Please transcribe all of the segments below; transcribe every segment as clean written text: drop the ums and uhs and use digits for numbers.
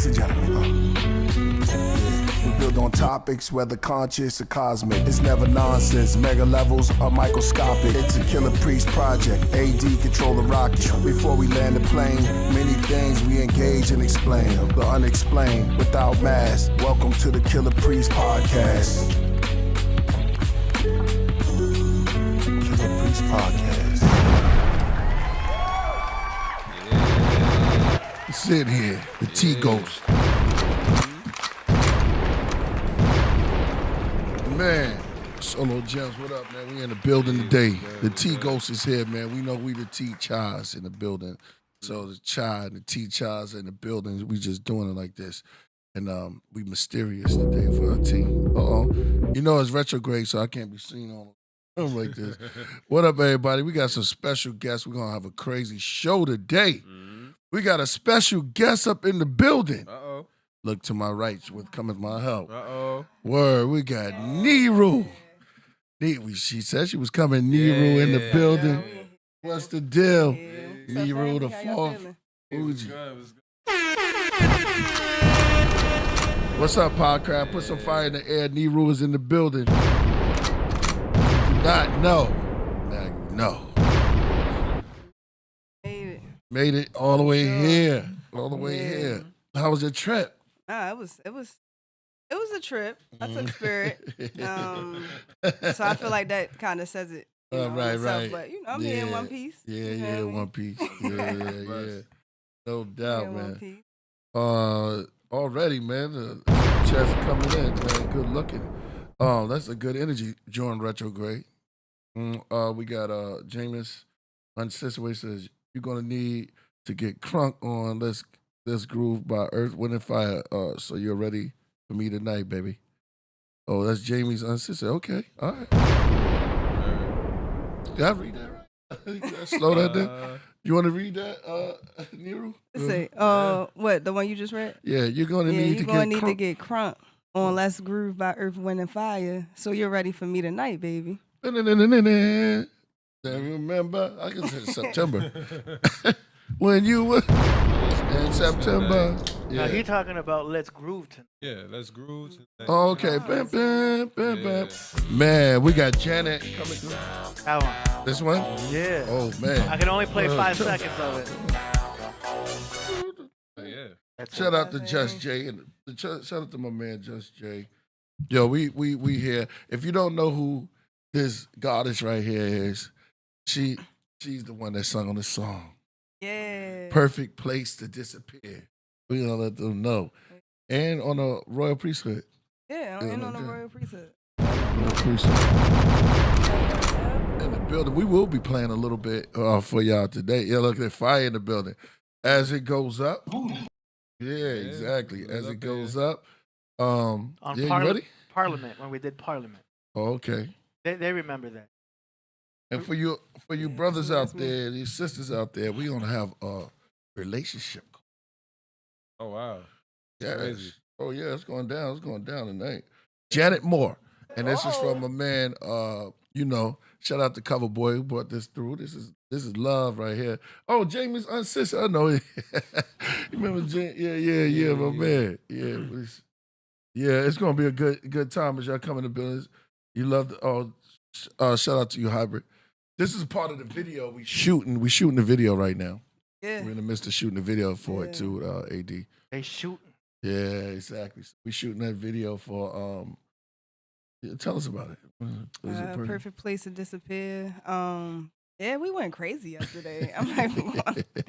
ladies and gentlemen. We build on topics, whether conscious or cosmic. It's never nonsense, mega levels or microscopic. It's a Killah Priest project, AD control the rocket. Before we land the plane, many things we engage and explain. The unexplained, without mask. Welcome to the Killah Priest podcast. Killah Priest podcast. Sit here, the T-Ghost. Man, Solo Gems, what up, man? We in the building today. The T-Ghost is here, man. We know we the T-Chas in the building. So the Chai and the T-Chas in the building. We just doing it like this. And we mysterious today for our team. You know it's retrograde, so I can't be seen on like this. What up, everybody? We got some special guests. We're going to have a crazy show today. We got a special guest up in the building. Uh-oh. Look to my right with coming my help. Uh-oh. Word, we got Neru. She said she was coming. Neru in the building. What's the deal? Neru the fourth. Fugee. What's up, Podcraft? Put some fire in the air. Neru is in the building. Do not know. Now you know. Made it all the way here. All the way here. How was your trip? It was a trip. I took Spirit. So I feel like that kind of says it. Right. But I'm here in one piece. Yeah, one piece. Yeah. No doubt, man. Already, man, the chest coming in, man. Good looking. That's a good energy during retrograde. We got James Unsisway says you're gonna need to get crunk on Let's Groove by Earth, Wind, and Fire. So you're ready for me tonight, baby. Oh, that's Jamie's unsister. Okay, all right. Did I read that right? Slow that down. You want to read that, Nero? Let's see. What, the one you just read? Yeah, you're going to need to get crunk on Let's Groove by Earth, Wind, and Fire. So you're ready for me tonight, baby. Then remember, I can say September. When you were in September. Yeah. Now he talking about Let's Groove tonight. Yeah, Let's Groove tonight. Oh, okay. Bam. Man, we got Janet coming through. That one. This one? Yeah. Oh, man. I can only play 5 seconds of it. Yeah. Shout out to Just Jay. And shout out to my man, Just Jay. Yo, we here. If you don't know who this goddess right here is, she's the one that sung on the song. Yeah. Perfect place to disappear. We gonna let them know. And on the Royal Priesthood. Yeah, and on the Royal Priesthood. Royal Priesthood. In the building. We will be playing a little bit for y'all today. Yeah, look, there's fire in the building. As it goes up. Yeah, exactly. As it goes up. On you ready? Parliament, when we did Parliament. Oh, okay. They remember that. And for you brothers out there, these sisters out there, we gonna have a relationship. Oh wow. Yeah. Oh yeah, it's going down. It's going down tonight. Janet Moore. And this is from a man, shout out to Cover Boy who brought this through. This is love right here. Oh, Jamie's unsister. I know. You remember Jamie? Yeah, my man. Yeah, it's gonna be a good time as y'all come in the business. You love shout out to you, Hybrid. This is part of the video we shooting. We shooting the video right now. Yeah. We're in the midst of shooting the video for it too, AD. They shooting. Yeah, exactly. We shooting that video for tell us about it. Perfect place to disappear. Yeah, we went crazy yesterday. I'm like,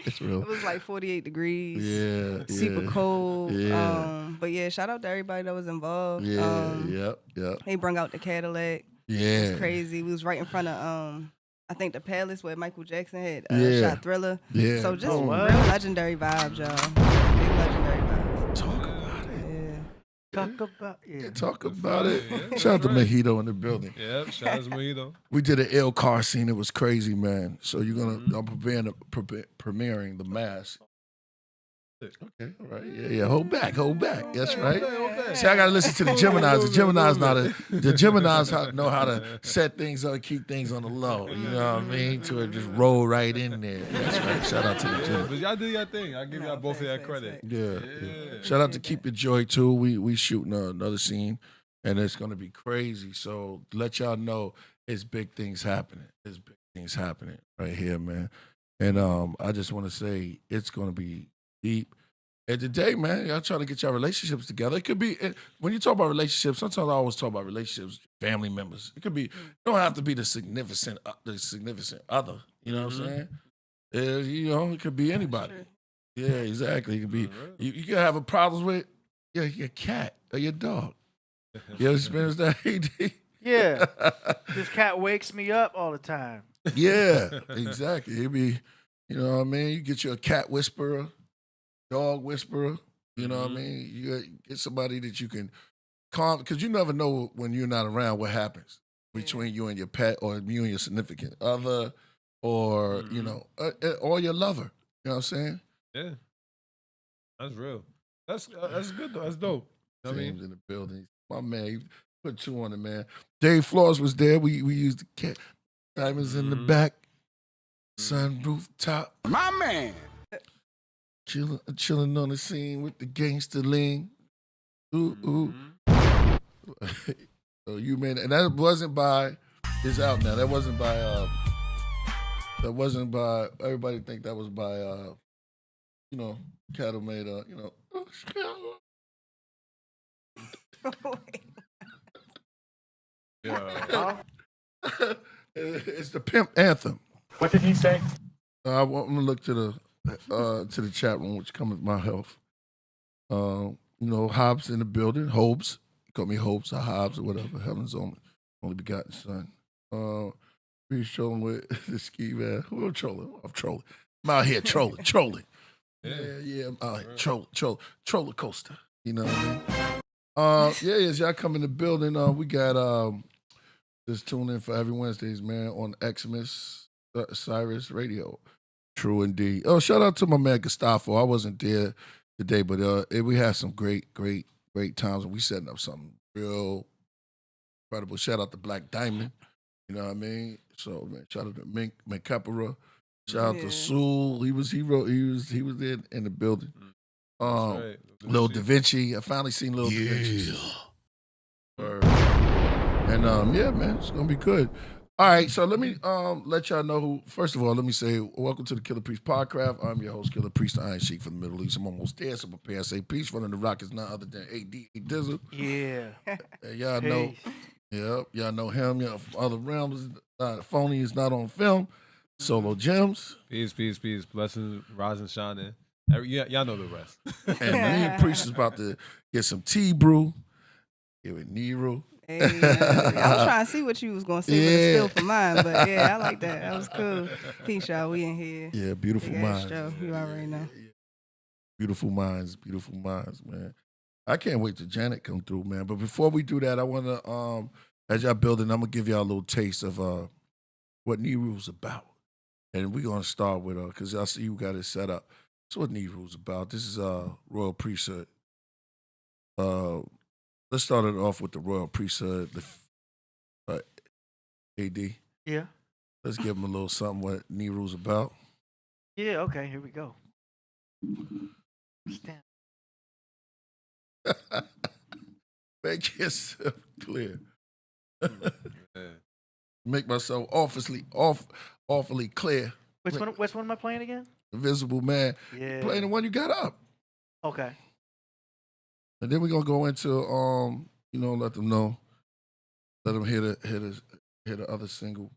it's real. It was like 48 degrees. Yeah. Super cold. Yeah. But yeah, shout out to everybody that was involved. Yeah. Yep. They brung out the Cadillac. Yeah. It was crazy. We was right in front of I think the Palace where Michael Jackson had shot Thriller. Yeah. So just real legendary vibes, y'all. Big legendary vibes. Talk about it. Yeah. Talk about it. Shout out to Mojito in the building. Yeah, shout out to Mojito. We did an ill car scene. It was crazy, man. So you're gonna I'm premiering the mask. Okay, all right. Yeah. Hold back. That's right. See, I gotta listen to the Geminis. The Geminis know how to set things up, keep things on the low. You know what I mean? To it just roll right in there. That's right. Shout out to the Geminis. But y'all do your thing. I give y'all both of y'all credit. Yeah. Shout out to Keep Your Joy too. We shooting another scene, and it's gonna be crazy. So let y'all know it's big things happening. It's big things happening right here, man. And I just want to say it's gonna be deep. And today, man, y'all trying to get your relationships together. It could be when you talk about relationships. Sometimes I always talk about relationships, family members. It could be. It don't have to be the significant other. You know what I'm saying? You know, it could be anybody. Yeah, exactly. It could be. You can have a problem with your cat or your dog. You ever experienced that, AD? Yeah. This cat wakes me up all the time. Yeah, exactly. It'd be, you know what I mean? You get you a cat whisperer, dog whisperer. You know what I mean? You get somebody that you can calm, because you never know when you're not around what happens between you and your pet, or you and your significant other, or you know, or your lover. You know what I'm saying? Yeah, that's real. That's good though. That's dope. You know what I mean? In the building, my man, he put 2 on it, man. Dave Flores was there. We used the cat. Diamonds in the back, sunroof top. My man. Chilling on the scene with the gangster lean. Ooh. So you made it. And that wasn't by, it's out now. That wasn't by, everybody think that was by, you know, Cattle made, you know. Yeah. It's the pimp anthem. What did he say? I'm gonna look to the chat room, which comes with my health. You know, Hobbs in the building. Hobbs, call me Hobbs or Hobbs or whatever. Heaven's only begotten son. We showing with the ski man. Who I'm trolling? I'm trolling. I'm out here trolling. Yeah. I'm out here troller coaster. You know what I mean? As y'all come in the building, we got just tune in for every Wednesdays, man, on Xmas Cyrus Radio. True indeed. Oh, shout out to my man Gustavo. I wasn't there today, but we had some great times, and we setting up something real incredible. Shout out to Black Diamond. You know what I mean? So man, shout out to Mink Capera. Shout out to Sewell. He was there in the building. Right. Lil Da Vinci. I finally seen Lil Da Vinci. And man, it's gonna be good. All right, so let me let y'all know who. First of all, let me say welcome to the Killah Priest Podcraft. I'm your host, Killah Priest, the Iron Sheik from the Middle East. I'm almost there, so prepare to say peace. Running the rock is none other than AD Dizzle. Yeah. Y'all know. Yep, y'all know him. Y'all from other realms. Phony is not on film. Solo Gems. Peace. Blessings, rise and shine. Y'all know the rest. And me and Priest is about to get some tea brew. Here with Nero. Hey, I was trying to see what you was gonna say with a spill for mine, but yeah, I like that. That was cool. Peace, y'all. We in here. Yeah, beautiful minds. You already know. Beautiful minds, man. I can't wait till Janet come through, man. But before we do that, I want to, as y'all building, I'm gonna give y'all a little taste of what Neru's about, and we're gonna start with because I see you got it set up. So what Neru's about? This is Royal Priesthood. Let's start it off with the Royal Priesthood, AD. Yeah. Let's give him a little something what Neru's about. Yeah, okay, here we go. Stand. Make yourself clear. Make myself awfully clear. Which one am I playing again? Invisible Man. Yeah. Playing the one you got up. Okay. And then we're gonna go into let them know. Let them hear the other single.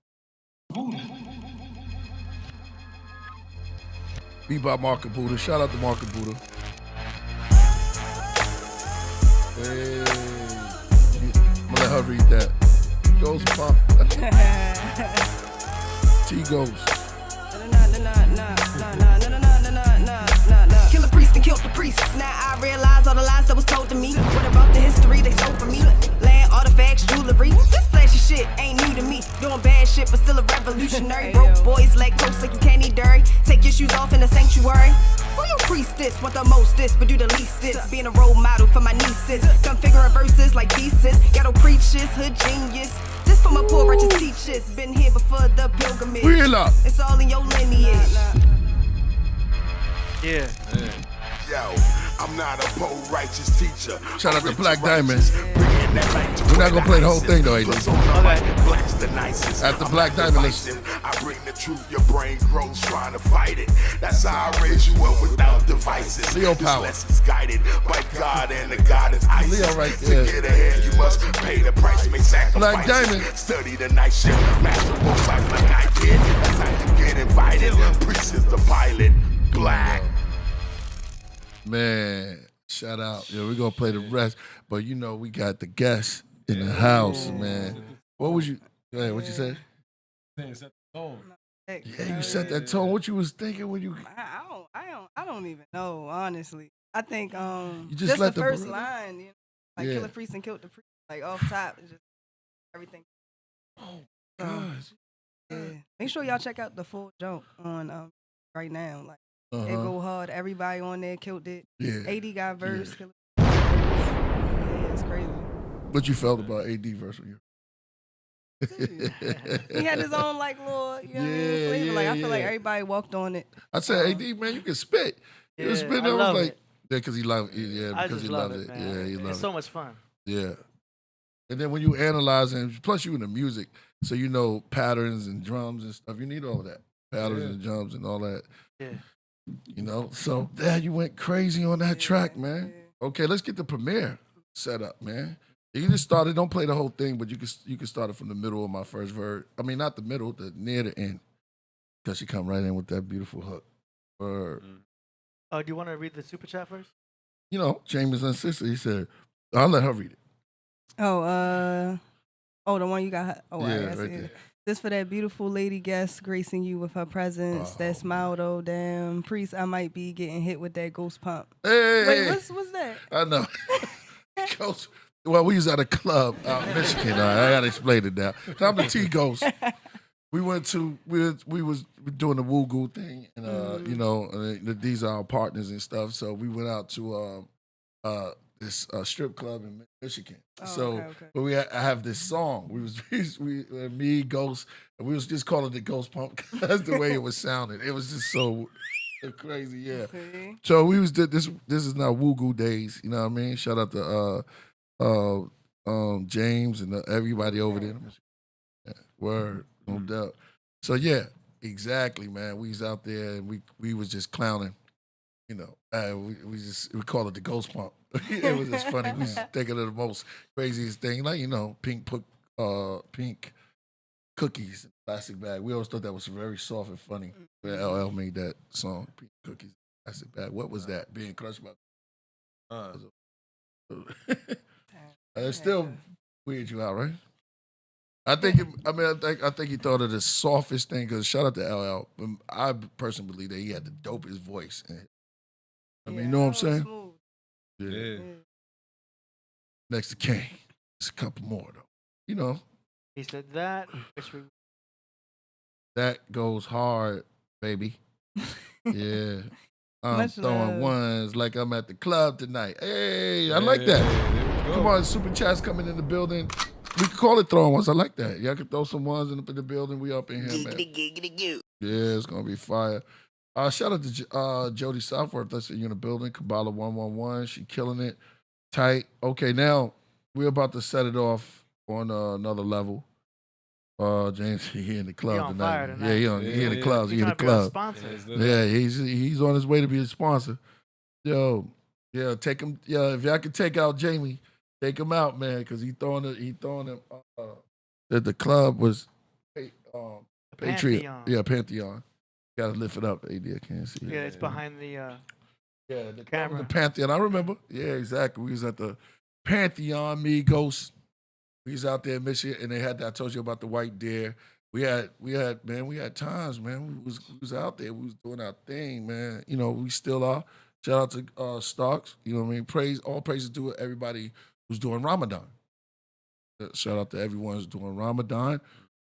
Be by Market Buddha. Shout out to Market Buddha. Hey. I'm gonna let her read that. Ghost Pump. T Ghost. Kill a priest and killed the priest. Now I realize all the lies that was told to me. What about the history they told for me? Land, artifacts, jewelry. This flashy shit ain't new to me. Doing bad shit, but still a revolutionary. Broke boys, lactose like you can't eat dairy. Take your shoes off in the sanctuary. Who you priestess? Want the mostest, but do the leastest. Being a role model for my nieces. Configuring verses like thesis. Ghetto preachers, hood genius. This for my poor righteous teachers. Been here before the pilgrimage. Wheel up. It's all in your lineage. Yeah. Yo, I'm not a righteous teacher. Shout out to Black Diamond. We're not gonna play the whole thing though, AJ. After Black Diamond, listen. I bring the truth, your brain grows trying to fight it. That's how I raise you up without devices. Leo This power. lesson's guided by God and the goddess Isis. Leo right there. To get ahead, you must pay the price, make sacrifices. Black Diamond. Study the night shift, master both life like I did. That's how you get invited. Priest is the pilot. Black. Man, shout out. Yeah, we're gonna play the rest. But you know, we got the guests in the house, man. What was you? Go ahead, what you say? Set the tone. Yeah, you set that tone. What you was thinking when you? I don't even know, honestly. I think You just let the the first brother- line, you know, like Yeah. Killah Priest and killed the priest, like off top, it's just everything. Oh gosh. Yeah. Make sure y'all check out the full jump on right now. Like it Uh-huh. go hard. Everybody on there killed it. Yeah. 80 got verse. Killah got verse. Yeah, it's crazy. What you felt about AD verse when you? He had his own like little, you know, what I mean, Yeah, flavor. Like I feel like yeah. everybody walked on it. I said, AD, man, you can spit. You can Yeah, spit. I I was love like, it. yeah, because he loved it. Yeah, I because just he love loved it, it. man. Yeah, he loved It's it. so much fun. Yeah. And then when you analyze and plus you in the music, so you know patterns and drums and stuff. You need all of that. Patterns and drums and all that. Yeah. You know? So Dad, you went crazy on that track, man. Okay, let's get the premiere set up, man. You can just start it. Don't play the whole thing, but you can start it from the middle of my first verse. I mean, not the middle, near the end. Because she come right in with that beautiful hook. Or, Oh, do you want to read the super chat first? you know, Jameson's sister, he said, I'll let her read it. Oh, the one you got. Oh, Yeah, I guess right it. there. This for that beautiful lady guest gracing you with her presence. That smile, though, damn. Priest, I might be getting hit with that ghost pump. Hey, Wait, what's that? I know. Ghost. Well, we was at a club out in Michigan. I gotta explain it now. I'm the T Ghost. We went to we was doing the Woo Goo thing, and you know, these are our partners and stuff. So we went out to this strip club in Michigan. Okay. I have this song. Me Ghost, and we was just calling it Ghost Pump. That's the way it was sounding. It was just so crazy, yeah. See? So we was this is now Woo Goo days. You know what I mean? Shout out to James and everybody over there. Yeah, word, no doubt. So yeah, exactly, man. We was out there and we was just clowning. You know, we call it the ghost pump. It was just funny. We was thinking of the most craziest thing, like you know, pink cookies in a plastic bag. We always thought that was very soft and funny. When LL made that song, pink cookies in a plastic bag. What was that? Being crushed by. It still weird you out, right? I think he thought of the softest thing because shout out to LL. I personally believe that he had the dopest voice. I mean, you know what I'm saying? Yeah. Next to King, it's a couple more though. You know He said that. that goes hard, baby. Yeah, I'm Much throwing love. ones like I'm at the club tonight. Hey, I like that. Come on, super chats coming in the building. We can call it throwing ones. I like that. Y'all can throw some ones in the building. We up in here, man. Yeah, it's gonna be fire. Shout out to Jody Southworth. That's you in the building. Kabbalah 111. She killing it. Tight. Okay, now we're about to set it off on another level. James, he in the club He on tonight. fire tonight. Yeah, he in the clubs. He in the trying to be our club. sponsor. Yeah, he's on his way to be a sponsor. Yo, yeah, take him. Yeah, if y'all could take out Jamie, take him out, man, because he throwing him. That the club was, Patriot. Pantheon. Yeah, Pantheon. Gotta lift it up, AD. I can't see it. Yeah, it's behind the The camera. Pantheon. I remember. Yeah, exactly. We was at the Pantheon, Migos. We was out there in Michigan, and they had that. I told you about the white deer. We had times, man. We was out there. We was doing our thing, man. You know, we still are. Shout out to Starks. You know what I mean? All praises to everybody who's doing Ramadan. Shout out to everyone who's doing Ramadan.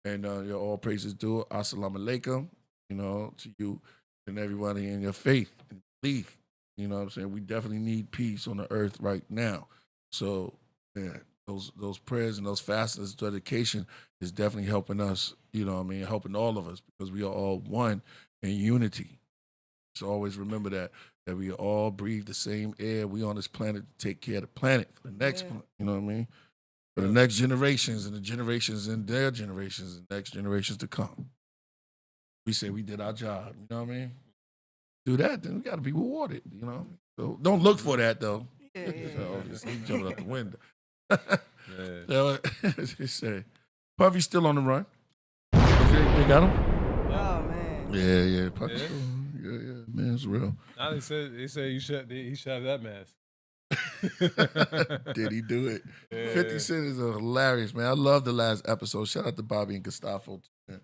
And all praises to Assalamu alaikum, you know, to you and everybody in your faith and belief. You know what I'm saying? We definitely need peace on the earth right now. So, yeah, those prayers and those fastings, dedication is definitely helping us, you know what I mean, helping all of us because we are all one in unity. So always remember that. that we all breathe the same air. We on this planet to take care of the planet for the next one. You know what I mean? For the next generations and the generations and their generations and next generations to come. We say we did our job. You know what I mean? Do that, then we got to be rewarded. You know? So don't look for that though. So obviously, he jumping out the window. So, they say, Puffy's still on the run. They got him? Oh man. Yeah. Puffy's still on. Yeah, man, it's real. Now they said he should have that mask. Did he do it? Yeah. 50 Cent is hilarious, man. I love the last episode. Shout out to Bobby and Gustavo. Man.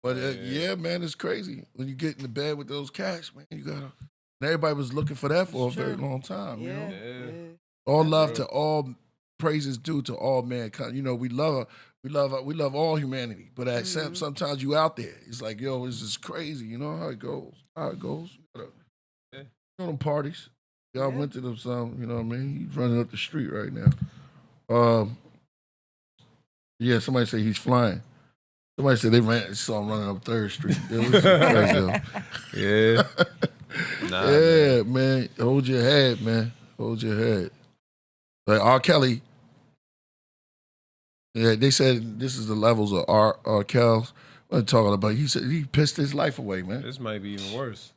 But yeah, man, it's crazy. When you get in the bed with those cats, man, you gotta. And everybody was looking for that for a very long time. You know? All love to all, praises due to all mankind. You know, we love all humanity. But at sometimes you out there, it's like, yo, this is crazy. You know how it goes. You know them parties. Y'all went to them some. You know what I mean? He's running up the street right now. Yeah, somebody say he's flying. Somebody said they saw him running up 3rd Street. It was crazy. Yeah, man. Hold your head, man. Hold your head. Like R. Kelly. Yeah, they said this is the levels of R. Kelly. What I'm talking about? He said he pissed his life away, man. This might be even worse.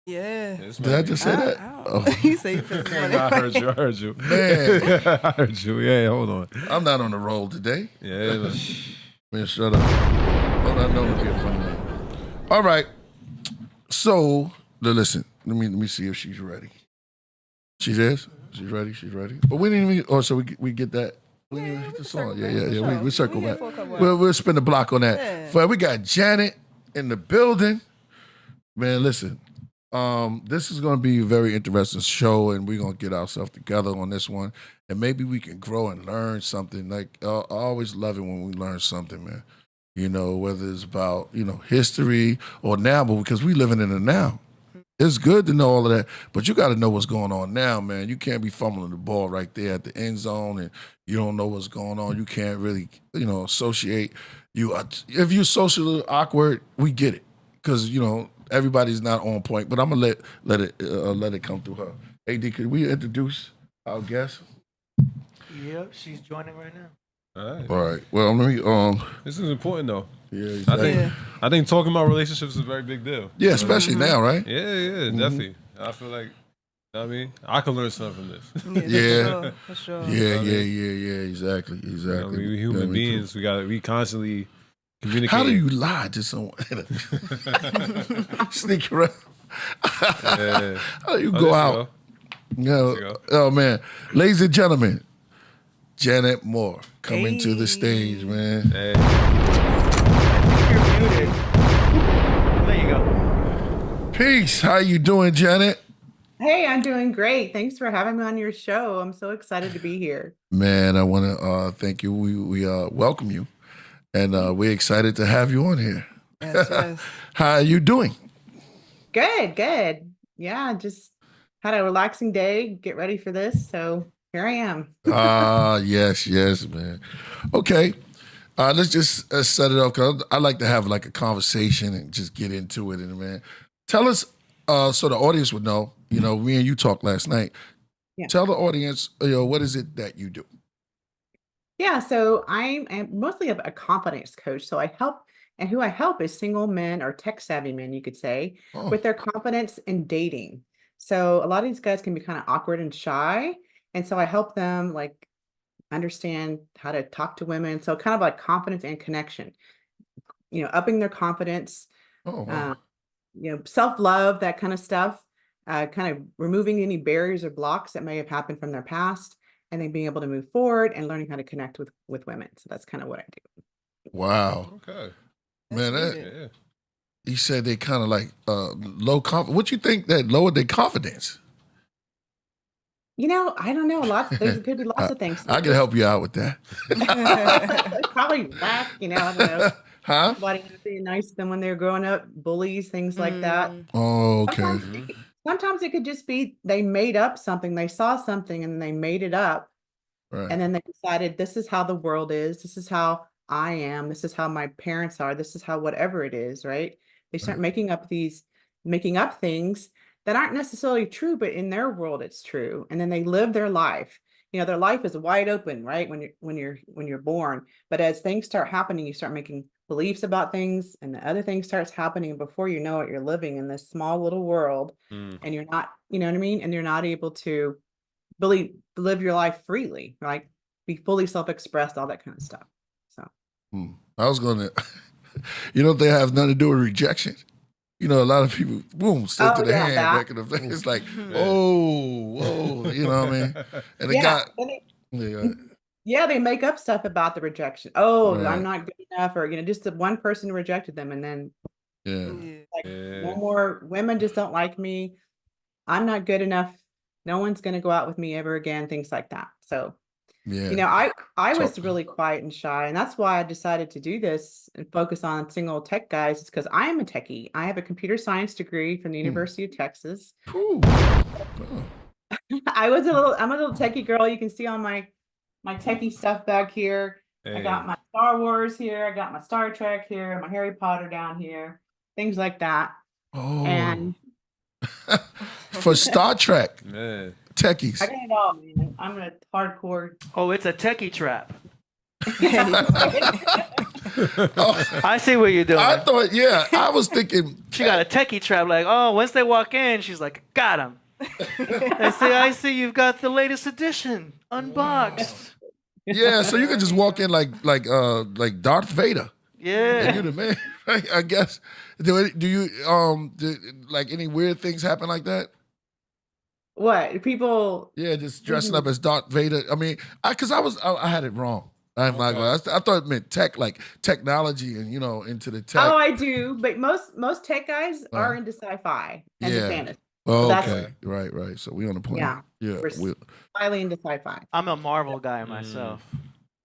Yeah. Did I just say that? Oh. He said he pissed his money I heard you. Man, I heard you. Yeah, hold on. I'm not on the roll today. Yeah. Man, shut up. I know to be a funny man. All right. So, listen. Let me see if she's ready. She is? She's ready? She's ready? But we didn't even, so we get that. We didn't even hit the song. Yeah. We circle back. We'll spin the block on that. Yeah. But we got Janet in the building. Man, listen. This is going to be a very interesting show, and we're going to get ourselves together on this one, and maybe we can grow and learn something. Like, I always love it when we learn something, man. You know, whether it's about, history or now, but because we living in the now. It's good to know all of that, but you got to know what's going on now, man. You can't be fumbling the ball right there at the end zone, and you don't know what's going on. You can't really, associate. If you're socially awkward, we get it, because everybody's not on point. But I'm gonna let it come through her. AD, could we introduce our guest? Yep, she's joining right now. All right. Well, let me. This is important though. Yeah, exactly. I think talking about relationships is a very big deal. Yeah, especially now, right? Yeah, definitely. I feel like, I can learn something from this. Yeah. For sure. Yeah. Exactly. We human beings, we constantly communicate. How do you lie to someone? Sneak around. How do you go out? Oh man, ladies and gentlemen, Janet Moore coming to the stage, man. Hey. You're muted. There you go. Peace. How you doing, Janet? Hey, I'm doing great. Thanks for having me on your show. I'm so excited to be here. Man, I want to thank you. We welcome you, and we're excited to have you on here. Yes. How are you doing? Good. Yeah, just had a relaxing day. Get ready for this. So here I am. Yes, man. Okay. Let's just set it up, because I like to have like a conversation and just get into it. And man, tell us, so the audience would know, me and you talked last night. Yeah. Tell the audience, what is it that you do? Yeah, so I'm mostly a confidence coach. So I help, and who I help is single men or tech savvy men, you could say, with their confidence in dating. So a lot of these guys can be kind of awkward and shy. And so I help them like understand how to talk to women. So kind of like confidence and connection, upping their confidence, self-love, that kind of stuff, kind of removing any barriers or blocks that may have happened from their past, and then being able to move forward and learning how to connect with women. So that's kind of what I do. Wow. Okay. Man, you said they kind of like low confidence. What you think that lowered their confidence? I don't know. There could be lots of things. I can help you out with that. Probably whack, I don't know. Huh? Somebody being nice to them when they're growing up, bullies, things like that. Oh, okay. Sometimes it could just be they made up something. They saw something and they made it up. Right. And then they decided, this is how the world is. This is how I am. This is how my parents are. This is how whatever it is, right? They start making up things that aren't necessarily true, but in their world it's true. And then they live their life. Their life is wide open, right? When you're born. But as things start happening, you start making beliefs about things, and the other thing starts happening. Before you know it, you're living in this small little world, and you're not, you know what I mean? And you're not able to really live your life freely, right? Be fully self-expressed, all that kind of stuff. So I was gonna, they have nothing to do with rejection. A lot of people, boom, straight to the hand back in the face. It's like, whoa, you know what I mean? And they make up stuff about the rejection. I'm not good enough, or just the one person rejected them, and then no more women just don't like me. I'm not good enough. No one's gonna go out with me ever again. Things like that. So. I was really quiet and shy, and that's why I decided to do this and focus on single tech guys. It's because I am a techie. I have a computer science degree from the University of Texas. I'm a little techie girl. You can see on my techie stuff back here. I got my Star Wars here. I got my Star Trek here. My Harry Potter down here. Things like that. And for Star Trek. Man. Techies. I got it all, man. I'm a hardcore. Oh, it's a techie trap. I see what you're doing. I thought, I was thinking. She got a techie trap. Like, once they walk in, she's like, got him. I see you've got the latest edition unboxed. Yeah, so you could just walk in like Darth Vader. Yeah. And you're the man, right? I guess. Do you like any weird things happen like that? What people? Yeah, just dressing up as Darth Vader. I mean, I had it wrong. I'm not gonna. I thought it meant tech, like technology, and into the tech. Oh, I do, but most tech guys are into sci-fi and the fantasy. Oh, okay, right. So we on the plane. Yeah. We're highly into sci-fi. I'm a Marvel guy myself.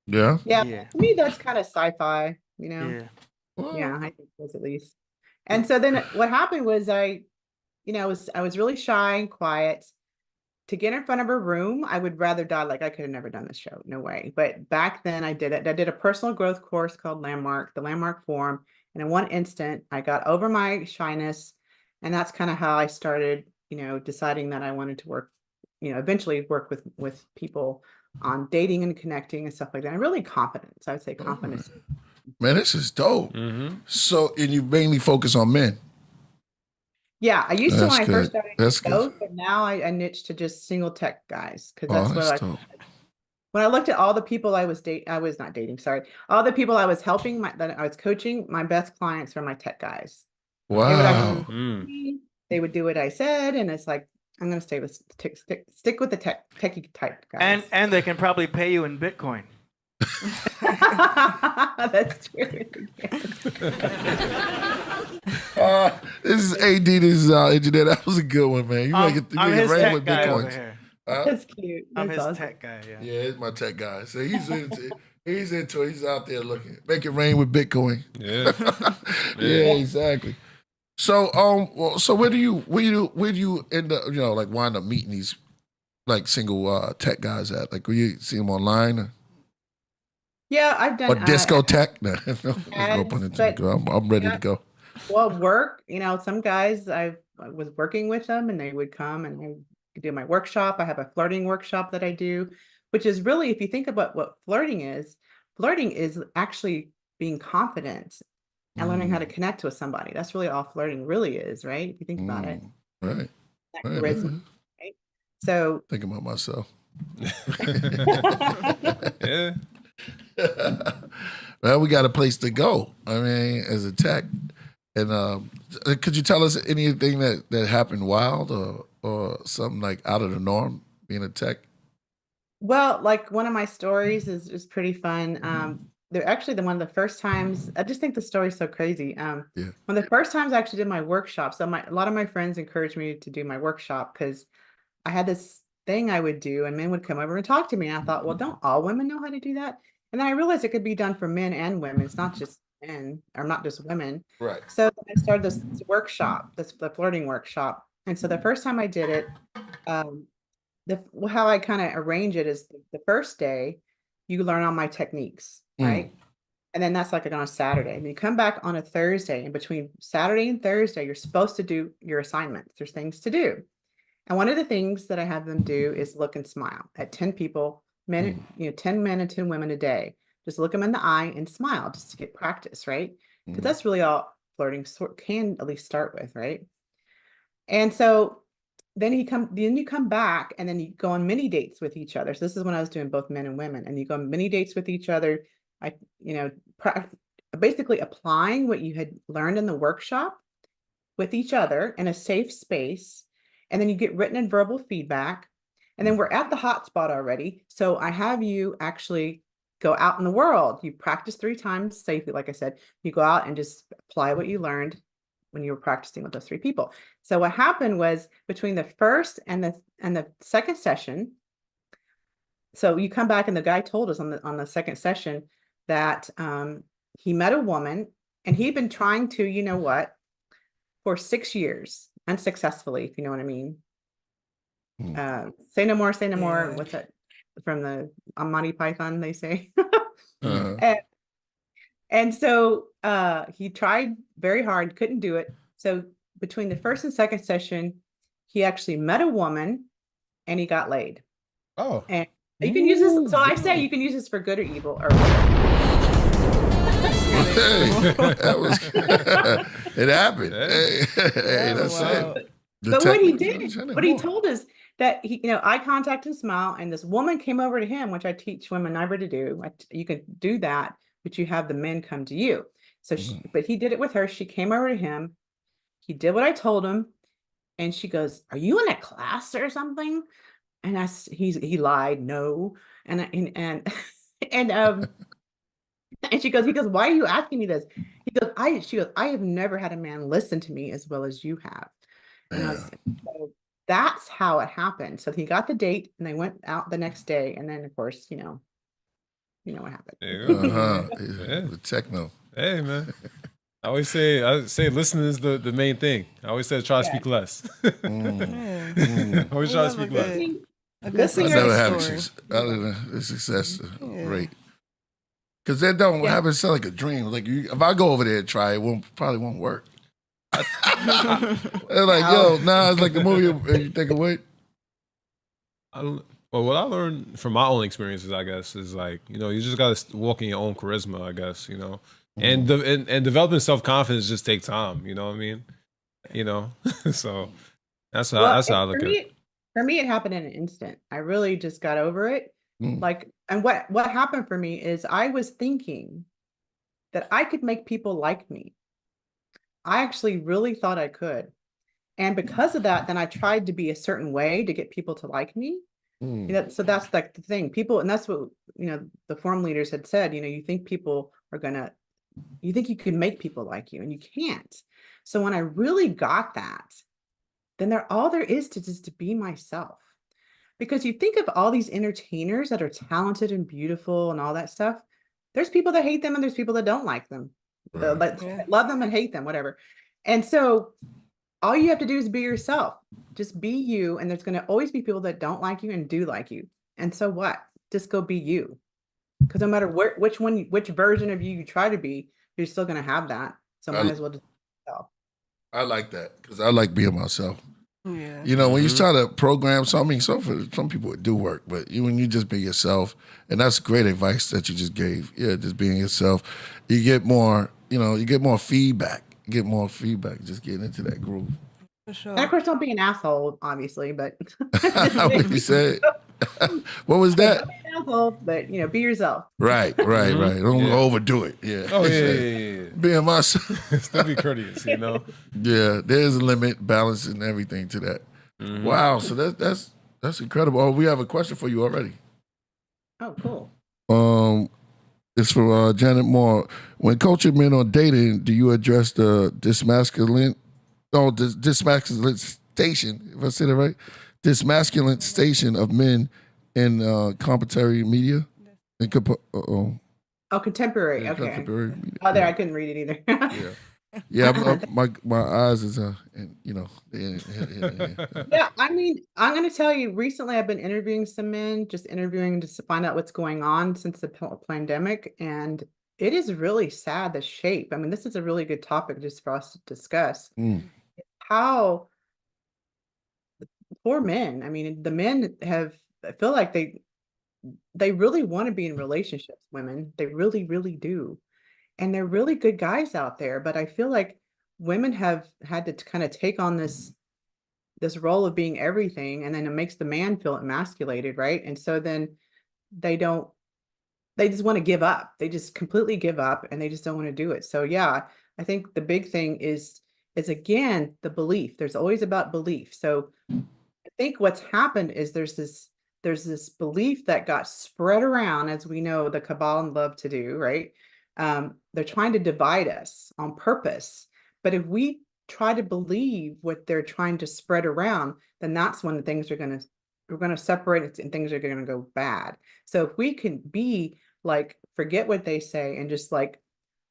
Yeah. Yeah. To me, that's kind of sci-fi. Yeah. Yeah, I think it was at least. And so then what happened was I was really shy and quiet. To get in front of a room, I would rather die. Like, I could have never done this show. No way. But back then I did it. I did a personal growth course called the Landmark Forum. And in one instant, I got over my shyness. And that's kind of how I started, deciding that I wanted to work, eventually work with people on dating and connecting and stuff like that. And really confidence. I would say confidence. Man, this is dope. Mm-hmm. So, and you mainly focus on men. Yeah, I used to when I first started That's both, good. but now I niched to just single tech guys because that's dope. When I looked at all the people I was not dating, sorry, all the people I was helping, that I was coaching, my best clients were my tech guys. Wow. They would do what I said, and it's like, I'm going to stay with stick with the techie type guys. And they can probably pay you in Bitcoin. That's true. This is AD. This is engineer. That was a good one, man. You make it his rain tech with guy over Bitcoins. here. That's cute. I'm That's his awesome. tech guy. Yeah. Yeah, he's my tech guy. So he's into it. He's out there looking. Make it rain with Bitcoin. Yeah. Yeah, exactly. So so where do you end up, like wind up meeting these like single tech guys at? Like, will you see them online? Yeah, I've done. Or discotheque? No, but, I'm ready to go. Well, work, some guys I was working with them and they would come and I could do my workshop. I have a flirting workshop that I do, which is really, if you think about what flirting is actually being confident and learning how to connect with somebody. That's really all flirting really is, right? If you think about it. Right. That charisma, right? So thinking about myself. Yeah. Well, we got a place to go. I mean, as a tech. And could you tell us anything that happened wild or something like out of the norm being a tech? Well, like one of my stories is pretty fun. They're actually one of the first times. I just think the story's so crazy. One of the first times I actually did my workshop. So a lot of my friends encouraged me to do my workshop because I had this thing I would do, and men would come over and talk to me. And I thought, well, don't all women know how to do that? And then I realized it could be done for men and women. It's not just men, or not just women. Right. So I started this workshop, the flirting workshop. And so the first time I did it, how I kind of arrange it is the first day you learn all my techniques, right? And then that's like on a Saturday. And you come back on a Thursday, and between Saturday and Thursday, you're supposed to do your assignments. There's things to do. And one of the things that I have them do is look and smile at 10 people, men, 10 men and 10 women a day. Just look them in the eye and smile just to get practice, right? Because that's really all flirting can at least start with, right? And so then you come back and then you go on mini dates with each other. So this is when I was doing both men and women, and you go on mini dates with each other. Basically applying what you had learned in the workshop with each other in a safe space. And then you get written and verbal feedback. And then we're at the hotspot already. So I have you actually go out in the world. You practice 3 times safely. Like I said, you go out and just apply what you learned when you were practicing with those 3 people. So what happened was between the first and the second session. So you come back and the guy told us on the second session that he met a woman, and he'd been trying to, for 6 years unsuccessfully, if you know what I mean. Say no more, say no more. What's that from the Monty Python? They say. And so he tried very hard, couldn't do it. So between the first and second session, he actually met a woman and he got laid. Oh. And you can use this. So I say you can use this for good or evil or that was it happened. Hey, that's it. But what he did, what he told us that he, eye contact and smile, and this woman came over to him, which I teach women never to do. You can do that, but you have the men come to you. So, but he did it with her. She came over to him. He did what I told him, and she goes, "Are you in a class or something?" And he lied, no, and she goes, "Why are you asking me this?" She goes, "I have never had a man listen to me as well as you have." And so that's how it happened. So he got the date, and they went out the next day, and then of course, you know what happened. The techno. Hey man, I say listening is the main thing. I always say try to speak less. Always try to speak less. A good success rate. Because that don't happen. Sound like a dream. Like if I go over there and try, it probably won't work. They're like, it's like the movie. And you think of what? Well, what I learned from my own experiences, I guess, is like you just gotta walk in your own charisma. I guess and developing self-confidence just take time. You know what I mean? So that's how I look at it. For me, it happened in an instant. I really just got over it. And what happened for me is I was thinking that I could make people like me. I actually really thought I could. And because of that, then I tried to be a certain way to get people to like me. So that's like the thing. People, and that's what, the forum leaders had said, you think people you think you can make people like you, and you can't. So when I really got that, then all there is to be myself. Because you think of all these entertainers that are talented and beautiful and all that stuff, there's people that hate them and there's people that don't like them. That love them and hate them, whatever. And so all you have to do is be yourself. Just be you. And there's going to always be people that don't like you and do like you. And so what? Just go be you. Because no matter which version of you try to be, you're still going to have that. So might as well just be yourself. I like that because I like being myself. Yeah. When you try to program something, for some people it do work, but when you just be yourself, and that's great advice that you just gave. Yeah, just being yourself, you get more. You get more feedback. Just getting into that groove. For sure. And of course, don't be an asshole, obviously, but what you said. What was that? Don't be an asshole, but be yourself. Right. Don't overdo it. Yeah. Oh yeah. Being myself. Still be courteous, Yeah, there's a limit, balance, and everything to that. Wow. So that's incredible. Oh, we have a question for you already. Oh, cool. It's from Janet Moore. When coaching men on dating, do you address the dismasculine station, if I said it right, dismasculine station of men in contemporary media? Contemporary. Okay. Contemporary media. Oh, there, I couldn't read it either. Yeah. My eyes is Yeah, I mean, I'm going to tell you, recently I've been interviewing some men, just interviewing to find out what's going on since the pandemic. And it is really sad, the shape. I mean, this is a really good topic just for us to discuss. How poor men, I mean, the men I feel like they really want to be in relationships, women. They really, really do. And they're really good guys out there, but I feel like women have had to kind of take on this role of being everything, and then it makes the man feel emasculated, right? And so then they don't they just want to give up. They just completely give up and they just don't want to do it. So yeah, I think the big thing is again the belief. There's always about belief. So I think what's happened is there's this belief that got spread around, as we know the cabal love to do, right? They're trying to divide us on purpose. But if we try to believe what they're trying to spread around, then that's when we're gonna separate and things are gonna go bad. So if we can be like, forget what they say and just like,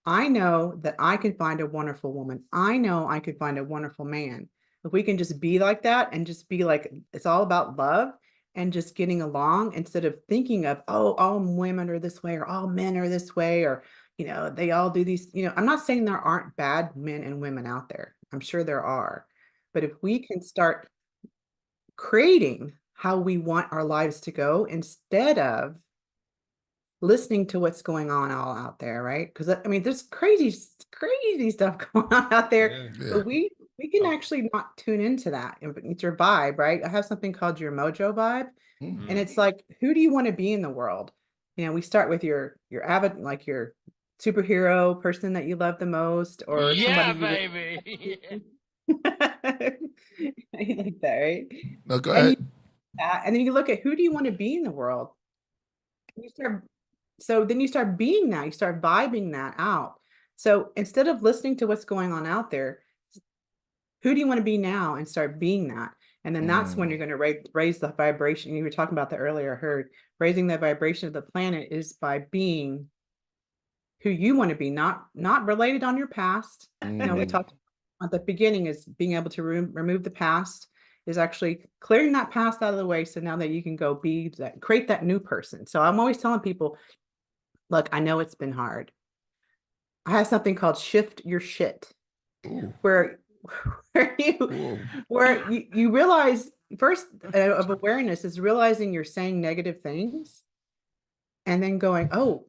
I know that I can find a wonderful woman. I know I could find a wonderful man. If we can just be like that and just be like, it's all about love and just getting along instead of thinking of, oh, all women are this way or all men are this way or, they all do these, I'm not saying there aren't bad men and women out there. I'm sure there are. But if we can start creating how we want our lives to go instead of listening to what's going on all out there, right? Because I mean, there's crazy stuff going on out there, but we can actually not tune into that. It's your vibe, right? I have something called your mojo vibe, and it's like, who do you want to be in the world? We start with your avid, like your superhero person that you love the most, or somebody baby. like that, right? No, go ahead. And then you look at who do you want to be in the world? Then you start being that, you start vibing that out. So instead of listening to what's going on out there, who do you want to be now and start being that? And then that's when you're going to raise the vibration. You were talking about that earlier, I heard raising the vibration of the planet is by being who you want to be, not related on your past. We talked at the beginning is being able to remove the past, is actually clearing that past out of the way. So now that you can go create that new person. So I'm always telling people, look, I know it's been hard. I have something called shift your shit, where you realize first of awareness is realizing you're saying negative things and then going, oh,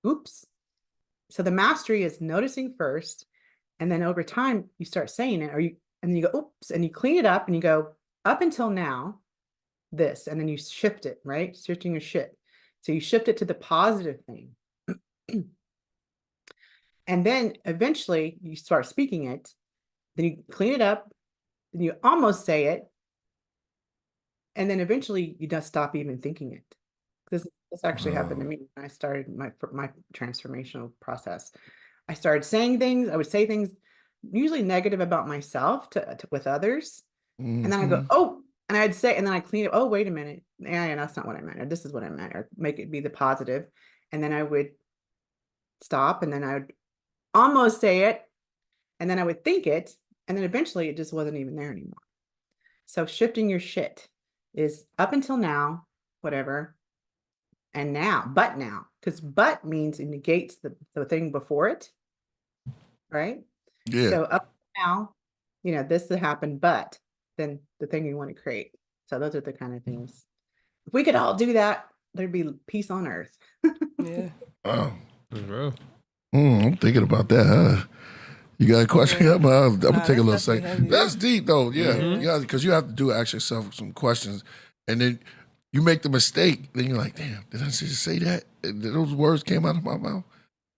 oops. So the mastery is noticing first, and then over time you start saying it, and then you go, oops, and you clean it up and you go, up until now, this, and then you shift it, right? Shifting your shit. So you shift it to the positive thing. And then eventually you start speaking it, then you clean it up, then you almost say it, and then eventually you just stop even thinking it. This actually happened to me when I started my transformational process. I started saying things, I would say things usually negative about myself with others. And then I go, oh, and I'd say, and then I clean it. Oh, wait a minute. Yeah, that's not what I meant. Or this is what I meant, or make it be the positive. And then I would stop, and then I would almost say it, and then I would think it, and then eventually it just wasn't even there anymore. So shifting your shit is up until now, whatever, and now, because but means it negates the thing before it, right? Yeah. So up now, this happened, but then the thing you want to create. So those are the kind of things. If we could all do that, there'd be peace on earth. Yeah. Oh. Bro. I'm thinking about that, huh? You got a question? I'm gonna take a little second. That's deep though. Yeah, because you have to ask yourself some questions, and then you make the mistake. Then you're like, damn, did I just say that? And those words came out of my mouth.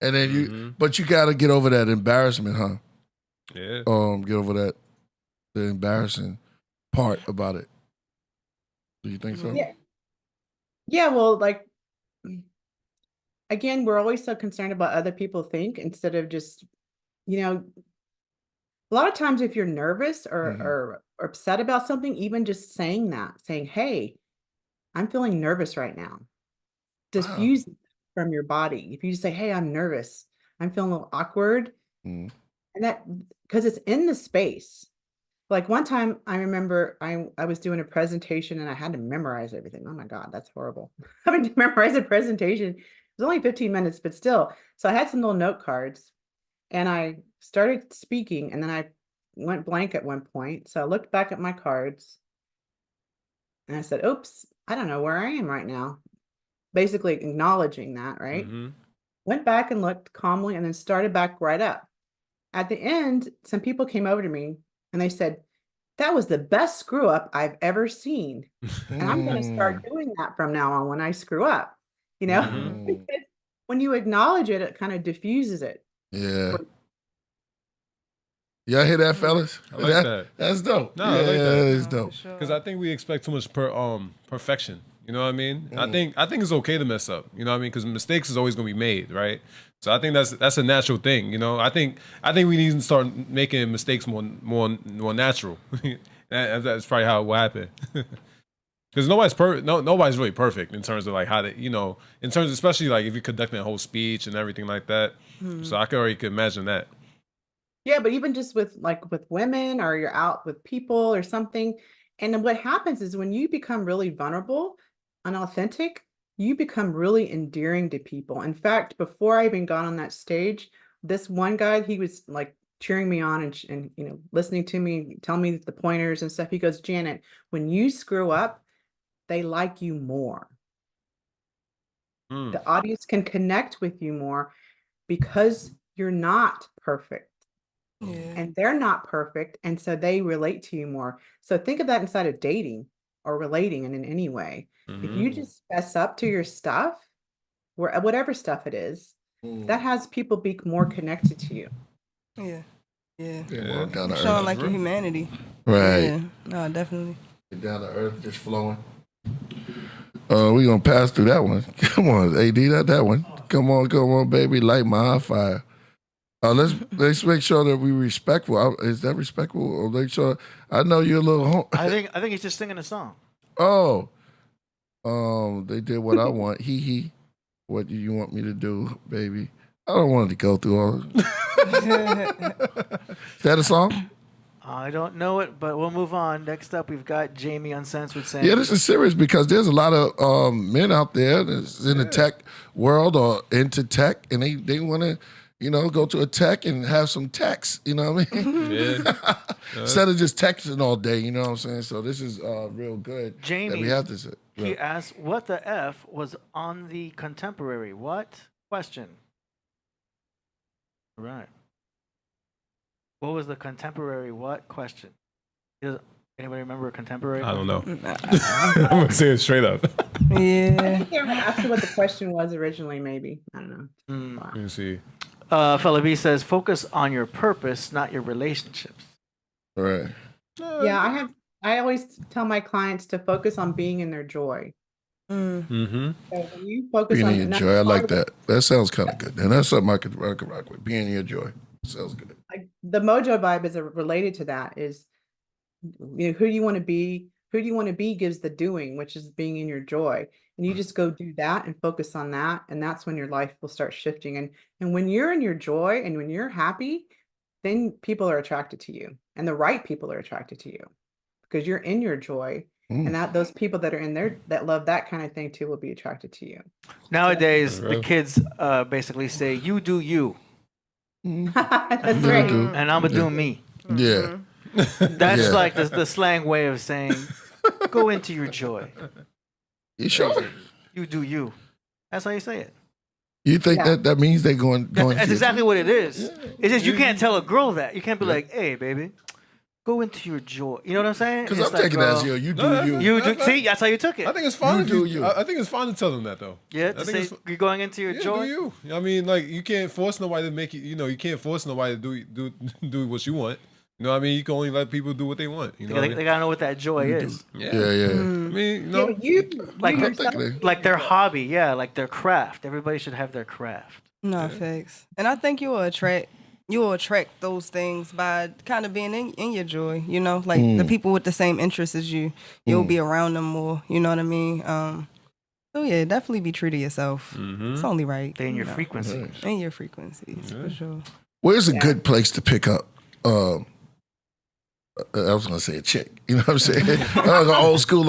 And then but you got to get over that embarrassment, huh? Yeah. Get over the embarrassing part about it. Do you think so? Yeah. Yeah. Well, like, again, we're always so concerned about other people think instead of just, a lot of times if you're nervous or upset about something, even just saying, hey, I'm feeling nervous right now. Diffuse from your body. If you just say, hey, I'm nervous, I'm feeling a little awkward. And that, because it's in the space. Like one time I remember I was doing a presentation and I had to memorize everything. Oh my God, that's horrible. Having to memorize a presentation. It was only 15 minutes, but still. So I had some little note cards and I started speaking and then I went blank at one point. So I looked back at my cards and I said, oops, I don't know where I am right now. Basically acknowledging that, right? Mm-hmm. Went back and looked calmly and then started back right up. At the end, some people came over to me and they said, that was the best screw up I've ever seen. And I'm going to start doing that from now on when I screw up, you know, because when you acknowledge it, it kind of diffuses it. Yeah. Y'all hear that, fellas? I like that. That's dope. No, I like that. It's dope. Because I think we expect too much perfection. You know what I mean? I think it's okay to mess up. You know what I mean? Because mistakes is always going to be made, right? So I think that's a natural thing. You know, I think we need to start making mistakes more natural. That's probably how it will happen. Because nobody's perfect. Nobody's really perfect in terms of like how they, you know, in terms of especially like if you're conducting a whole speech and everything like that. So I could already imagine that. Yeah, but even just with women or you're out with people or something. And then what happens is when you become really vulnerable and authentic, you become really endearing to people. In fact, before I even got on that stage, this one guy, he was like cheering me on and you know, listening to me, telling me the pointers and stuff. He goes, Janet, when you screw up, they like you more. The audience can connect with you more because you're not perfect. Yeah. And they're not perfect. And so they relate to you more. So think of that inside of dating or relating in any way. If you just fess up to your stuff, whatever stuff it is, that has people be more connected to you. Yeah. Showing like your humanity. Right. Yeah. No, definitely. Down to earth, just flowing. We gonna pass through that one. Come on, AD, that one. Come on, baby, light my fire. Let's make sure that we respectful. Is that respectful? Or make sure I know you're a little. I think he's just singing a song. Oh, they did what I want. Hee. What do you want me to do, baby? I don't want to go through all. Is that a song? I don't know it, but we'll move on. Next up, we've got Jamie Uncensored saying, Yeah, this is serious because there's a lot of men out there that's in the tech world or into tech, and they want to, you know, go to a tech and have some text, you know what I mean? Yeah. Instead of just texting all day, you know what I'm saying? So this is real good. Jamie, that we have this. he asked, what the F was on the contemporary? What? Question. Right. What was the contemporary what? Question. Anybody remember a contemporary? I don't know. I'm going to say it straight up. Yeah. I think they were asking what the question was originally, maybe. I don't know. Let me see. Fella B says, focus on your purpose, not your relationships. Right. Yeah, I always tell my clients to focus on being in their joy. Mm-hmm. So when you focus Being on in your joy, I like that. That sounds kind of good. And that's something I could rock with. Being in your joy. Sounds good. Like the mojo vibe is related to that is, you know, who do you want to be? Who do you want to be gives the doing, which is being in your joy. And you just go do that and focus on that. And that's when your life will start shifting. And when you're in your joy and when you're happy, then people are attracted to you and the right people are attracted to you because you're in your joy. And that those people that are in there that love that kind of thing too will be attracted to you. Nowadays, the kids basically say, you do you. That's right. And I'm going to do me. Yeah. That's like the slang way of saying, go into your joy. You sure? You do you. That's how you say it. You think that means they going? That's exactly what it is. Yeah. It's just you can't tell a girl that. You can't be like, hey, baby, go into your joy. You know what I'm saying? Because I'm taking that as you do you. You do. See, that's how you took it. I think it's fine. You. I think it's fine to tell them that though. Yeah, to say you're going into your joy. Do you? I mean, like you can't force nobody to make it. You know, you can't force nobody to do what you want. You know what I mean? You can only let people do what they want. You know, they gotta know what that joy is. Yeah. I mean, you know, like their hobby. Yeah, like their craft. Everybody should have their craft. No, facts. And I think you will attract those things by kind of being in your joy, you know, like the people with the same interests as you, you'll be around them more, you know what I mean? So yeah, definitely be true to yourself. It's only right. Stay in your frequency. In your frequencies, for sure. Where's a good place to pick up I was gonna say a chick. You know what I'm saying? That was an old school.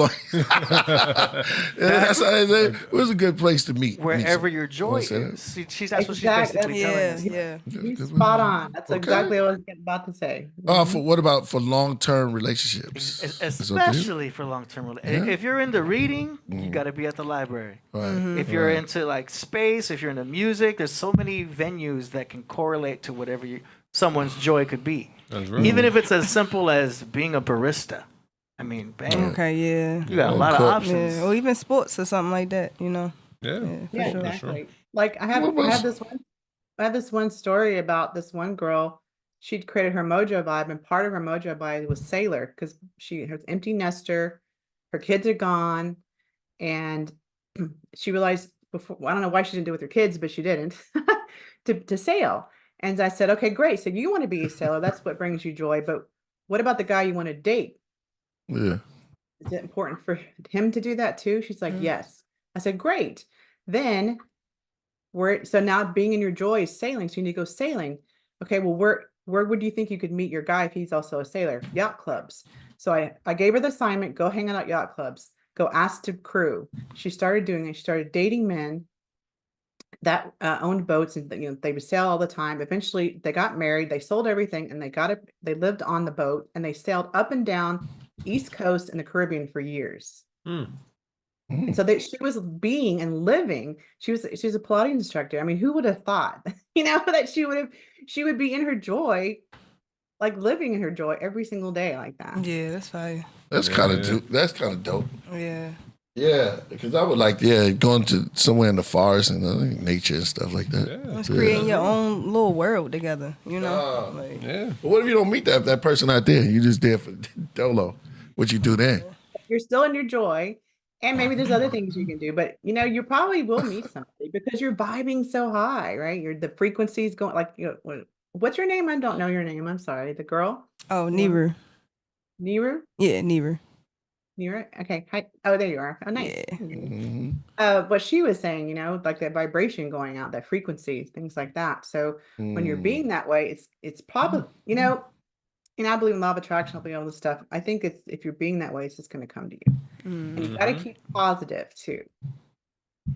That's how it was a good place to meet. Wherever meet your joy Wanna say that? is. That's what she's basically telling Yeah, us. yeah. You're spot on. That's Okay. exactly what I was about to say. For what about for long-term relationships? Is that for you? Especially for long-term relationships. If you're into reading, you got to be at the library. Right. If you're into like space, if you're into music, there's so many venues that can correlate to whatever someone's joy could be. Even if it's as simple as being a barista. I mean, bam. Okay, yeah. You got a lot of options. Yeah, or even sports or something like that, you know. Yeah. Yeah, sure. exactly. Like I had this one story about this one girl. She'd created her mojo vibe, and part of her mojo vibe was sailor because her empty nester, her kids are gone, and she realized before, I don't know why she didn't do it with her kids, but she didn't to sail. And I said, okay, great. So you want to be a sailor. That's what brings you joy. But what about the guy you want to date? Yeah. Is it important for him to do that too? She's like, yes. I said, great. Then so now being in your joy is sailing. So you need to go sailing. Okay, well, where would you think you could meet your guy if he's also a sailor? Yacht clubs. So I gave her the assignment, go hang out at yacht clubs, go ask to crew. She started doing it. She started dating men that owned boats, and they would sail all the time. Eventually they got married, they sold everything, and they lived on the boat, and they sailed up and down East Coast and the Caribbean for years. And so she was being and living. She was a Pilates instructor. I mean, who would have thought, that she would be in her joy, like living in her joy every single day like that. Yeah, that's fine. That's kind of dope. Yeah. Yeah, because I would like going to somewhere in the forest and nature and stuff like that. It's creating your own little world together, But what if you don't meet that person out there? You just there for dolo. What you do then? You're still in your joy, and maybe there's other things you can do. But you probably will meet somebody because you're vibing so high, right? The frequency's going like. What's your name? I don't know your name. I'm sorry. The girl. Oh, Neru. Neru. Yeah, Neru. Neru. Okay. Hi. Oh, there you are. Oh, nice. Yeah. What she was saying, like that vibration going out, that frequency, things like that. So when you're being that way, it's probably, I believe in law of attraction, I believe all this stuff. I think if you're being that way, it's just going to come to you. And you got to keep positive too.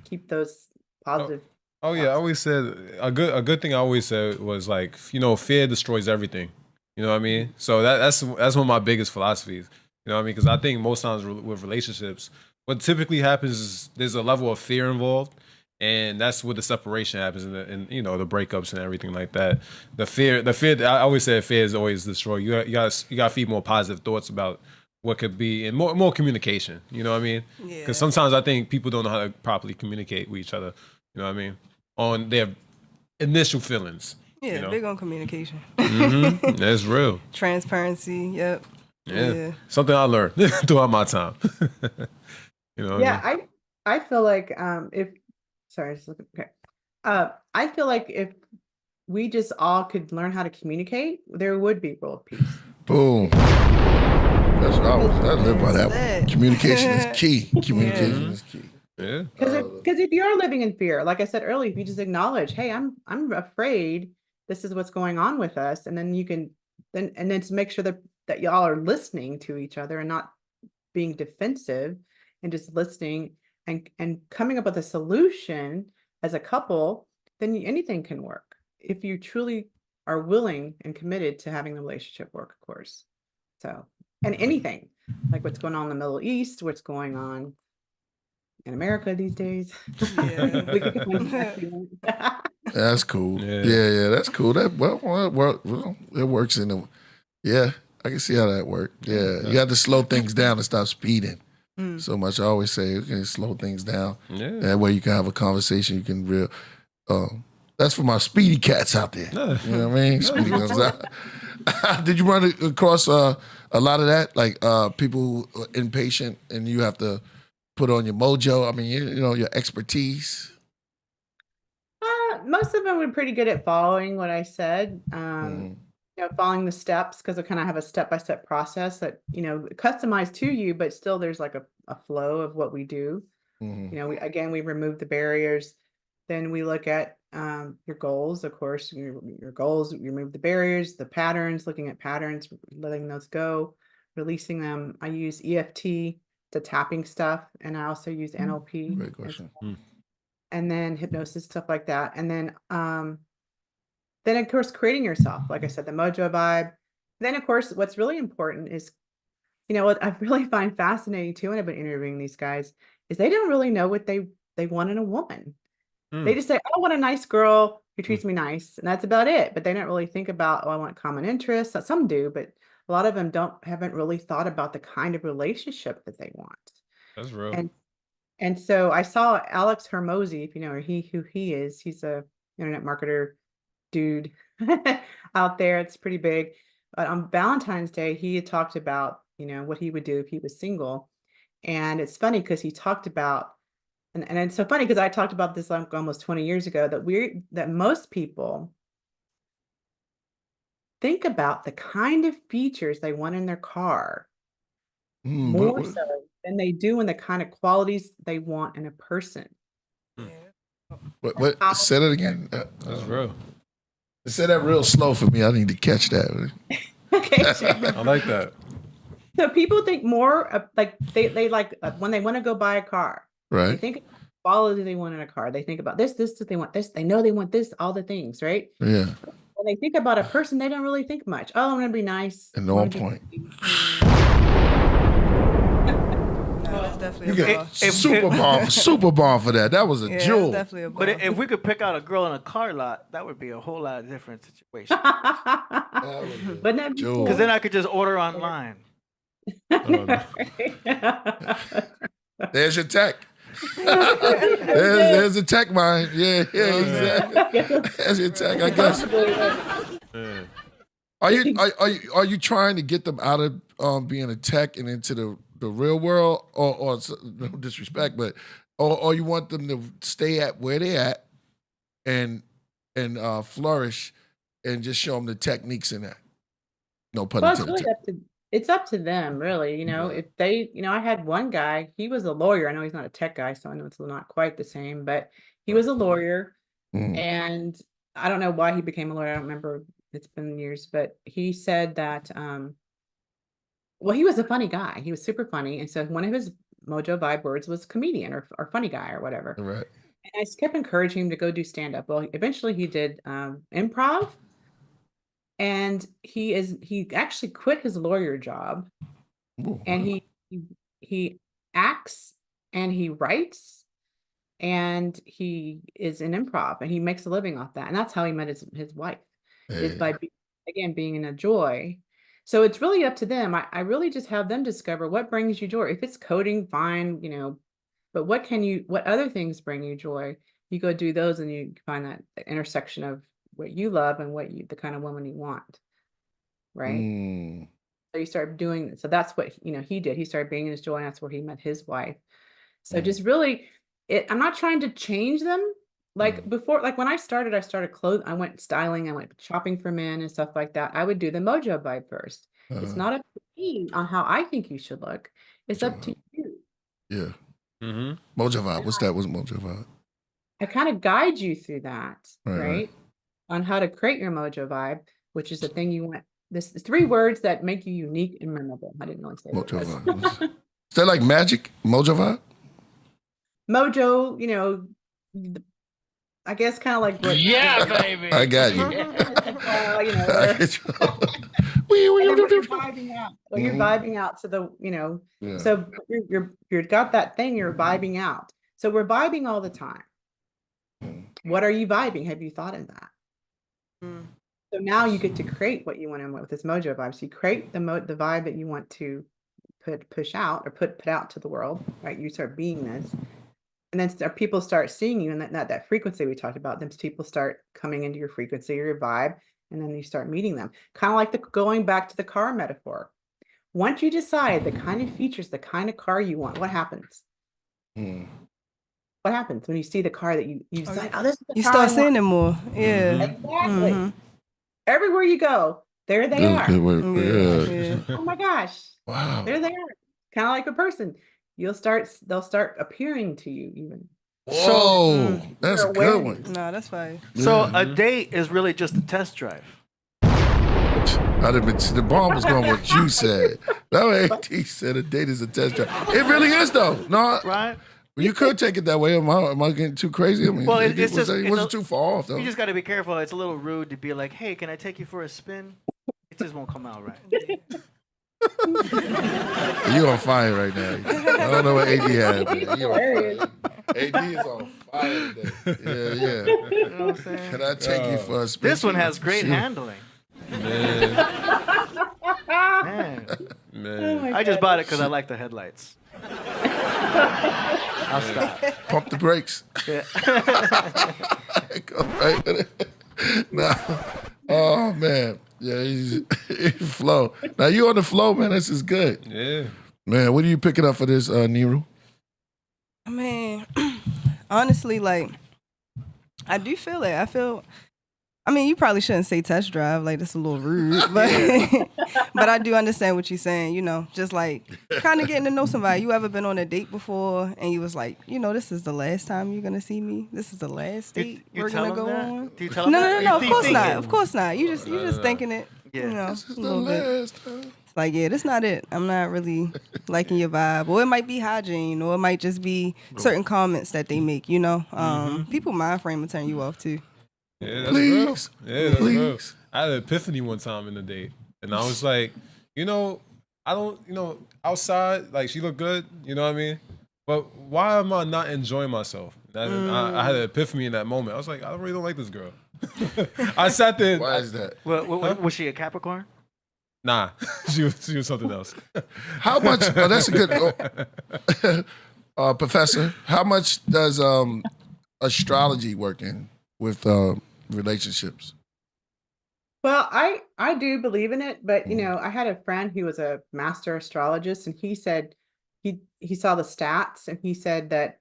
Keep those positive. Oh yeah, I always said a good thing I always said was like, fear destroys everything. You know what I mean? So that's one of my biggest philosophies. You know what I mean? Because I think most times with relationships, what typically happens is there's a level of fear involved, and that's where the separation happens, and the breakups and everything like that. The fear. I always say fear is always destroy. You got to feed more positive thoughts about what could be, and more communication. You know what I mean? Yeah. Because sometimes I think people don't know how to properly communicate with each other. You know what I mean? On their initial feelings. Yeah, big on communication. That's real. Transparency. Yep. Yeah. Something I learned throughout my time. Yeah, I feel like I feel like if we just all could learn how to communicate, there would be world peace. Boom. That's what I live by that one. Communication is key. Communication is key. Yeah. Because if you're living in fear, like I said earlier, if you just acknowledge, hey, I'm afraid, this is what's going on with us, and then you can then to make sure that y'all are listening to each other and not being defensive, and just listening and coming up with a solution as a couple, then anything can work if you truly are willing and committed to having the relationship work, of course. So, and anything like what's going on in the Middle East, what's going on in America these days. That's cool. Yeah, that's cool. That it works in the. Yeah, I can see how that works. Yeah, you have to slow things down and stop speeding so much. I always say you can slow things down. Yeah. That way you can have a conversation. You can that's for my speedy cats out there. You know what I mean? Speedy comes out. Did you run across a lot of that? Like people who are impatient and you have to put on your mojo. I mean, your expertise. Most of them were pretty good at following what I said. Following the steps, because I kind of have a step-by-step process that customized to you, but still there's like a flow of what we do. We remove the barriers. Then we look at your goals, of course, your goals, remove the barriers, the patterns, looking at patterns, letting those go, releasing them. I use EFT to tapping stuff, and I also use NLP. Great question. And then hypnosis, stuff like that. And then of course, creating yourself, like I said, the mojo vibe. Then of course, what's really important is, what I really find fascinating too, and I've been interviewing these guys, is they don't really know what they want in a woman. They just say, I want a nice girl who treats me nice, and that's about it. But they don't really think about, I want common interests. Some do, but a lot of them haven't really thought about the kind of relationship that they want. That's real. And so I saw Alex Hermosi, if you know who he is. He's a internet marketer dude out there. It's pretty big. But on Valentine's Day, he had talked about, what he would do if he was single. And it's funny because he talked about, and it's so funny because I talked about this like almost 20 years ago, that most people think about the kind of features they want in their car more so than they do in the kind of qualities they want in a person. What? Say that again. That's real. Say that real slow for me. I need to catch that. Okay, sure. I like that. So people think more of, like they like when they want to go buy a car. They Right. think of the quality they want in a car. They think about this, they want this. They know they want this, all the things, right? Yeah. When they think about a person, they don't really think much. Oh, I'm gonna be nice. And I'm on gonna be- point. No, that's definitely You a get boss. super bomb for that. That was a Yeah, that's jewel. definitely a boss. But if we could pick out a girl in a car lot, that would be a whole lot of different situation. Wouldn't that be Jewel. cool? Because then I could just order online. There's your tech. there's the tech mind. Yeah, exactly. There's your tech, I guess. Are you trying to get them out of being a tech and into the real world, or no disrespect, but or you want them to stay at where they at and flourish and just show them the techniques in that? No pun Well, it's intended. really it's up to them, really. If they, I had one guy, he was a lawyer. I know he's not a tech guy, so I know it's not quite the same, but he was a lawyer. Mm. And I don't know why he became a lawyer. I don't remember. It's been years, but he said that, well, he was a funny guy. He was super funny. And so one of his mojo vibe words was comedian or funny guy or whatever. Right. And I kept encouraging him to go do stand-up. Well, eventually he did improv. And he actually quit his lawyer job, Ooh, and he acts and he writes and he is in improv and he makes a living off that. And that's how he met his wife, is by being in a joy. So it's really up to them. I really just have them discover what brings you joy. If it's coding, fine, but what other things bring you joy? You go do those and you find that intersection of what you love and the kind of woman you want, right? Mm. So you start doing, so that's what he did. He started being in his joy, and that's where he met his wife. So just really, I'm not trying to change them. Like before, like when I started clothes. I went styling. I went shopping for men and stuff like that. I would do the mojo vibe first. It's not up to me on how I think you should look. It's up to you. Yeah. Mm-hmm. Mojo vibe. What's that? What's mojo vibe? I kind of guide you through that, Right. right? On how to create your mojo vibe, which is the thing you want. This is 3 words that make you unique and memorable. I didn't really say Mojo that. vibe. Is that like magic? Mojo vibe? Mojo, I guess kind of like what. Yeah, baby. I got you. You're vibing out. Well, you're vibing out to the, Yeah. so you've got that thing, you're vibing out. So we're vibing all the time. What are you vibing? Have you thought of that? So now you get to create what you want with this mojo vibe. So you create the vibe that you want to push out or put out to the world, right? You start being this. And then people start seeing you, and that frequency we talked about, then people start coming into your frequency or your vibe, and then you start meeting them. Kind of like going back to the car metaphor. Once you decide the kind of features, the kind of car you want, what happens? What happens when you see the car that you decide, this is the You car start I seeing want. it more. Yeah. Exactly. Mhm. Everywhere you go, there they That's are. good word. Yeah. Yeah. Yeah. Oh my gosh, Wow. there they are. Kind of like a person. They'll start appearing to you even. Whoa, that's a good one. No, that's fine. So a date is really just a test drive. I'd have been, the bomb was going what you said. That way, AT said a date is a test drive. It really is, though. No, Right? you could take it that way. Am I getting too crazy? I mean, Well, it it's just wasn't too far off, though. You just got to be careful. It's a little rude to be like, "Hey, can I take you for a spin?" It just won't come out right. You on fire right now. I don't know what AD has, man. You on fire. AD is on fire today. Yeah. You know what I'm saying? Can I take you for a spin? This one has great handling. Man. Man. I just bought it because I like the headlights. I'll stop. Pump the brakes. Yeah. Go right with it. Nah. Oh, man. Yeah, he's flow. Now, you on the flow, man. This is good. Yeah. Man, what are you picking up for this, Neru? I mean, honestly, like, I do feel it. I mean, you probably shouldn't say test drive, like, that's a little rude, but but I do understand what you're saying, you know, just like kind of getting to know somebody. You ever been on a date before and you was like, you know, this is the last time you're going to see me? This is the last date we're going to go on? Do you tell them No, that? of course not. Of course not. You just thinking it, Yeah. you know, This is a the little bit. last time. It's like, yeah, that's not it. I'm not really liking your vibe. Or it might be hygiene, or it might just be certain comments that they make, you know. People mind frame will turn you off too. Yeah, that's Please. real. Yeah, that's real. Please. I had an epiphany one time in the date, and I was like, you know, I don't, you know, outside, like, she looked good, you know what I mean? But why am I not enjoying myself? I had an epiphany in that moment. I was like, I really don't like this girl. I sat there. Why is that? Was she a Capricorn? Nah, she was something else. How much? Oh, that's a good professor. How much does astrology work in with relationships? Well, I do believe in it, but you know, I had a friend who was a master astrologist, and he said he saw the stats, and he said that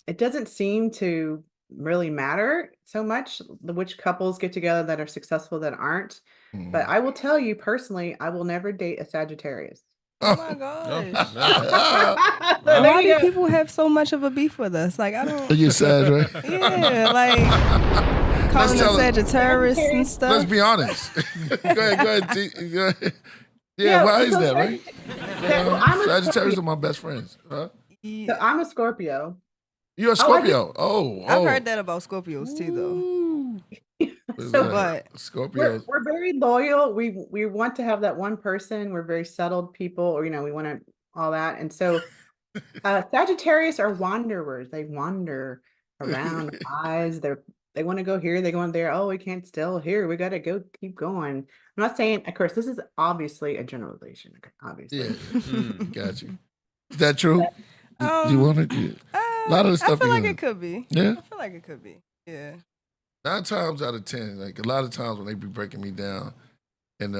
it doesn't seem to really matter so much which couples get together that are successful that aren't. But I will tell you personally, I will never date a Sagittarius. Oh my gosh. So Why there you do go. people have so much of a beef with us? Like, I don't. You sad, right? Yeah, like calling tell us it. Sagittarius and Let's stuff. be honest. Go ahead. Go ahead. Yeah, why is that, right? I'm a Sagittarius Scorpio. are my best friends. Huh? So I'm a Scorpio. You're a Scorpio. Oh, I've heard that about Scorpios too, though. So, But Scorpios. We're very loyal. We want to have that one person. We're very settled people, or you know, we want to all that. And so Sagittarius are wanderers. They wander around eyes. They want to go here, they go in there. Oh, we can't still here. We gotta go keep going. I'm not saying, of course, this is obviously a generalization. Obviously. Yeah, got you. Is that true? Do you want to? A lot of the stuff. I feel like you- it could be. Yeah. I feel like it could be. Yeah. 9 times out of 10, like a lot of times when they be breaking me down, and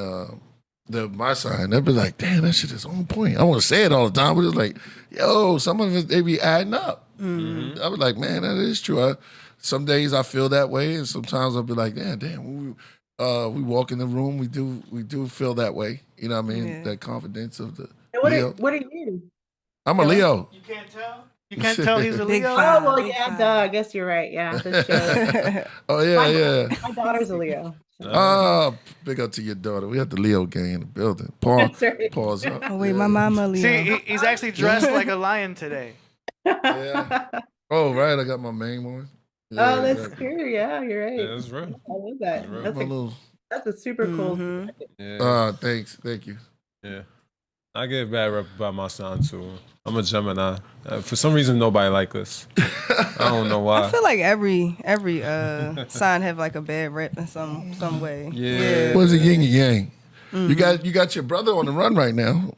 my sign, they'll be like, "Damn, that shit is on point." I want to say it all the time, but it's like, "Yo, some of it they be adding up." I was like, "Man, that is true." Some days I feel that way, and sometimes I'll be like, "Damn." We walk in the room, we do feel that way. You know what I mean? Yeah. That confidence of the And Leo. what are you? I'm a Leo. You can't tell? You can't tell he's a Big Leo? five. Oh well, big yeah, fan. duh. I guess you're right. Yeah, this show. Oh yeah. My daughter's a Leo. Oh, big up to your daughter. We have the Leo gang in the building. Pause. That's right. Pause. Up. Oh wait, my mama Leo. See, he's actually dressed like a lion today. Yeah. Oh, right. I got my main one. Yeah, Oh, that's exactly. true. Yeah, you're right. Yeah, that's real. I love that. Right. That's My a, little. that's a super cool. Mhm. Yeah. Thanks. Thank you. Yeah. I get a bad rep about my sign too. I'm a Gemini. For some reason, nobody like us. I don't know why. I feel like every sign have like a bad rep in some way. Yeah. What's a yin and yang? You got your brother on the run right now.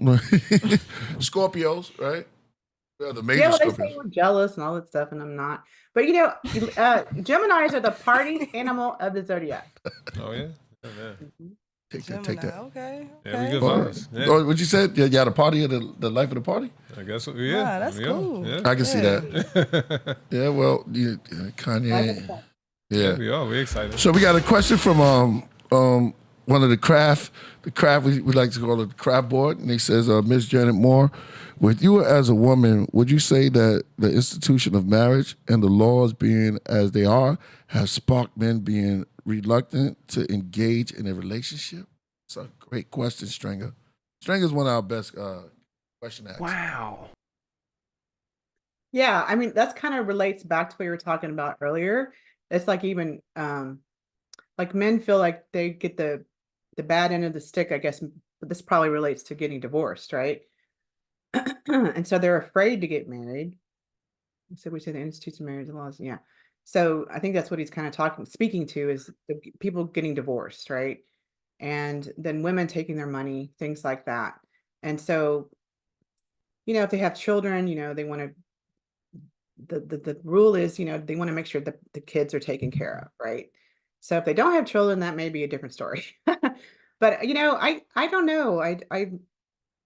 Scorpios, right? Yeah, the major Yeah, well, they Scorpios. say we're jealous and all that stuff, and I'm not. But you know, Geminis are the party animal of the zodiac. Oh yeah. Yeah. Take that. Gemini, Take that. okay. Yeah, we okay. good vibes. Yeah. Oh, what you said? Yeah, the party of the life of the party. I guess so. Yeah. Nah, that's Yeah. cool. Yeah. I can see that. Yeah, well, Kanye. Yeah. We are. We excited. So we got a question from one of the craft we like to call it the craft board, and he says, Miss Janet Moore, with you as a woman, would you say that the institution of marriage and the laws being as they are have sparked men being reluctant to engage in a relationship? It's a great question, Stringer. Stringer's one of our best question askers. Wow. Yeah, I mean, that's kind of relates back to what you were talking about earlier. It's like even like men feel like they get the bad end of the stick, I guess. But this probably relates to getting divorced, right? And so they're afraid to get married. So we say the institutes of marriage and laws, yeah. So I think that's what he's kind of speaking to is the people getting divorced, right? And then women taking their money, things like that. And so, if they have children, they want to. The rule is, they want to make sure that the kids are taken care of, right? So if they don't have children, that may be a different story. But I don't know.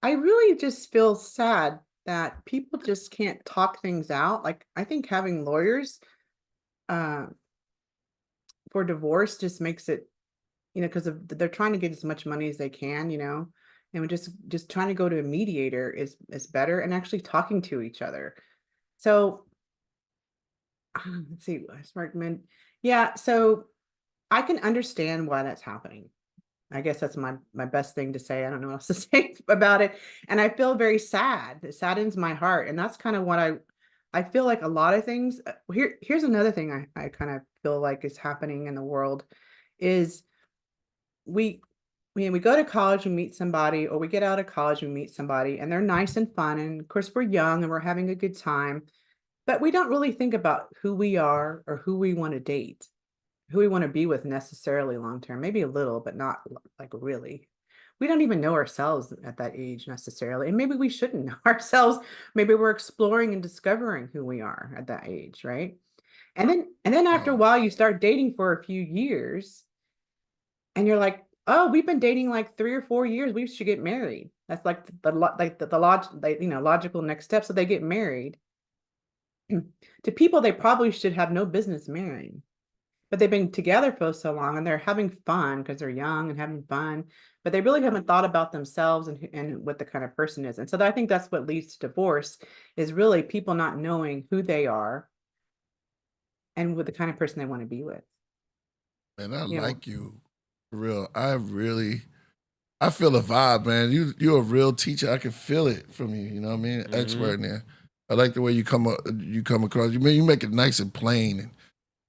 I really just feel sad that people just can't talk things out. Like I think having lawyers for divorce just makes it, because they're trying to get as much money as they can, and we're just trying to go to a mediator is better, and actually talking to each other. So let's see, smart men. Yeah, so I can understand why that's happening. I guess that's my best thing to say. I don't know what else to say about it. And I feel very sad. It saddens my heart. And that's kind of what I feel like a lot of things. Here's another thing I kind of feel like is happening in the world is we go to college and meet somebody, or we get out of college and meet somebody, and they're nice and fun. And of course, we're young and we're having a good time. But we don't really think about who we are or who we want to date, who we want to be with necessarily long term. Maybe a little, but not like really. We don't even know ourselves at that age necessarily. And maybe we shouldn't know ourselves. Maybe we're exploring and discovering who we are at that age, right? And then after a while, you start dating for a few years, and you're like, oh, we've been dating like 3 or 4 years. We should get married. That's like the logical next step. So they get married to people they probably should have no business marrying, but they've been together for so long and they're having fun because they're young and having fun, but they really haven't thought about themselves and what the kind of person is. And so I think that's what leads to divorce, is really people not knowing who they are and with the kind of person they want to be with. Man, I like you, for real. I feel the vibe, man. You're a real teacher. I can feel it from you. You know what I mean? Expert in there. I like the way you come across. You make it nice and plain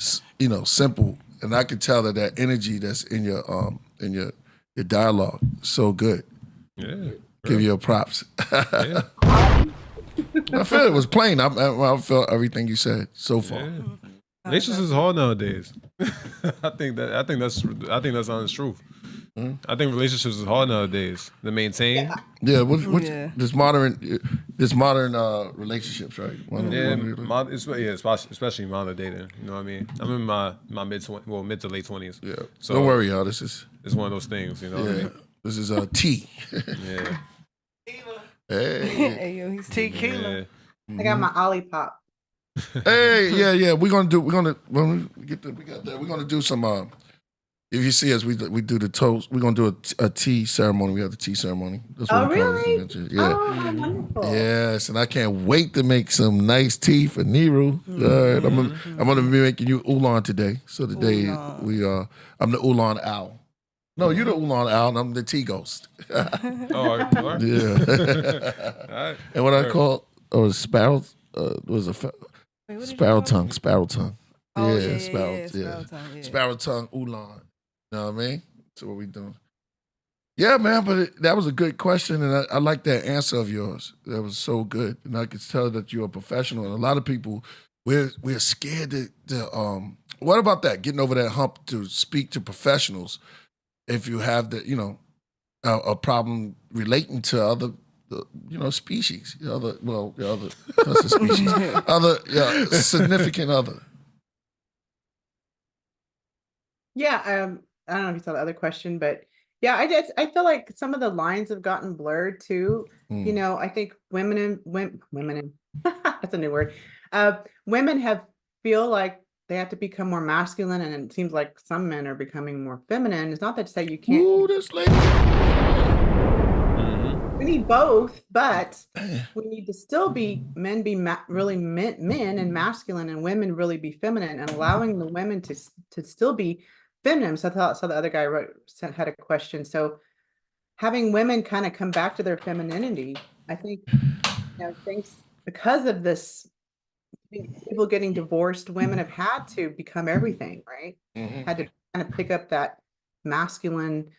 and simple. And I can tell that energy that's in your dialogue is so good. Yeah. Give you a props. Yeah. I feel it was plain. I felt everything you said so far. Yeah. Relationships is hard nowadays. I think that's honest truth. I think relationships is hard nowadays to maintain. Yeah, this modern relationships, right? Especially modern dating. You know what I mean? I'm in my mid to late 20s. Yeah. So don't worry, y'all. It's one of those things. You know. Yeah. What I mean? This is T. Yeah. Hey, yo, he's tequila. I got my Olipop. Hey, yeah. We're gonna do some. If you see us, we do the toast. We're gonna do a tea ceremony. We have the tea ceremony. That's what we call it. Yeah. Oh, wonderful. Yes, and I can't wait to make some nice tea for Neru. Right, I'm gonna be making you oolong today. So today I'm the oolong owl. No, you're the oolong owl, and I'm the tea ghost. All right. Yeah. All right. And what I call sparrow sparrow tongue. Oh, Yeah, sparrow tongue. Yeah. Sparrow tongue oolong. You know what I mean? That's what we doing. Yeah, man, but that was a good question, and I like that answer of yours. That was so good, and I could tell that you're a professional. And a lot of people, we're scared to what about that? Getting over that hump to speak to professionals if you have a problem relating to other species, other species, significant other. Yeah, I don't know if you saw the other question, but yeah, I feel like some of the lines have gotten blurred too. I think women that's a new word. Women feel like they have to become more masculine, and it seems like some men are becoming more feminine. It's not that to say you can't. Ooh, this lady. We need both, but we need to still be men be really men and masculine, and women really be feminine, and allowing the women to still be feminine. So the other guy had a question. So having women kind of come back to their femininity, I think, things because of this, people getting divorced, women have had to become everything, right? Had to kind of pick up that masculine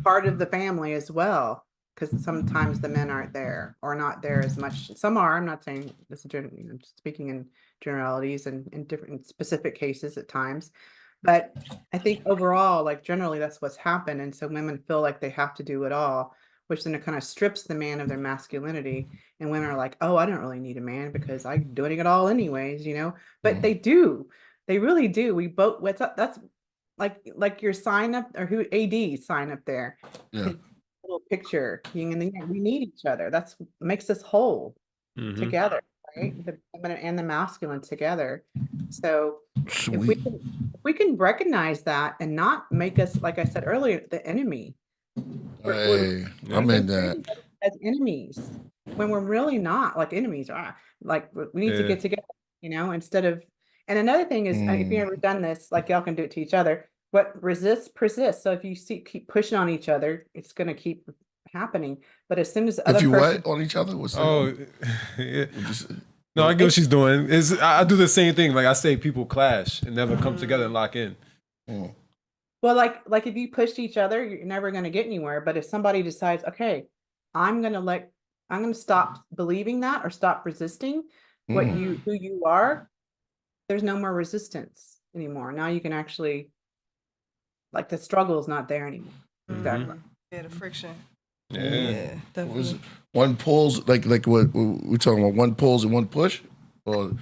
part of the family as well, because sometimes the men aren't there or not there as much. Some are. I'm not saying this is I'm just speaking in generalities and in different specific cases at times. But I think overall, like generally, that's what's happened. And so women feel like they have to do it all, which then it kind of strips the man of their masculinity. And women are like, oh, I don't really need a man because I'm doing it all anyways, But they do. They really do. We both, what's up? That's like your sign up, or who AD sign up there. Yeah. Little picture. We need each other. That's makes us whole together, right? The feminine and the masculine together. So if we can recognize that and not make us, like I said earlier, the enemy. Hey, I'm in that. As enemies, when we're really not like enemies. Like we need to get together, instead of. And another thing is, if you've ever done this, like y'all can do it to each other. What resists persists. So if you keep pushing on each other, it's going to keep happening. But as soon as if you what on each other, what's yeah. No, I get what she's doing. I do the same thing. Like I say, people clash and never come together and lock in. Well, like if you push each other, you're never going to get anywhere. But if somebody decides, okay, I'm going to stop believing that or stop resisting who you are, there's no more resistance anymore. Now you can actually, like, the struggle is not there anymore. Exactly. Yeah, the friction. Yeah, definitely. One pulls, like what we're talking about, one pulls and one push, or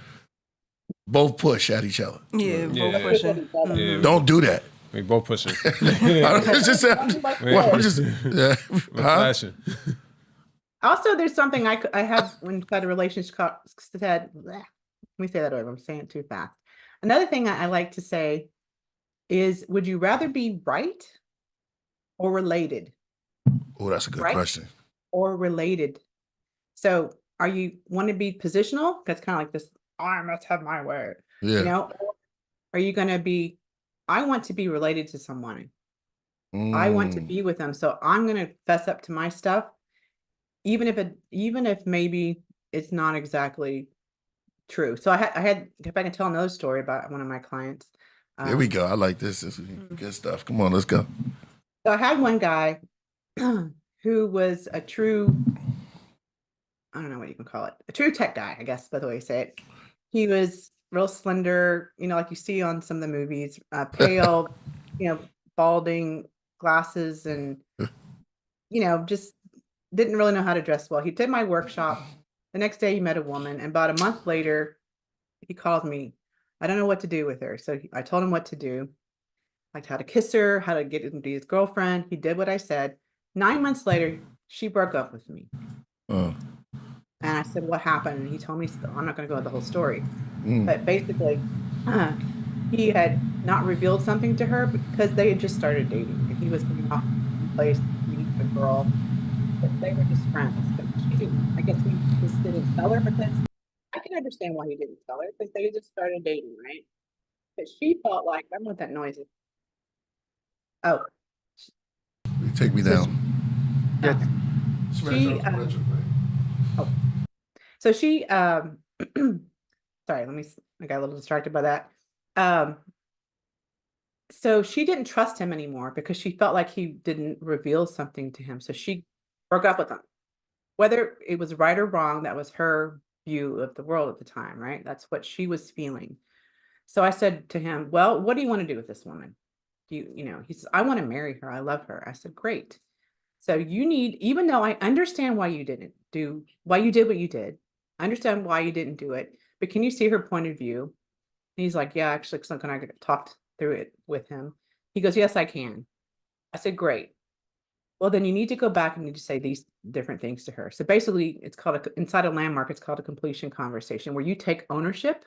both push at each other. Yeah, both pushing. Yeah. Don't do that. We both pushing. Flashing. Also, there's something I had when I had a relationship said, let me say that over. I'm saying it too fast. Another thing I like to say is, would you rather be right or related? Oh, that's a good question. Or related. So are you want to be positional? That's kind of like this, I must have my word. Yeah. Or are you going to be, I want to be related to someone. I want to be with them. So I'm going to fess up to my stuff, even if maybe it's not exactly true. So I had, if I can tell another story about one of my clients. There we go. I like this. This is good stuff. Come on, let's go. So I had one guy who was a true, I don't know what you can call it, a true tech guy, I guess, by the way you say it. He was real slender, like you see on some of the movies, pale, balding, glasses, and, just didn't really know how to dress well. He did my workshop. The next day he met a woman, and about a month later, he called me. I don't know what to do with her. So I told him what to do, like how to kiss her, how to get him to be his girlfriend. He did what I said. 9 months later, she broke up with me. And I said, what happened? And he told me, I'm not going to go into the whole story. But basically, he had not revealed something to her because they had just started dating. And he was going off place to meet a girl. But they were just friends. But she didn't, I guess he just didn't tell her, because I can understand why he didn't tell her, because they just started dating, right? But she felt like, I don't know what that noise is. Oh. Take me down. So she sorry, I got a little distracted by that. So she didn't trust him anymore because she felt like he didn't reveal something to him. So she broke up with him. Whether it was right or wrong, that was her view of the world at the time, right? That's what she was feeling. So I said to him, well, what do you want to do with this woman? He says, I want to marry her. I love her. I said, great. So you need, even though I understand why you did what you did, I understand why you didn't do it, but can you see her point of view? And he's like, yeah, actually, because I talked through it with him. He goes, yes, I can. I said, great. Well, then you need to go back and you need to say these different things to her. So basically, it's called inside a landmark, it's called a completion conversation, where you take ownership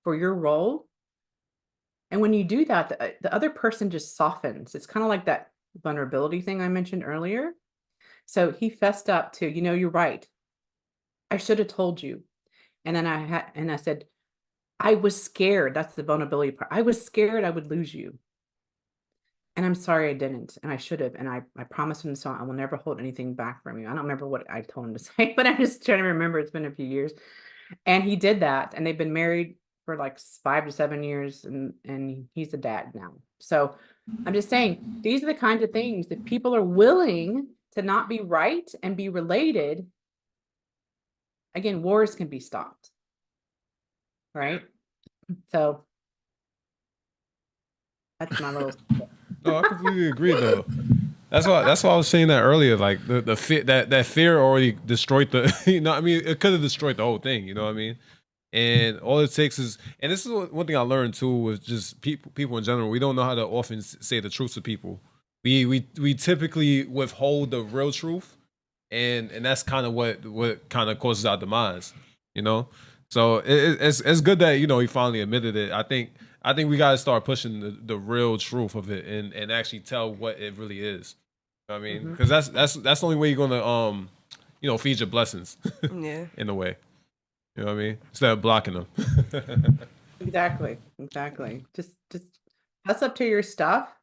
for your role. And when you do that, the other person just softens. It's kind of like that vulnerability thing I mentioned earlier. So he fessed up to, you're right. I should have told you. And then I said, I was scared. That's the vulnerability part. I was scared I would lose you. And I'm sorry I didn't. And I should have. And I promised him, so I will never hold anything back from you. I don't remember what I told him to say, but I'm just trying to remember. It's been a few years. And he did that. And they've been married for like 5 to 7 years. And he's a dad now. So I'm just saying, these are the kinds of things that people are willing to not be right and be related. Again, wars can be stopped. Right? So that's my little. No, I completely agree though. That's why I was saying that earlier. Like the fear, that fear already destroyed the. It could have destroyed the whole thing. You know what I mean? And all it takes is, and this is one thing I learned too, with just people in general. We don't know how to often say the truth to people. We typically withhold the real truth, and that's kind of what kind of causes our demise. So it's good that he finally admitted it. I think we gotta start pushing the real truth of it and actually tell what it really is. You know what I mean, because that's the only way you're gonna feed your blessings. Yeah. In a way, you know what I mean, instead of blocking them. Exactly. Just that's up to your stuff.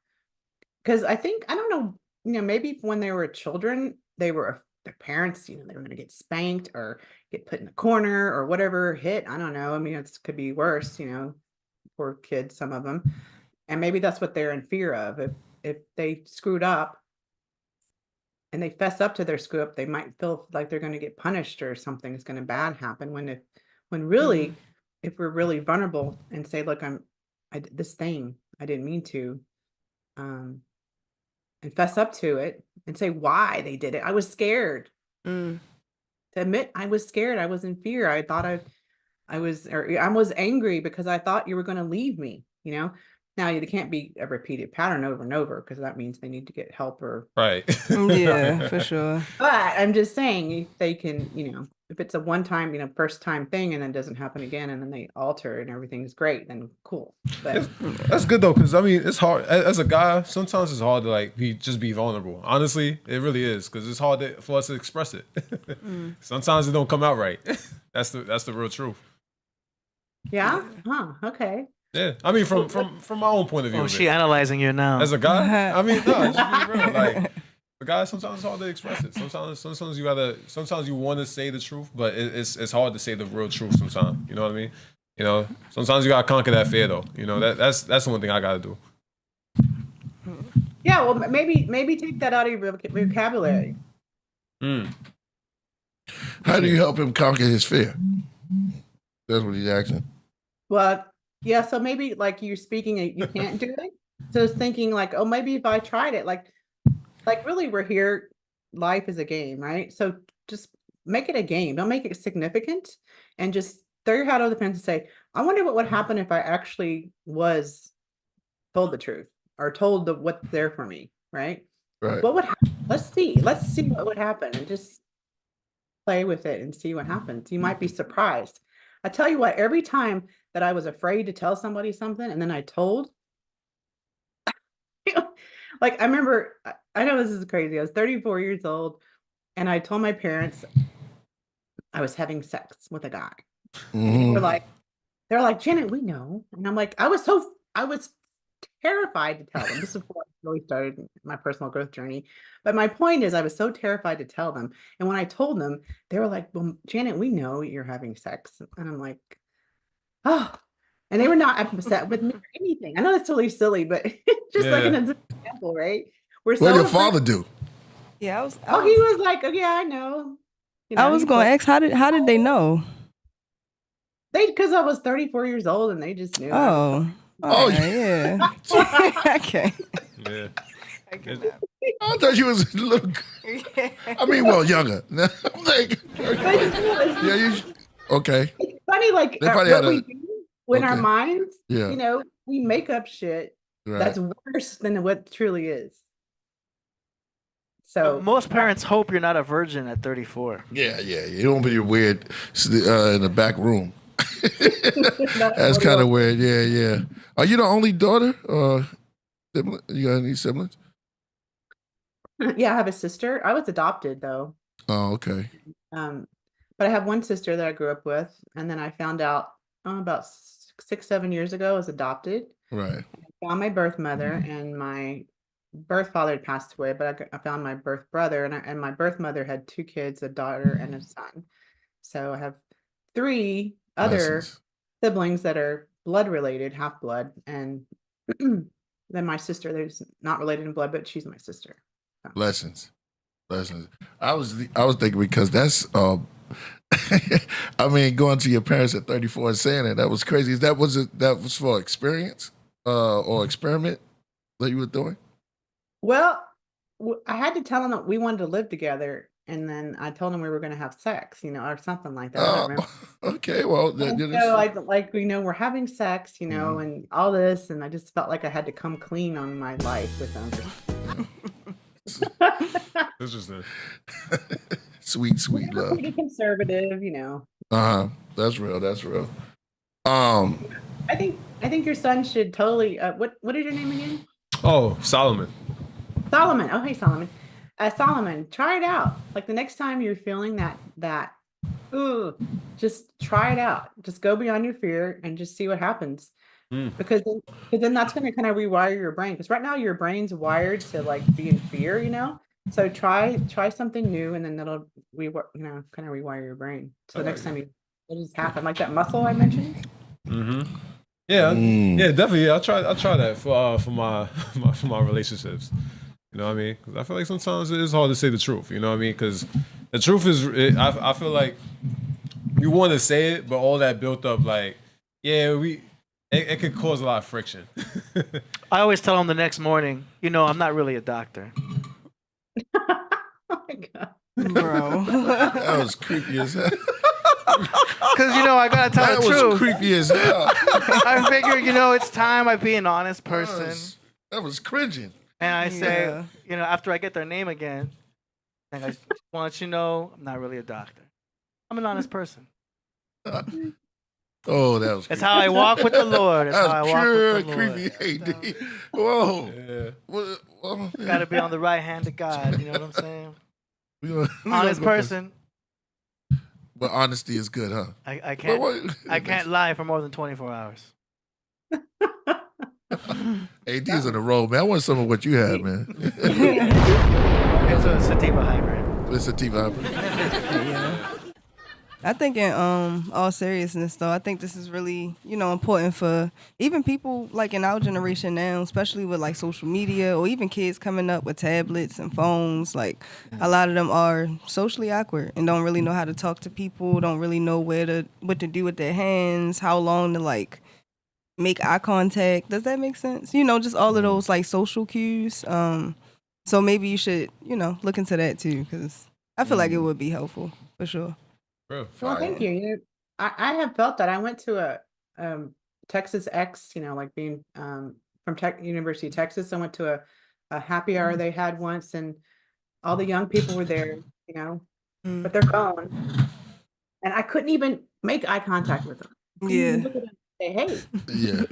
Because I don't know, maybe when they were children, their parents, they were going to get spanked or get put in the corner or whatever, hit. I don't know. It could be worse, poor kids, some of them. And maybe that's what they're in fear of. If they screwed up and they fess up to their screw up, they might feel like they're going to get punished or something is going to bad happen. When really, if we're really vulnerable and say, look, I did this thing, I didn't mean to, and fess up to it and say why they did it. I was scared. To admit I was scared. I was in fear. I thought I was angry because I thought you were going to leave me, Now it can't be a repeated pattern over and over, because that means they need to get help or right. Yeah, for sure. But I'm just saying, if they can, if it's a one-time, first time thing and it doesn't happen again and then they alter and everything's great, then cool. But that's good though, because it's hard as a guy. Sometimes it's hard to be vulnerable. Honestly, it really is, because it's hard for us to express it. Sometimes it don't come out right. That's the real truth. Yeah. Okay. Yeah, from my own point of view. Oh, she analyzing you now. As a guy, no, just be real. Like, the guy, sometimes it's hard to express it. Sometimes you want to say the truth, but it's hard to say the real truth sometimes. You know what I mean? Sometimes you gotta conquer that fear though. That's the one thing I gotta do. Yeah, well, maybe take that out of your vocabulary. How do you help him conquer his fear? That's what he's asking. Well, yeah, so maybe like you're speaking and you can't do it. So it's thinking like, oh, maybe if I tried it, like really we're here, life is a game, right? So just make it a game. Don't make it significant, and just throw your hat over the fence and say, I wonder what would happen if I actually was told the truth or told what's there for me, right? Right. What would happen? Let's see what would happen, and just play with it and see what happens. You might be surprised. I tell you what, every time that I was afraid to tell somebody something and then I told, like I remember, I know this is crazy. I was 34 years old and I told my parents I was having sex with a guy. Mm-hmm. They're like, Janet, we know. And I'm like, I was terrified to tell them. This is before I really started my personal growth journey. But my point is, I was so terrified to tell them. And when I told them, they were like, well, Janet, we know you're having sex. And I'm like, oh. And they were not upset with me or anything. I know that's totally silly, but just like an example, right? What did your father do? Yeah, he was like, oh, yeah, I know. I was going to ask, how did they know? Because I was 34 years old and they just knew. Oh, yeah. Okay. Yeah. I thought you was a little. Younger. Like, yeah, okay. It's funny, like what we do when our minds, we make up shit that's worse than what truly is. So most parents hope you're not a virgin at 34. Yeah. You don't be weird in the back room. That's kind of weird. Yeah. Are you the only daughter? You got any siblings? Yeah, I have a sister. I was adopted though. Oh, okay. But I have one sister that I grew up with, and then I found out about 6-7 years ago I was adopted. Right. I found my birth mother, and my birth father had passed away, but I found my birth brother, and my birth mother had 2 kids, a daughter and a son. So I have 3 other Blessings. siblings that are blood related, half blood, and then my sister, who's not related in blood, but she's my sister. So. Blessings. I was thinking because that's I mean, going to your parents at 34 and saying that was crazy. That was for experience or experiment that you were doing? Well, I had to tell them that we wanted to live together, and then I told them we were going to have sex, or something like that. I don't remember. Okay, well, we're having sex, and all this, and I just felt like I had to come clean on my life with them. Interesting. Sweet love. Pretty conservative, That's real. I think your son should totally. What is your name again? Oh, Solomon. Solomon. Oh, hey, Solomon. Solomon, try it out. Like the next time you're feeling that, just try it out. Just go beyond your fear and just see what happens. Because then that's going to kind of rewire your brain. Because right now your brain's wired to like be in fear, So try something new, and then that'll kind of rewire your brain. So the next time it just happen, like that muscle I mentioned. Mm-hmm. Yeah, definitely. Yeah, I'll try that for my relationships. You know what I mean? Because I feel like sometimes it is hard to say the truth. You know what I mean? Because the truth is, I feel like you want to say it, but all that built up, like, it could cause a lot of friction. I always tell them the next morning, I'm not really a doctor. Oh my God. Bro. That was creepy as hell. Because, I got to tell the truth. That was creepy as hell. I figure, it's time I be an honest person. That was cringing. And I say, after I get their name again, I just want you to know I'm not really a doctor. I'm an honest person. Oh, that was creepy. It's how I walk with the Lord. It's That how I was walk pure with the Lord. creepy AD. Whoa. Yeah. Got to be on the right hand of God. You know what I'm saying? We Honest person. But honesty is good, huh? I can't lie for more than 24 hours. AD's on the road, man. I want some of what you had, man. It's a sativa hybrid. It's a sativa hybrid. Yeah. I think in all seriousness though, I think this is really, important for even people like in our generation now, especially with like social media or even kids coming up with tablets and phones. Like a lot of them are socially awkward and don't really know how to talk to people, don't really know what to do with their hands, how long to like make eye contact. Does that make sense? Just all of those like social cues. So maybe you should, look into that too, because I feel like it would be helpful for sure. Well, thank you. I have felt that. I went to a Texas X, like being from University of Texas. I went to a happy hour they had once, and all the young people were there, with their phone, and I couldn't even make eye contact with them. Yeah. Look at them and say, hey. Yeah.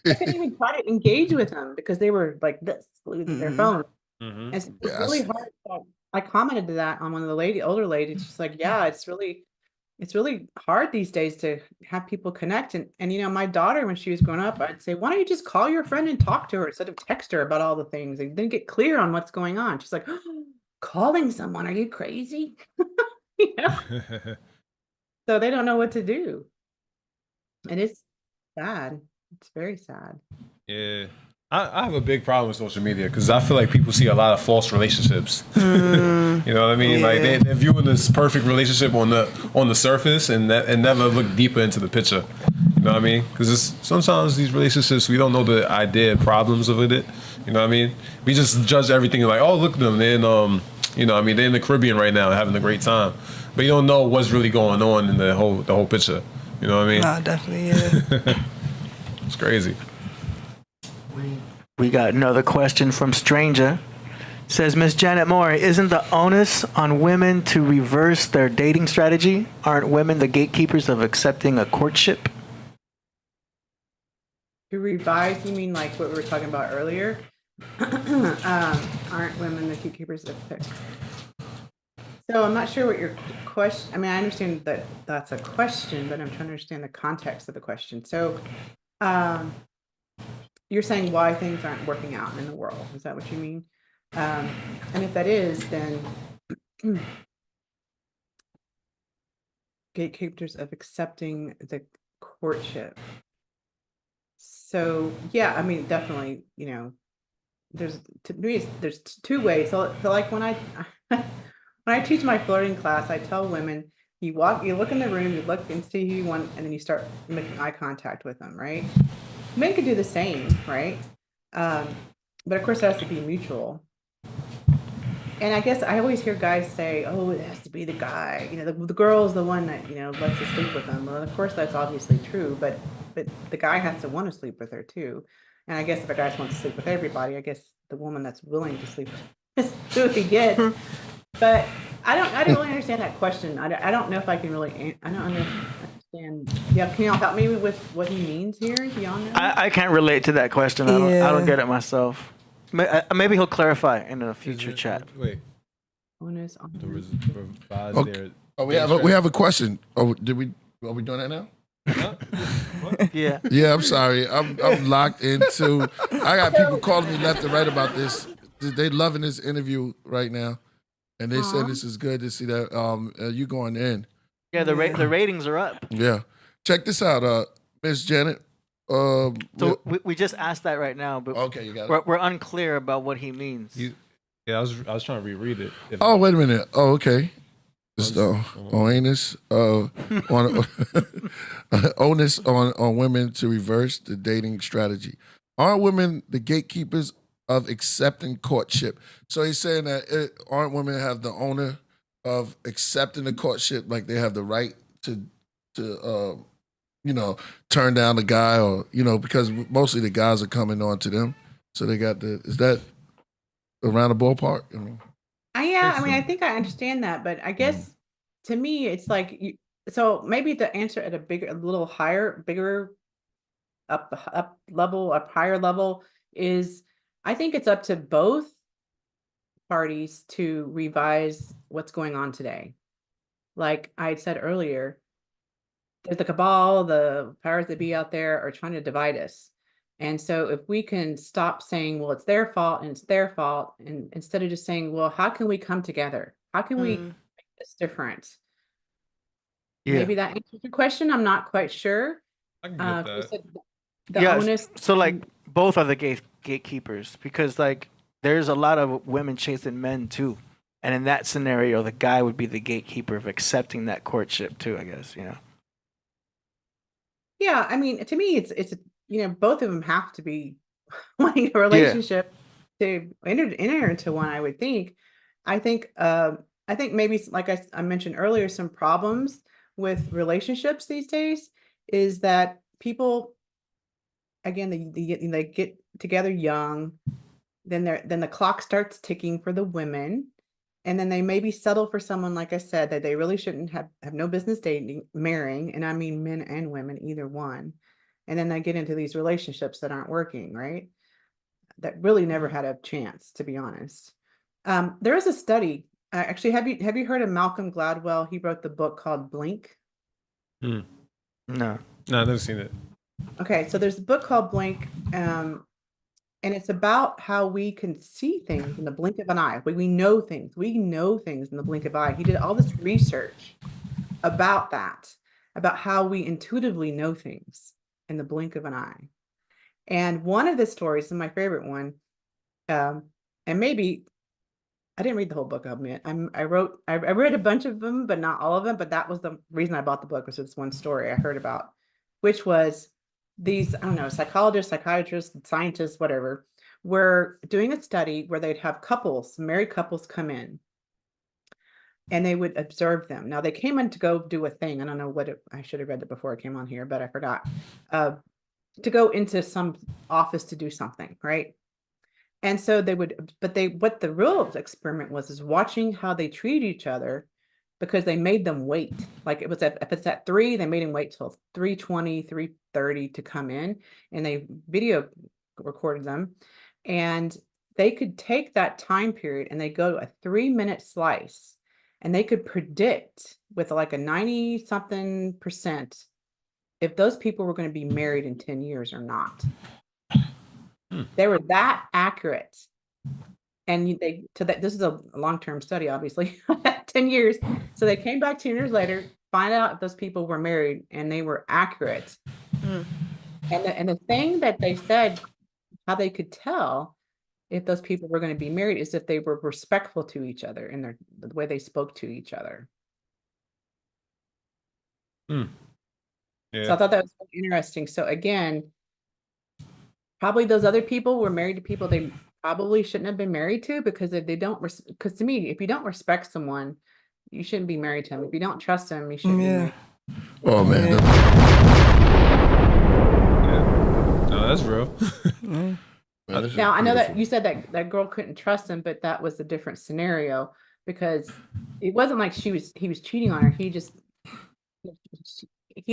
I couldn't even try to engage with them because they were like this, glued to their phone. Mm-hmm. It's really hard. I commented to that on one of the older ladies. She's like, yeah, it's really hard these days to have people connect. And my daughter, when she was growing up, I'd say, why don't you just call your friend and talk to her instead of text her about all the things and then get clear on what's going on. She's like, calling someone, are you crazy? So they don't know what to do. And it's sad. It's very sad. Yeah. I have a big problem with social media because I feel like people see a lot of false relationships. You know what I mean? Yeah. Like they're viewing this perfect relationship on the surface and never look deeper into the picture. You know what I mean? Because sometimes these relationships we don't know the idea problems of it. You know what I mean? We just judge everything like, oh, look at them. They're in they're in the Caribbean right now having a great time, but you don't know what's really going on in the whole picture. You know what I mean? Nah, definitely, yeah. It's crazy. We got another question from Stranger. Says, Miss Janet Moore, isn't the onus on women to reverse their dating strategy? Aren't women the gatekeepers of accepting a courtship? To revise, you mean like what we were talking about earlier? Aren't women the keepers of picks? So I'm not sure what your question. I mean, I understand that that's a question, but I'm trying to understand the context of the question. So, you're saying why things aren't working out in the world? Is that what you mean? And if that is, then gatekeepers of accepting the courtship. So yeah, I mean, definitely, there's to me, there's two ways. So like when I when I teach my flirting class, I tell women, you look in the room, you look and see who you want, and then you start making eye contact with them, right? Men could do the same, right? But of course, it has to be mutual. And I guess I always hear guys say, "Oh, it has to be the guy. The girl is the one that lets us sleep with them." Well, of course, that's obviously true, but the guy has to want to sleep with her too. And I guess if a guy wants to sleep with everybody, I guess the woman that's willing to sleep with who he gets. But I don't really understand that question. I don't know if I can really. I don't understand. Yeah, can y'all help me with what he means here? Do y'all know? I can't relate to that question. I don't get it myself. Maybe he'll clarify in a future chat. Wait. Onus on The revise Okay. their. Oh, we have a question. Oh, are we doing that now? What? Yeah. Yeah, I'm sorry. I'm locked into. I got people calling me left and right about this. They loving this interview right now, and they said this is good to see that. You going in? Yeah, the ratings are up. Yeah. Check this out, Miss Janet. So we just asked that right now, but Okay, you got it. we're unclear about what he means. Yeah, I was trying to reread it. Oh, wait a minute. Oh, okay. Onus on onus on women to reverse the dating strategy. Aren't women the gatekeepers of accepting courtship? So he's saying that aren't women have the owner of accepting the courtship, like they have the right to turn down the guy, or because mostly the guys are coming on to them, so they got is that around the ballpark? I mean, I think I understand that, but I guess to me, it's like so maybe the answer at a little higher, bigger, up higher level is I think it's up to both parties to revise what's going on today. Like I had said earlier, there's the cabal, the powers that be out there are trying to divide us. And so if we can stop saying, well, it's their fault and it's their fault, and instead of just saying, well, how can we come together? How can we make this different? Yeah. Maybe that answers your question. I'm not quite sure. I can get You that. said the onus. So like both are the gatekeepers, because like there's a lot of women chasing men too. And in that scenario, the guy would be the gatekeeper of accepting that courtship too, I guess, Yeah, I mean, to me, it's both of them have to be wanting a relationship to enter into one. I would think. I think maybe like I mentioned earlier, some problems with relationships these days is that people, again, they get together young, then the clock starts ticking for the women. And then they maybe settle for someone, like I said, that they really shouldn't have no business marrying. And I mean men and women, either one. And then they get into these relationships that aren't working, right? That really never had a chance, to be honest. There is a study. Actually, have you heard of Malcolm Gladwell? He wrote the book called Blink. No. No, I've never seen it. Okay, so there's a book called Blink. And it's about how we can see things in the blink of an eye. We know things. We know things in the blink of an eye. He did all this research about that, about how we intuitively know things in the blink of an eye. And one of the stories is my favorite one. And maybe I didn't read the whole book of them yet. I read a bunch of them, but not all of them. But that was the reason I bought the book, was this one story I heard about, which was these, I don't know, psychologists, psychiatrists, scientists, whatever, were doing a study where they'd have married couples come in, and they would observe them. Now they came in to go do a thing. I don't know I should have read it before I came on here, but I forgot. To go into some office to do something, right? And so what the real experiment was is watching how they treat each other because they made them wait. Like if it's at 3, they made him wait till 3:20, 3:30 to come in, and they video recorded them, and they could take that time period and they go to a 3-minute slice, and they could predict with like a 90 something percent if those people were going to be married in 10 years or not. They were that accurate. And this is a long-term study, obviously, 10 years. So they came back 10 years later, find out if those people were married, and they were accurate. And the thing that they said, how they could tell if those people were going to be married, is if they were respectful to each other in the way they spoke to each other. Yeah. So I thought that was really interesting. So again, probably those other people were married to people they probably shouldn't have been married to, because if they don't, because to me, if you don't respect someone, you shouldn't be married to them. If you don't trust them, you shouldn't be married. Oh man. No, that's real. Now I know that you said that girl couldn't trust him, but that was a different scenario, because it wasn't like he was cheating on her. He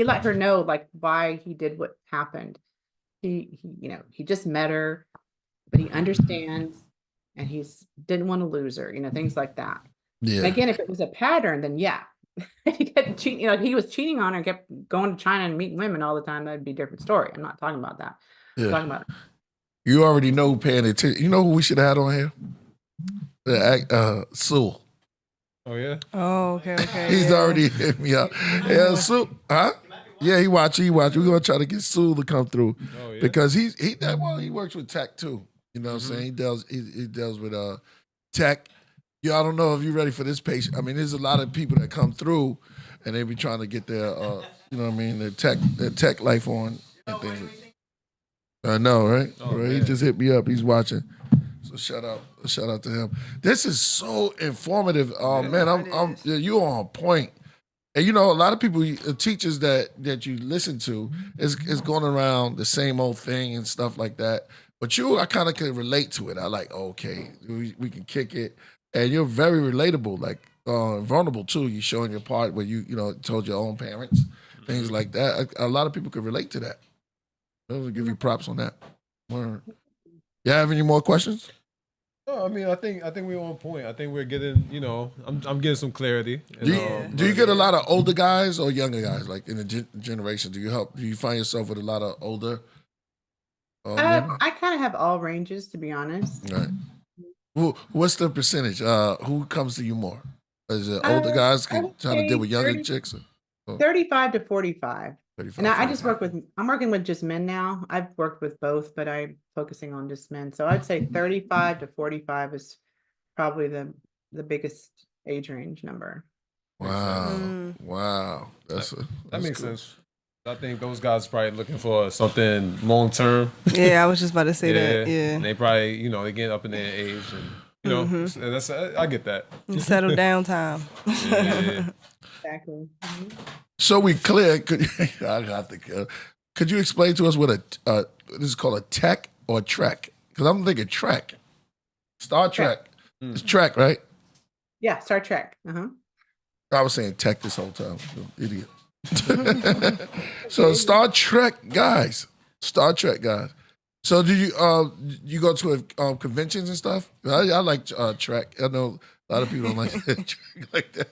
let her know like why he did what happened. He he just met her, but he understands, and didn't want to lose her, things like that. Yeah. And again, if it was a pattern, then yeah. He kept cheating, he was cheating on her, kept going to China and meeting women all the time, that'd be a different story. I'm not talking about that. I'm talking about You already know who paying attention. You know who we should have had on here? Sue. Oh yeah. Oh, okay. He's already hit me up. Yeah, Sue. Huh? Yeah, he watch. We're gonna try to get Sue to come through because he works with tech too. You know what I'm saying? He deals with tech. Yeah, I don't know if you're ready for this patient. I mean, there's a lot of people that come through and they be trying to get their their tech life on and things. I know, right? Oh, right? He just hit me up. He's watching. So shout out to him. This is so informative. Oh man, you on point. And a lot of people, teachers that you listen to, is going around the same old thing and stuff like that. But I kind of can relate to it. I like, okay, we can kick it, and you're very relatable, like vulnerable too. You showing your part where you told your own parents, things like that. A lot of people could relate to that. I'll give you props on that. You have any more questions? No, I mean, I think we're on point. I think we're getting, I'm getting some clarity. Do you get a lot of older guys or younger guys, like in the generation? Do you find yourself with a lot of older? Men? I kind of have all ranges, to be honest. Right. Well, what's the percentage? Who comes to you more? Is it older guys trying to deal with younger chicks? 35 to 45. 35, and I just I'm working with just men now. I've worked with both, but I'm focusing on just men. So I'd say 35 to 45 is probably the biggest age range number. Wow. That makes sense. I think those guys are probably looking for something long term. Yeah, I was just about to say that. Yeah. And they probably, they get up in their age, and that's I get that. Settle down time. Yeah. Exactly. So we clear. Could you explain to us what this is called, a tech or a trek? Because I'm thinking trek. Star Trek. It's trek, right? Yeah, Star Trek. I was saying tech this whole time. Idiot. So Star Trek guys. So do you go to conventions and stuff? I like Trek. I know a lot of people don't like Trek like that.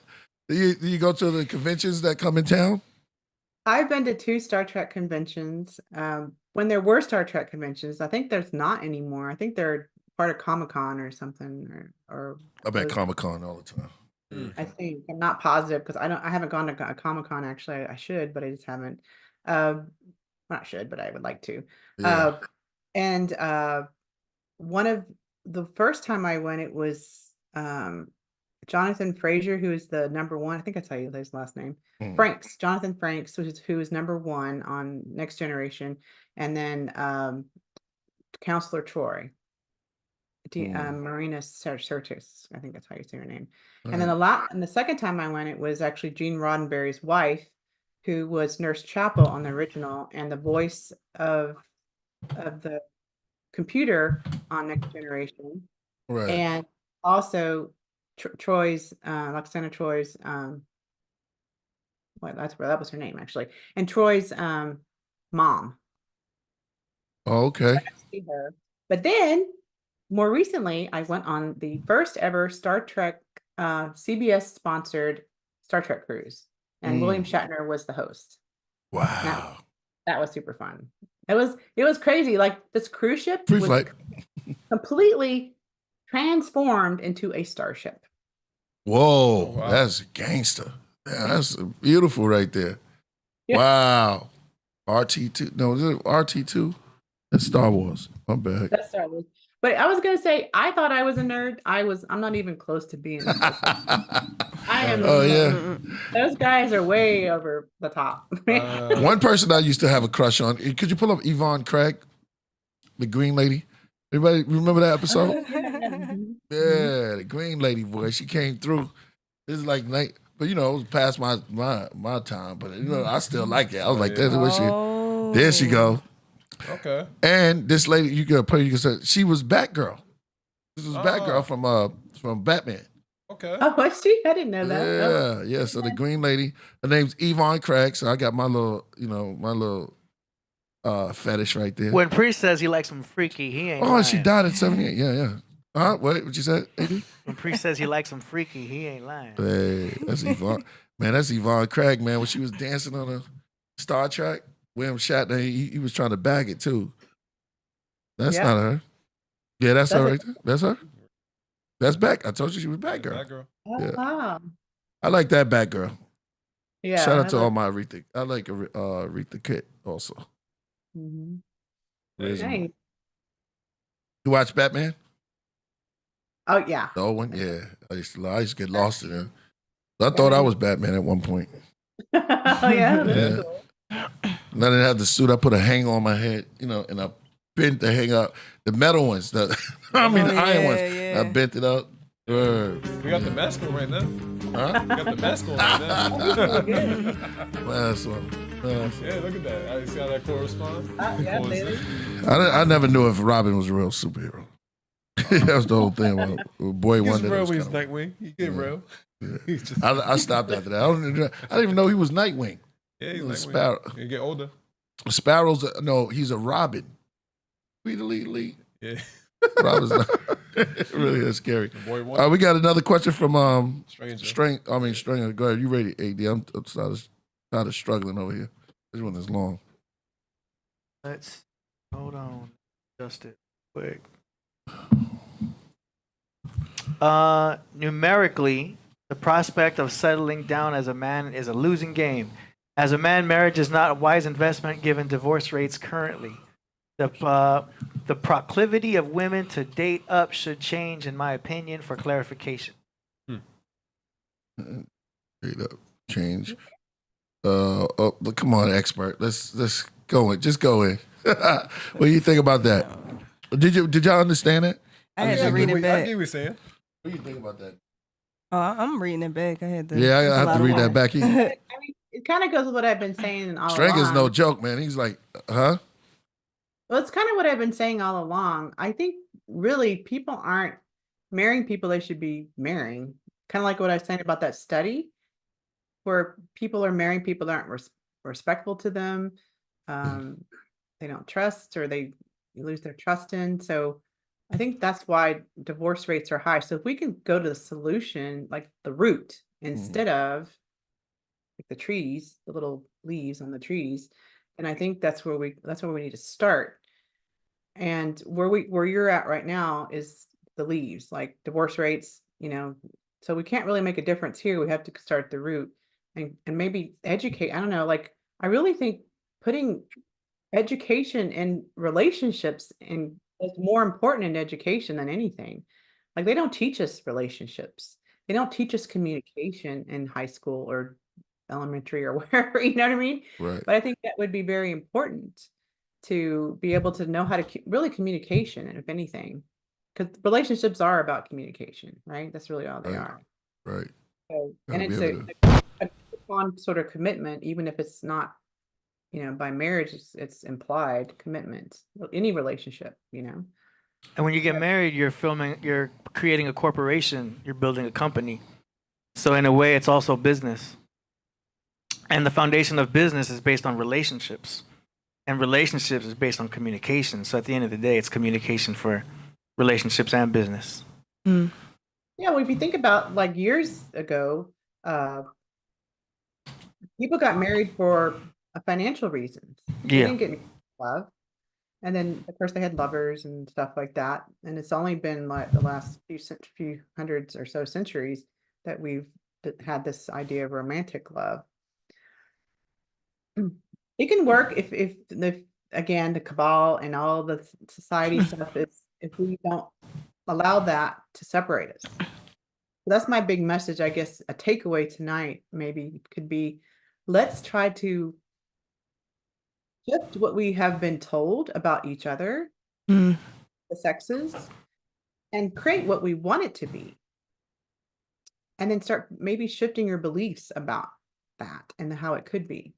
Do you go to the conventions that come in town? I've been to 2 Star Trek conventions. When there were Star Trek conventions, I think there's not anymore. I think they're part of Comic-Con or something. Or I bet Comic-Con all the time. I think I'm not positive because I haven't gone to a Comic-Con actually. I should, but I just haven't. Not should, but I would like to. Yeah. And one of the first time I went, it was Jonathan Fraser, who is the number 1. I think that's how you say his last name. Jonathan Franks, who is number 1 on Next Generation, and then Counselor Troy. Marina Sirtis, I think that's how you say her name. And then the second time I went, it was actually Gene Roddenberry's wife, who was Nurse Chapel on the original and the voice of the computer on Next Generation. Right. And also Troy's, Alexander Troy's, well, that was her name actually, and Troy's mom. Oh, okay. See her. But then more recently, I went on the first ever Star Trek CBS sponsored Star Trek cruise, and William Shatner was the host. Wow. That was super fun. It was crazy. Like this cruise ship Free was flight. completely transformed into a starship. Whoa, wow. That's gangster. Yeah, that's beautiful right there. Yeah. Wow. RT2. No, is it RT2? That's Star Wars. My bad. That's Star Wars. But I was gonna say, I thought I was a nerd. I'm not even close to being. I am. Oh yeah. Those guys are way over the top. One person I used to have a crush on. Could you pull up Yvonne Craig, the Green Lady? Everybody remember that episode? Yeah, the Green Lady voice. She came through. This is like night, but it was past my time. But I still like it. I was like, that's what she. There she go. Okay. And this lady, you can say she was Batgirl. This was Batgirl from Batman. Okay. Oh, was she? I didn't know that. Yeah. So the Green Lady, her name's Yvonne Craig. So I got my little, fetish right there. When Priest says he likes them freaky, he ain't Oh, lying. she died at 78. Yeah. What you said, AD? When Priest says he likes them freaky, he ain't lying. Hey, that's Yvonne. Man, that's Yvonne Craig, man. When she was dancing on a Star Trek, William Shatner, he was trying to bag it too. That's not her. Yeah, that's her right there. That's her. That's back. I told you she was Batgirl. Oh, wow. I like that Batgirl. Yeah. Shout out to all my Aretha. I like Aretha Kitt also. Mm-hmm. Nice. You watch Batman? Oh yeah. The old one? Yeah. I used to get lost in it. I thought I was Batman at one point. Oh yeah. Yeah. And I didn't have the suit. I put a hanger on my head, and I bent the hanger up. The metal ones, the iron ones. Yeah. I bent it up. We got the mask on right now. Huh? We got the mask on right now. Last one. Yeah, look at that. I see how that corresponds. Yeah, baby. I never knew if Robin was a real superhero. That was the whole thing about Boy He's Wonder. real when he's Nightwing. He get real. Yeah. I stopped after that. I didn't even know he was Nightwing. Yeah, he's a Nightwing. Sparrow. You get older. Sparrow's no, he's a Robin. We the lead. Yeah. Robin's not. It really is scary. Boy Wonder. We got another question from Stranger. Stranger. Go ahead. You ready, AD? I'm kind of struggling over here. This one is long. Let's hold on. Just it quick. Numerically, the prospect of settling down as a man is a losing game. As a man, marriage is not a wise investment given divorce rates currently. The proclivity of women to date up should change, in my opinion, for clarification. Date up, change. But come on, expert. Let's go in. Just go in. What do you think about that? Did y'all understand it? I had to read it I back. get what you're saying. What do you think about that? Oh, I'm reading it back. I had to. Yeah, there's I a have lot to of read that work. back. I mean, it kind of goes with what I've been saying all Stranger's along. no joke, man. He's like, huh? Well, it's kind of what I've been saying all along. I think really people aren't marrying people they should be marrying. Kind of like what I was saying about that study, where people are marrying people that aren't respectful to them. They don't trust, or they lose their trust in. So I think that's why divorce rates are high. So if we can go to the solution, like the root, instead of like the trees, the little leaves on the trees, and I think that's where we need to start. And where you're at right now is the leaves, like divorce rates, so we can't really make a difference here. We have to start at the root and maybe educate. I don't know, like I really think putting education in relationships is more important in education than anything. Like they don't teach us relationships. They don't teach us communication in high school or elementary or wherever, you know what I mean? Right. But I think that would be very important to be able to know how to really communication, and if anything, because relationships are about communication, right? That's really all they are. Right. So, Gotta and be it's able a fun sort of commitment, even if it's not, by marriage, it's implied commitment. Any relationship, And when you get married, you're creating a corporation, you're building a company. So in a way, it's also business. And the foundation of business is based on relationships. And relationships is based on communication. So at the end of the day, it's communication for relationships and business. Mm. Yeah, well, if you think about like years ago, people got married for financial reasons. They Yeah. didn't get love. And then, of course, they had lovers and stuff like that. And it's only been like the last few hundreds or so centuries that we've had this idea of romantic love. It can work if again, the cabal and all the society stuff is if we don't allow that to separate us. So that's my big message, I guess. A takeaway tonight maybe could be, let's try to shift what we have been told about each other, Mm. the sexes, and create what we want it to be. And then start maybe shifting your beliefs about that and how it could be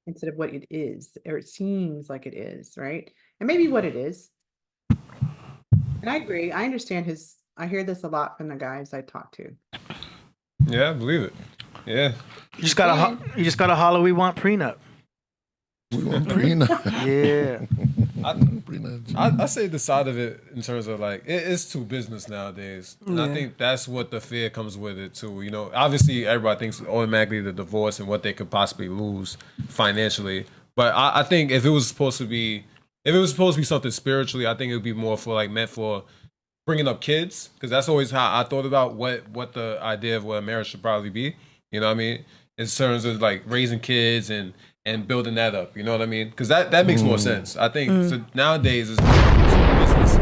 instead of what it is, or it seems like it is, right? And maybe what it is. And I agree. I understand I hear this a lot from the guys I talk to. Yeah, I believe it. Yeah. You just gotta holler, we want prenup. We want prenup. Yeah. Prenup. I say the side of it in terms of like it's too business nowadays, and I Yeah. think that's what the fear comes with it too. You know, obviously everybody thinks automatically the divorce and what they could possibly lose financially, but I think if it was supposed to be something spiritually, I think it would be more for like meant for bringing up kids, because that's always how I thought about what the idea of what a marriage should probably be. You know what I mean? In terms of like raising kids and building that up, you know what I mean? Because that makes more sense. I think so nowadays it's too business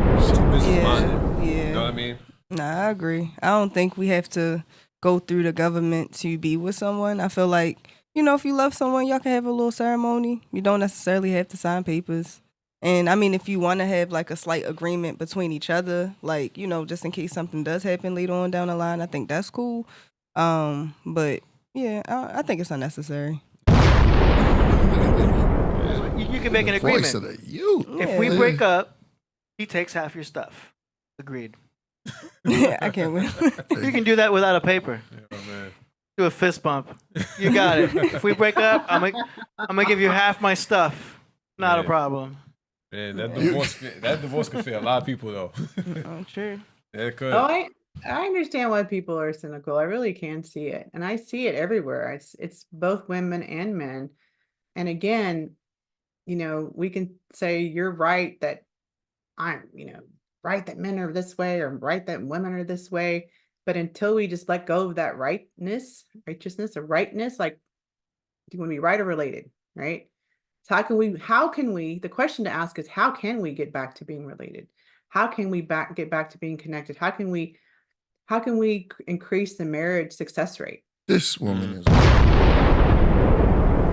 minded. Yeah. You know what I mean? Nah, I agree. I don't think we have to go through the government to be with someone. I feel like, if you love someone, y'all can have a little ceremony. You don't necessarily have to sign papers. And I mean, if you want to have like a slight agreement between each other, like, just in case something does happen later on down the line, I think that's cool. But yeah, I think it's unnecessary. You can make an Voice agreement. of the youth. If we break up, he takes half your stuff. Agreed. I can't wait. You can do that without a paper. Oh man. Do a fist bump. You got it. If we break up, I'm gonna give you half my stuff. Not a Yeah. problem. Man, that divorce could fail a lot of people though. Oh, sure. Yeah, it could. Oh, I understand why people are cynical. I really can see it. And I see it everywhere. It's both women and men. And again, we can say you're right that I'm, right that men are this way, or right that women are this way. But until we just let go of that righteousness or rightness, like, do you want to be right or related, right? So how can we, the question to ask is, how can we get back to being related? How can we get back to being connected? How can we increase the marriage success rate? This woman is.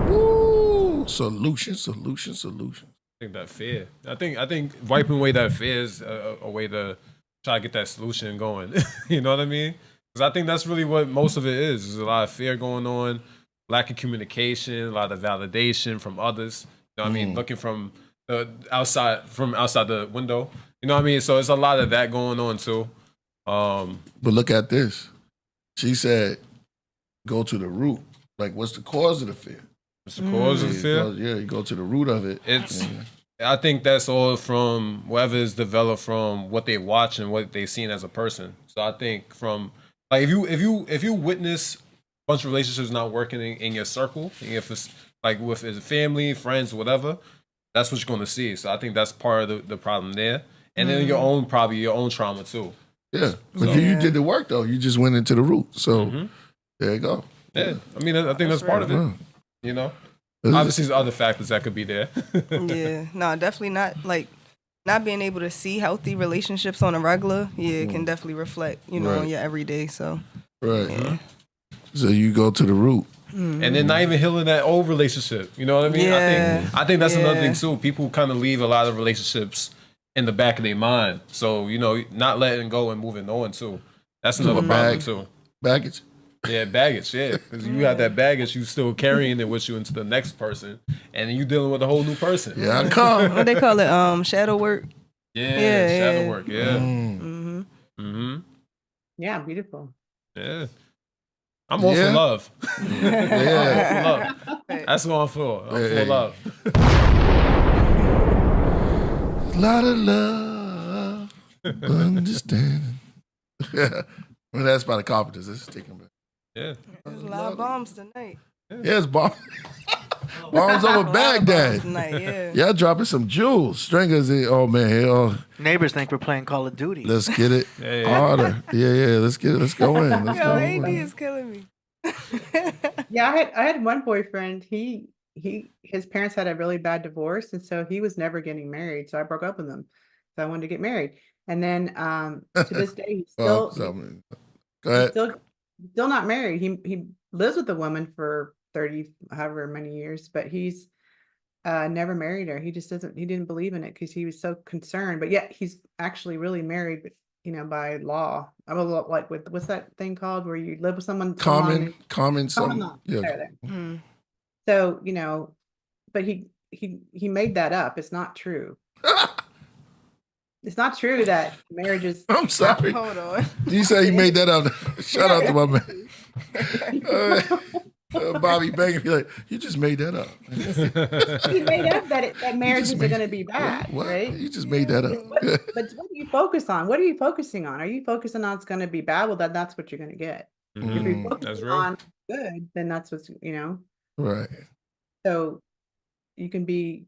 Woo! Solution. I think that fear. I think wiping away that fear is a way to try to get that solution going. You know what I mean? Because I think that's really what most of it is. There's a lot of fear going on, lack of communication, a lot of validation from others. You know what I mean? Looking from the outside the window. You know what I mean? So there's a lot of that going on too. But look at this. She said, go to the root. Like, what's the cause of the fear? It's the cause of the fear. You go to the root of it. I think that's all from whatever is developed from what they watch and what they've seen as a person. So I think from like if you witness a bunch of relationships not working in your circle, if it's like with his family, friends, whatever, that's what you're going to see. So I think that's part of the problem there, and then your own trauma too. Yeah, but you did the work though. You just went into the root. So there you go. Yeah, I mean I think that's part of it. You know. Obviously, there's other factors that could be there. Yeah, no, definitely not. Like, not being able to see healthy relationships on a regular, it can definitely reflect, on your everyday. So, right. Yeah. So you go to the root, and then not even healing that old relationship. You know what I mean? Yeah. I think that's another thing too. People kind of leave a lot of relationships in the back of their mind. So not letting go and moving on too. That's another problem too. Baggage. Yeah, baggage. Yeah, because you have that baggage, you still carrying it with you into the next person, and then you dealing with a whole new person. Yeah, I come. What they call it? Shadow work. Yeah, shadow work. Yeah. Yeah, beautiful. Yeah. I'm all for love. Yeah. I'm for love. That's what I'm for. I'm for love. A lot of love, understanding. Well, that's by the Carpenters. Let's take them back. Yeah. There's a lot of bombs tonight. Yes, bombs. Bombs over Baghdad. Tonight, yeah. Y'all dropping some jewels. Stringers. Oh, man. Neighbors think we're playing Call of Duty. Let's get it harder. Yeah. Let's get it. Let's go in. Let's Yo, go AD in. is killing me. Yeah, I had one boyfriend. His parents had a really bad divorce, and so he was never getting married. So I broke up with him. So I wanted to get married. And then to this day, he's still Go ahead. still not married. He lives with a woman for 30 however many years, but he's never married her. He didn't believe in it because he was so concerned. But yet he's actually really married, by law. I mean, like what's that thing called where you live with someone? Common law. Yeah. There. So, but he made that up. It's not true. It's not true that marriages. I'm sorry. Hold on. You say you made that up. Shout out to my man. Bobby Bang, be like, you just made that up. He made up that marriages are going to be bad, what? right? You just made that up. But what do you focus on? What are you focusing on? Are you focusing on it's going to be bad? Well, that's what you're going to get. If you're focusing on good, then that's what's, Right. So you can be,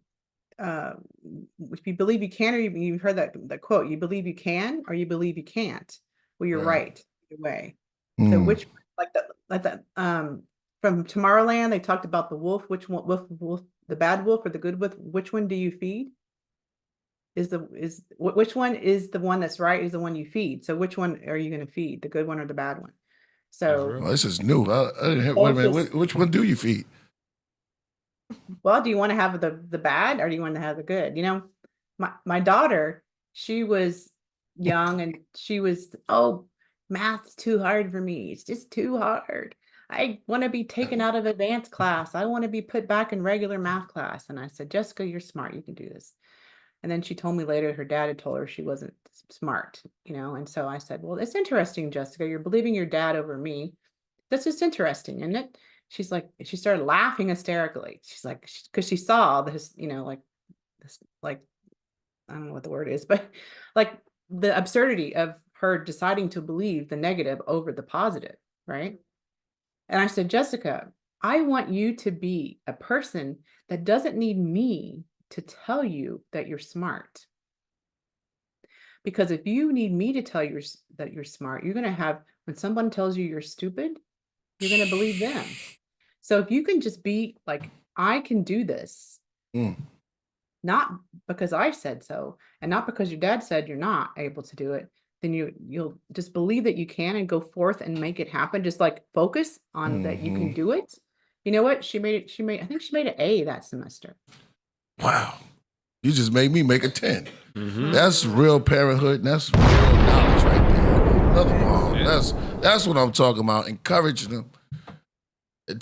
if you believe you can, or you've heard that quote, you believe you can, or you believe you can't. Well, you're right either way. So which, like that, from Tomorrowland, they talked about the wolf. Which one, wolf, the bad wolf or the good wolf? Which one do you feed? Which one is the one that's right? Is the one you feed? So which one are you going to feed? The good one or the bad one? So this is new. I didn't have, wait a minute. Which one do you feed? Well, do you want to have the bad or do you want to have the good? My daughter, she was young and she was, math's too hard for me. It's just too hard. I want to be taken out of advanced class. I want to be put back in regular math class. And I said, Jessica, you're smart. You can do this. And then she told me later her dad had told her she wasn't smart, And so I said, well, it's interesting, Jessica. You're believing your dad over me. That's just interesting, isn't it? She's like, she started laughing hysterically. She's like, because she saw this, like, I don't know what the word is, but like the absurdity of her deciding to believe the negative over the positive, right? And I said, Jessica, I want you to be a person that doesn't need me to tell you that you're smart. Because if you need me to tell you that you're smart, you're going to have, when someone tells you you're stupid, you're going to believe them. So if you can just be like, I can do this, not because I said so, and not because your dad said you're not able to do it, then you'll just believe that you can and go forth and make it happen. Just like focus on that you can do it. You know what? I think she made an A that semester. Wow. You just made me make a 10. That's real parenthood, and that's real knowledge right there. Another bomb. That's what I'm talking about. Encouraging them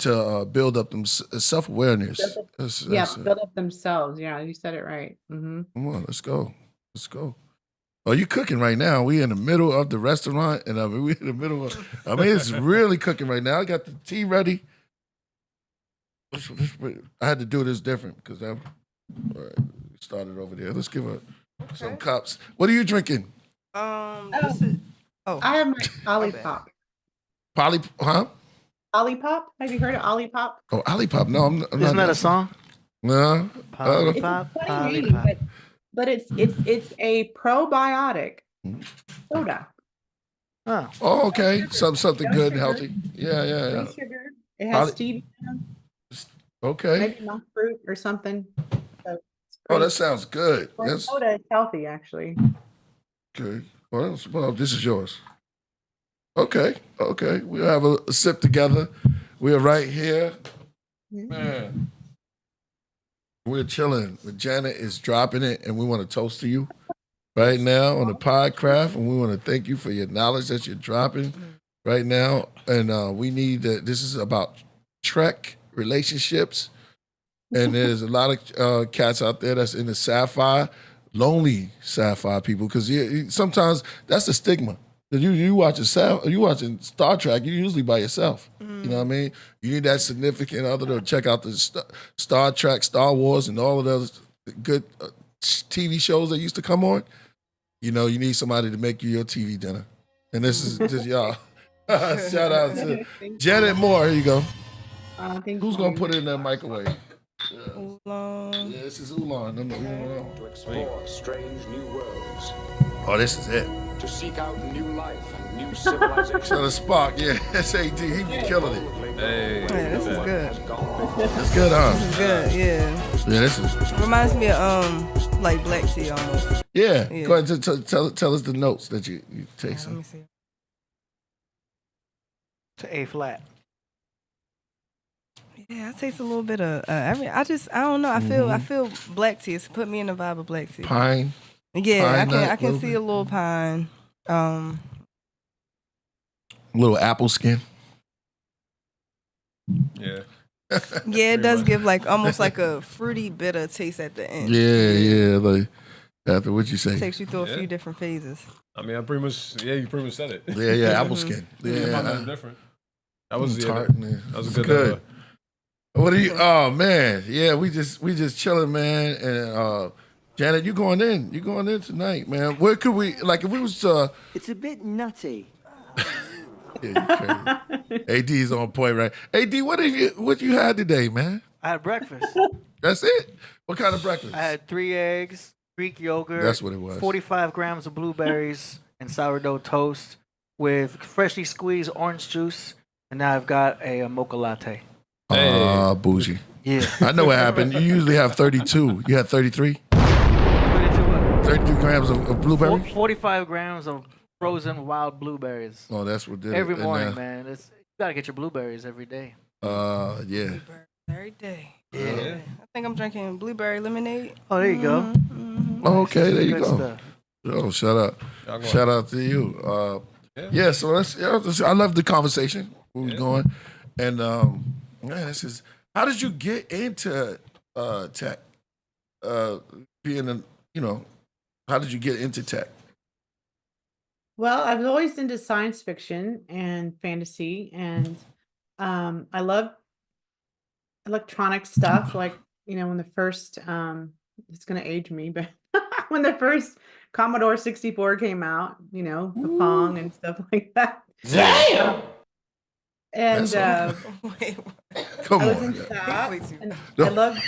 to build up them self-awareness. Build up themselves. Yeah, you said it right. Come on, let's go. Oh, you cooking right now. We in the middle of the restaurant, and we in the middle of, it's really cooking right now. I got the tea ready. I had to do this different because all right, started over there. Let's give her some cups. What are you drinking? I have my Olipop. Olipop? Have you heard of Olipop? Oh, Olipop. No, I'm not. Isn't that a song? No. Olipop, It's a funny name, but it's a probiotic soda. Oh, okay. Something good and healthy. Yeah. Free sugar. It has stevia. Okay. Maybe monk fruit or something. So that sounds good. Soda is healthy, actually. Okay. Well, this is yours. Okay. We'll have a sip together. We're right here. Man. We're chilling. Janet is dropping it, and we want to toast to you right now on the Podcraft, and we want to thank you for your knowledge that you're dropping right now. And we need that. This is about Trek relationships, and there's a lot of cats out there that's in the sapphire. lonely sci-fi people because sometimes that's the stigma. You watching Star Trek, you're usually by yourself. You know what I mean? You need that significant other to check out the Star Trek, Star Wars, and all of those good TV shows that used to come on. You know, you need somebody to make you your TV dinner. And this is just y'all. Shout out to Janet Moore. Here you go. Who's going to put it in that microwave? Oolong. Yeah, this is Oolong. To explore strange new worlds. Oh, this is it. To seek out new life and new civilizations. So the Spark, yeah, SAD, he be killing it. Hey, This is good. It's good, huh? This is good, yeah. Yeah, this is. Reminds me of like black tea almost. Yeah, Yeah. go ahead and tell us the notes that you taste. Let me see. To A flat. Yeah, I taste a little bit of. I don't know. I feel black tea. It's put me in the vibe of black tea. Pine. Yeah, pine nut, I can little see bit. a little pine. Little apple skin. Yeah. Yeah, it does give like almost like a fruity bitter taste at the end. Yeah, like after what you say. It takes you through a Yeah. few different phases. I mean, you pretty much said it. Yeah, apple skin. Yeah, Yeah, nothing different. That was tart. Yeah. that was a It's good. good. What are you? Oh man, yeah, we just chilling, man. And Janet, you going in? You going in tonight, man? Where could we? Like, if we was It's a bit nutty. yeah, you crazy. AD's on point, right? AD, what you had today, man? I had breakfast. That's it. What kind of breakfast? I had 3 eggs, Greek yogurt. That's what it was. 45 grams of blueberries and sourdough toast with freshly squeezed orange juice. And now I've got a mocha latte. Bougie. Yeah. I know what happened. You usually have 32. You had 33? 32 what? 32 grams of blueberry? 45 grams of frozen wild blueberries. Oh, that's what did Every it. morning, man. You gotta get your blueberries every day. Yeah. Every day. Yeah. I think I'm drinking blueberry lemonade. Oh, there you go. Oh, okay, there you Good go. stuff. Oh, shout out to you. Yeah, so I love the conversation. We was going. And man, this is, how did you get into tech? How did you get into tech? Well, I've always into science fiction and fantasy, and I love electronic stuff. Like, when the first, it's going to age me, but when the first Commodore 64 came out, the Pong and stuff like that. Damn! And Come I was on. into that, and No. I love.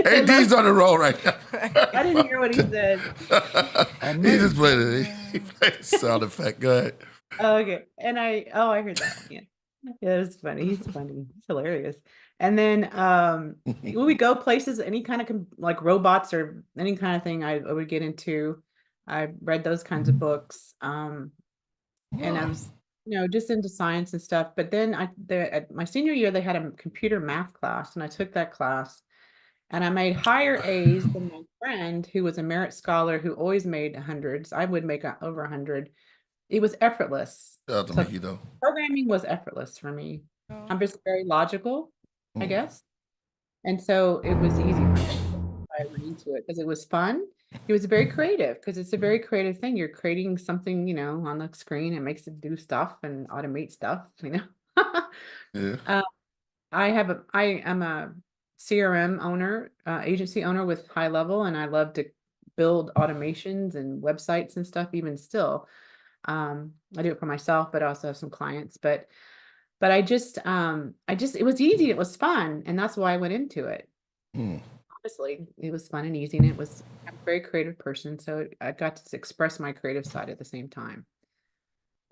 AD's on the roll right now. I didn't hear what he said. He just played it. He played the sound effect. Go ahead. Oh, okay. And I heard that. Yeah. Yeah, it was funny. He's funny. He's hilarious. And then when we go places, any kind of like robots or any kind of thing I would get into. I read those kinds of books. And I was, just into science and stuff. But then at my senior year, they had a computer math class, and I took that class. And I made higher A's than my friend, who was a merit scholar who always made hundreds. I would make over 100. It was effortless. Shout out to So Mickey, though. programming was effortless for me. I'm just very logical, I guess. And so it was easy for me. I went into it because it was fun. It was very creative because it's a very creative thing. You're creating something, on the screen. It makes it do stuff and automate stuff, Yeah. I am a CRM owner, agency owner with High Level, and I love to build automations and websites and stuff even still. I do it for myself, but I also have some clients, but it was easy. It was fun. And that's why I went into it. Honestly, it was fun and easy. And I'm a very creative person. So I got to express my creative side at the same time.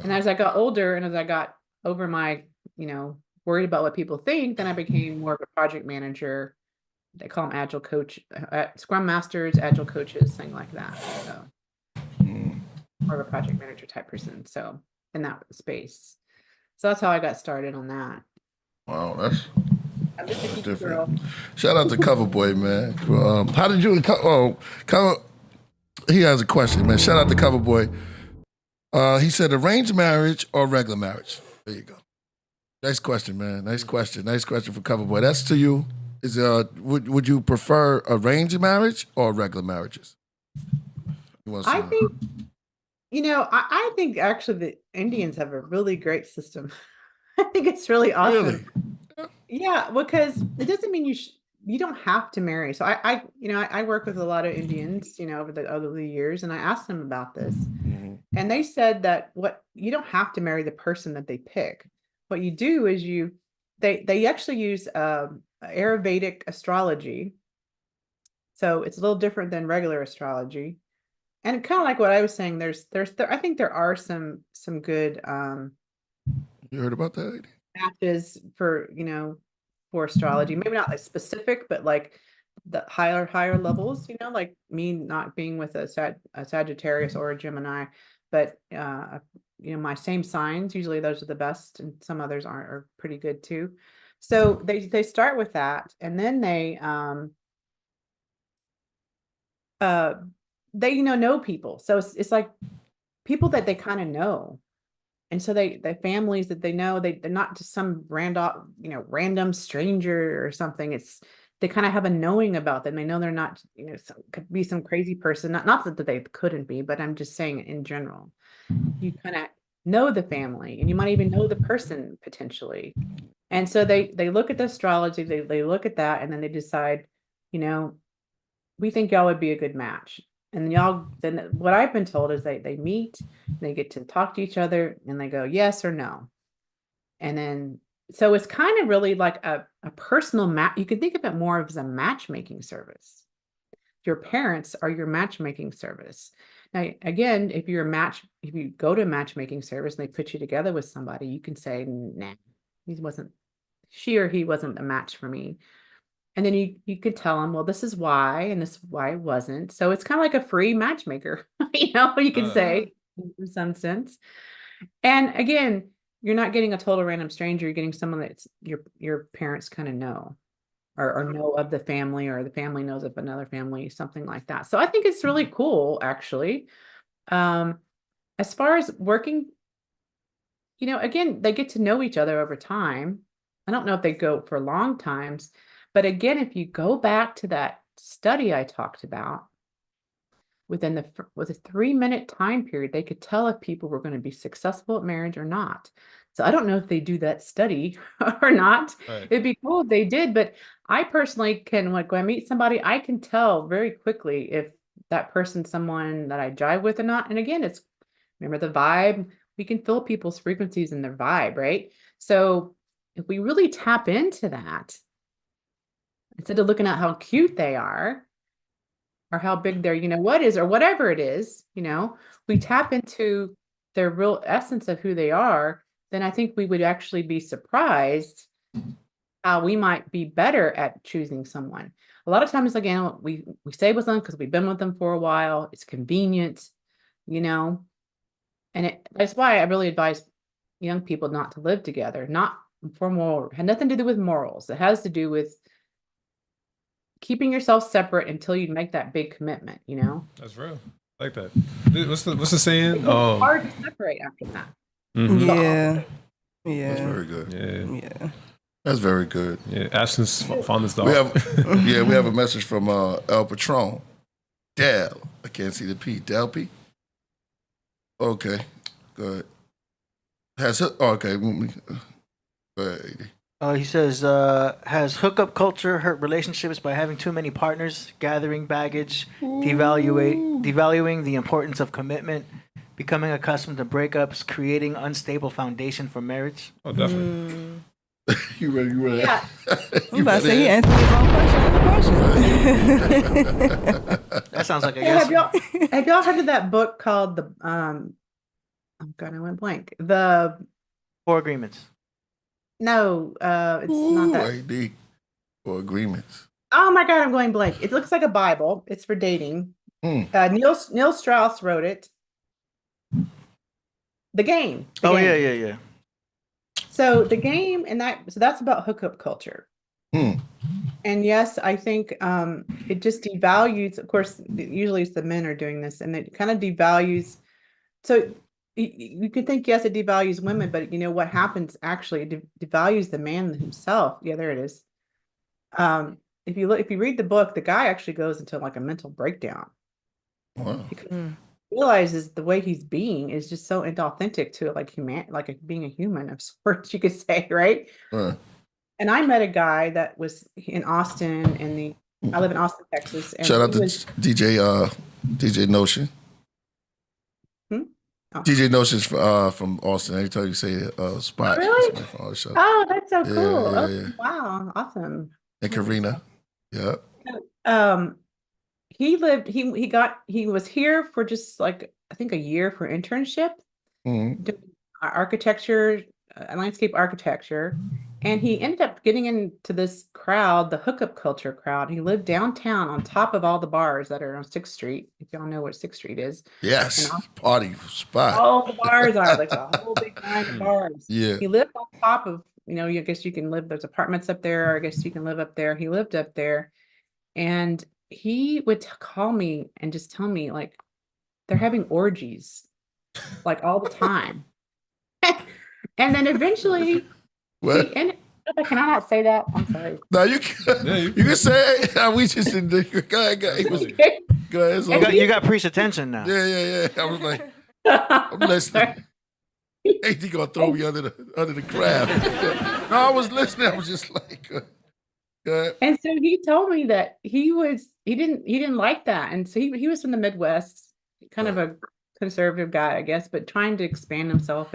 And as I got older and as I got over my, worried about what people think, then I became more of a project manager. They call them agile coach, scrum masters, agile coaches, thing like that. So more of a project manager type person. So in that space. So that's how I got started on that. Wow, that's I'm just a geek different. girl. Shout out to Coverboy, man. How did you? Cover. He has a question, man. Shout out to Coverboy. He said, arranged marriage or regular marriage? There you go. Nice question, man. Nice question for Coverboy. That's to you, would you prefer arranged marriage or regular marriages? You want I some- think, I think actually the Indians have a really great system. I think it's really awesome. Really? Yeah, because it doesn't mean you don't have to marry. So I work with a lot of Indians, over the years, and I asked them about this. Mhm. And they said that you don't have to marry the person that they pick. What you do is they actually use Ayurvedic astrology. So it's a little different than regular astrology. And kind of like what I was saying, I think there are some good You heard about that? matches for astrology. Maybe not like specific, but like the higher levels. Like me not being with a Sagittarius or a Gemini, but my same signs. Usually those are the best, and some others are pretty good too. So they start with that, and then they know people. So it's like people that they kind of know. And so the families that they know, they're not just some random stranger or something. They kind of have a knowing about them. They know they're not, could be some crazy person. Not that they couldn't be, but I'm just saying in general, you kind of know the family, and you might even know the person potentially. And so they look at the astrology, they look at that, and then they decide, we think y'all would be a good match. And then what I've been told is they meet, they get to talk to each other, and they go yes or no. And then, so it's kind of really like a personal match. You can think of it more as a matchmaking service. Your parents are your matchmaking service. Now, again, if you go to a matchmaking service and they put you together with somebody, you can say, nah, she or he wasn't a match for me. And then you could tell them, well, this is why, and this is why it wasn't. So it's kind of like a free matchmaker, you can say in some sense. And again, you're not getting a total random stranger. You're getting someone that's your parents kind of know, or know of the family, or the family knows of another family, something like that. So I think it's really cool, actually. As far as working, again, they get to know each other over time. I don't know if they go for long times. But again, if you go back to that study I talked about, with a 3-minute time period, they could tell if people were going to be successful at marriage or not. So I don't know if they do that study or not. Right. It'd be cool if they did, but I personally can, when I meet somebody, I can tell very quickly if that person's someone that I jive with or not. And again, remember the vibe. We can feel people's frequencies and their vibe, right? So if we really tap into that, instead of looking at how cute they are, or how big their, what is, or whatever it is, we tap into their real essence of who they are, then I think we would actually be surprised how we might be better at choosing someone. A lot of times, again, we stay with them because we've been with them for a while. It's convenient, and that's why I really advise young people not to live together, not for moral, had nothing to do with morals. It has to do with keeping yourself separate until you make that big commitment, That's real. I like that. What's the saying? It's hard to separate after that. Mhm. Yeah. That's very good. Yeah. That's very good. Yeah. Absence, fondness, dog. We have a message from El Patron. Del. I can't see the P. Del P? Okay. Good. Okay. Go ahead, AD. He says, has hookup culture hurt relationships by having too many partners, gathering baggage, devaluing the importance of commitment, becoming accustomed to breakups, creating unstable foundation for marriage? Oh, definitely. You ready? Yeah. I'm about to say he answered his own question. That sounds like a Hey, yes. have y'all heard of that book called oh God, I went blank. 4 Agreements. No, it's not that. AD. For agreements. Oh my God, I'm going blank. It looks like a Bible. It's for dating. Neil Strauss wrote it. The Game. The Game. Yeah. So the game, so that's about hookup culture. And yes, I think it just devalues. Of course, usually it's the men are doing this, and it kind of devalues. So you could think, yes, it devalues women, but what happens actually? It devalues the man himself. Yeah, there it is. If you read the book, the guy actually goes into like a mental breakdown Wow. because he realizes the way he's being is just so inauthentic to like being a human of sorts, you could say, right? And I met a guy that was in Austin I live in Austin, Texas, and Shout out to was, DJ Notion. DJ Notion's from Austin. Every time you say spot, really? Oh, that's so cool. Yeah. Wow, awesome. And Karina. Yeah. He was here for just like I think a year for internship, doing architecture, landscape architecture, and he ended up getting into this crowd, the hookup culture crowd. He lived downtown on top of all the bars that are on 6th Street. If y'all know what 6th Street is. Yes, party spot. All the bars are like a whole big line of bars. Yeah. He lived on top of, I guess you can live, there's apartments up there, or I guess you can live up there. He lived up there, and he would call me and just tell me like they're having orgies like all the time. And then eventually What? can I not say that? I'm sorry. No, you can. Yeah, you can say it. We just didn't. Go ahead. Go ahead. You got Priest attention now. Yeah. I was like, I'm listening. Ain't he gonna throw me under the crab? No, I was listening. I was just like, And so he told me that he didn't like that, and so he was from the Midwest, kind of a conservative guy, I guess, but trying to expand himself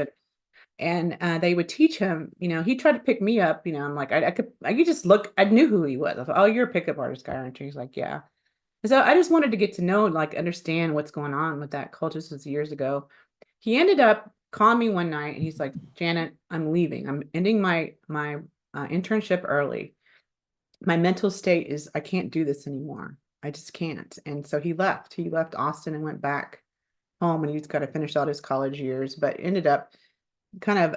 and they would teach him, he tried to pick me up, I'm like, I could just look, I knew who he was. I thought, oh, you're a pickup artist guy, aren't you? He's like, yeah. And so I just wanted to get to know, like, understand what's going on with that culture. This was years ago. He ended up calling me one night, and he's like, Janet, I'm leaving. I'm ending my internship early. My mental state is, I can't do this anymore. I just can't. And so he left Austin and went back home, and he's got to finish out his college years, but ended up kind of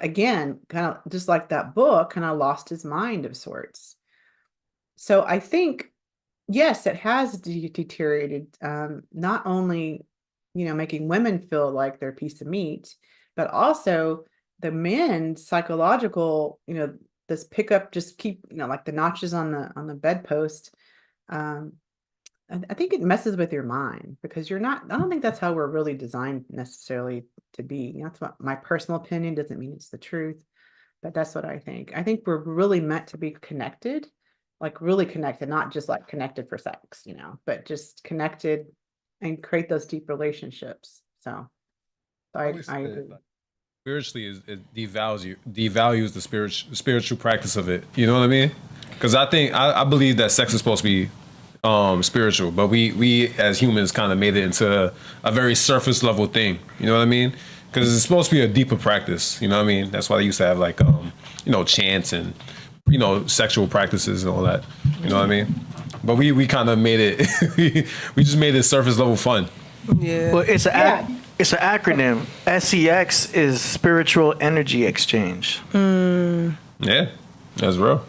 just like that book, kind of lost his mind of sorts. So I think, yes, it has deteriorated, not only, making women feel like they're a piece of meat, but also the men's psychological, this pickup, just keep, like the notches on the bedpost. I think it messes with your mind because I don't think that's how we're really designed necessarily to be. That's what my personal opinion, doesn't mean it's the truth, but that's what I think. I think we're really meant to be connected, like really connected, not just like connected for sex, but just connected and create those deep relationships. So I agree. Spiritually, it devalues the spiritual practice of it. You know what I mean? Because I believe that sex is supposed to be spiritual, but we as humans kind of made it into a very surface level thing. You know what I mean? Because it's supposed to be a deeper practice. You know what I mean? That's why they used to have like chants and sexual practices and all that. You know what I mean? But we kind of made it. we just made it surface level fun. Yeah. Well, it's an acronym. SEX is spiritual energy exchange. Yeah, that's real.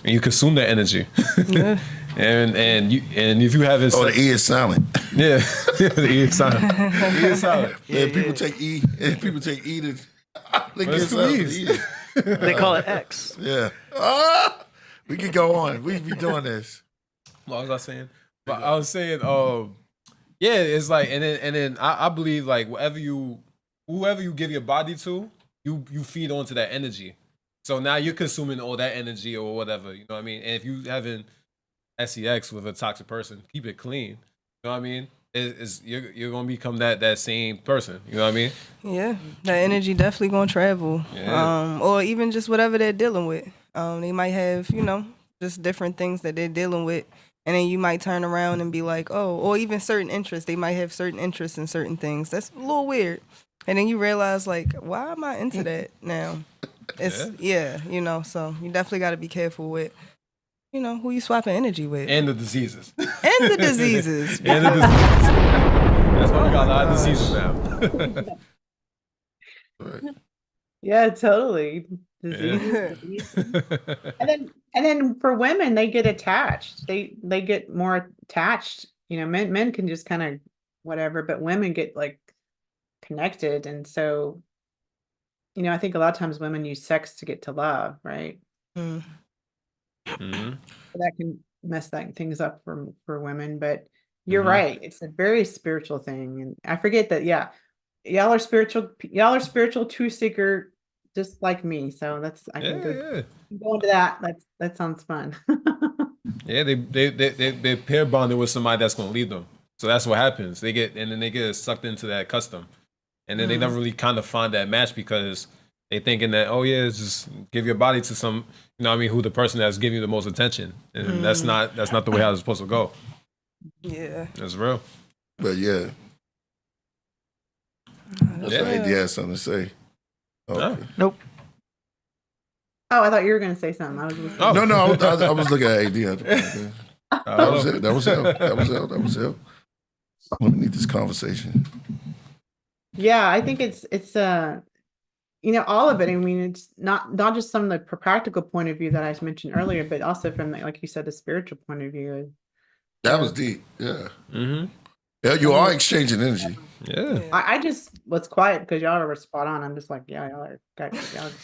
And you consume that energy. Yeah. And if you haven't, the E is silent. Yeah, the E is silent. E is silent. Yeah, people take E. And people take E to. They call it X. Yeah. We could go on. We be doing this. What was I saying? But I was saying, yeah, it's like, and then I believe like whoever you give your body to, you feed onto that energy. So now you're consuming all that energy or whatever. You know what I mean? And if you haven't SEX with a toxic person, keep it clean. You know what I mean? You're gonna become that same person. You know what I mean? Yeah, that energy definitely gonna travel. Yeah. Or even just whatever they're dealing with. They might have, just different things that they're dealing with, and then you might turn around and be like, oh, or even certain interests. They might have certain interests in certain things. That's a little weird. And then you realize, like, why am I into that now? It's so you definitely got to be careful with, who you swapping energy with. And the diseases. And the diseases. And the diseases. That's why we got a lot of diseases now. Right. Yeah, totally. Diseases. And then for women, they get attached. They get more attached. Men can just kind of whatever, but women get like connected. And so, I think a lot of times women use sex to get to love, right? That can mess things up for women. But you're right. It's a very spiritual thing. And I forget that, yeah, y'all are spiritual truth seeker just like me. So I can go into that. That sounds fun. Yeah, they pair bonded with somebody that's gonna lead them. So that's what happens. They get sucked into that custom. And then they never really kind of find that match because they thinking that, oh yeah, just give your body to some, who the person that's giving you the most attention. And that's not the way how it's supposed to go. Yeah. That's real. But yeah. That's what AD has something to say. Okay. Nope. Oh, I thought you were going to say something. I was listening. No, I was looking at AD. That was it. That was it. We need this conversation. Yeah, I think it's all of it. I mean, it's not just from the practical point of view that I mentioned earlier, but also from like you said, the spiritual point of view. That was deep. Yeah. Yeah, you are exchanging energy. Yeah. I just was quiet because y'all were spot on. I'm just like, yeah, y'all are.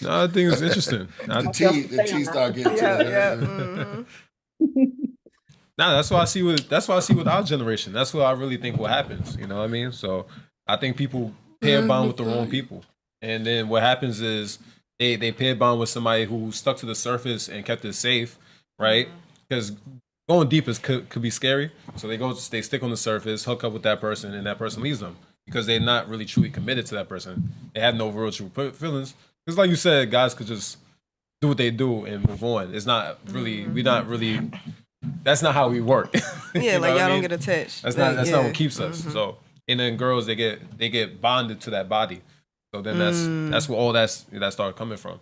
No, I think it's interesting. The tea start getting to No, that's what I see with our generation. That's what I really think what happens. You know what I mean? So I think people pair bond with the wrong people. And then what happens is they pair bond with somebody who stuck to the surface and kept it safe, right? Because going deep could be scary. So they stick on the surface, hook up with that person, and that person leaves them because they're not really truly committed to that person. They have no real true feelings. Because like you said, guys could just do what they do and move on. It's not really, that's not how we work. Yeah, like y'all don't get attached. That's not what keeps us. So, and then girls, they get bonded to that body. So then that's where all that started coming from.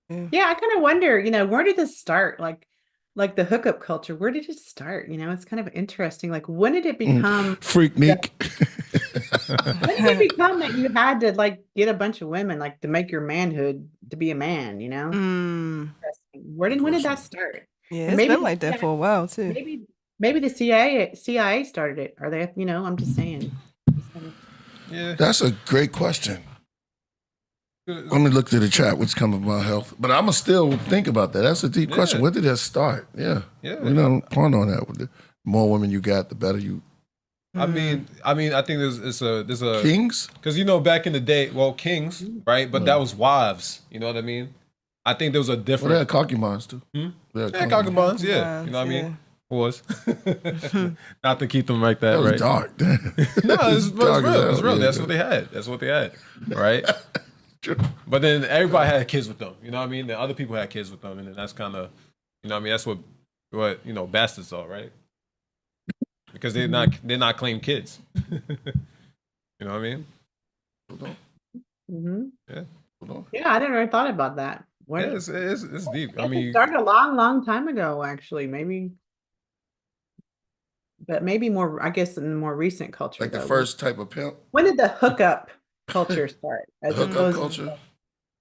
Yeah, I kind of wonder, where did this start? Like the hookup culture, where did it start? It's kind of interesting. Like, when did it become freaknik? When did it become that you had to like get a bunch of women like to make your manhood to be a man? When did that start? Yeah, it's been like that for a while too. Maybe the CIA started it. Are they? I'm just saying. Yeah, that's a great question. Let me look through the chat. What's coming about health? But I'm gonna still think about that. That's a deep question. Where did that start? Yeah. We don't ponder on that. The more women you got, the better you. I mean, I think there's a kings because back in the day, kings, right? But that was wives. You know what I mean? I think there was a different. They had concubines too. They had concubines, yeah. You know what I mean? Was not to keep them like that, right? Dark. No, it's real. It's real. That's what they had. Right. But then everybody had kids with them. You know what I mean? The other people had kids with them, and then that's kind of, that's what bastards are, right? Because they're not claimed kids. You know what I mean? Yeah, I never thought about that. It's deep. It started a long time ago, actually. But maybe more, I guess, in more recent culture. Like the first type of pimp. When did the hookup culture start? Hookup culture?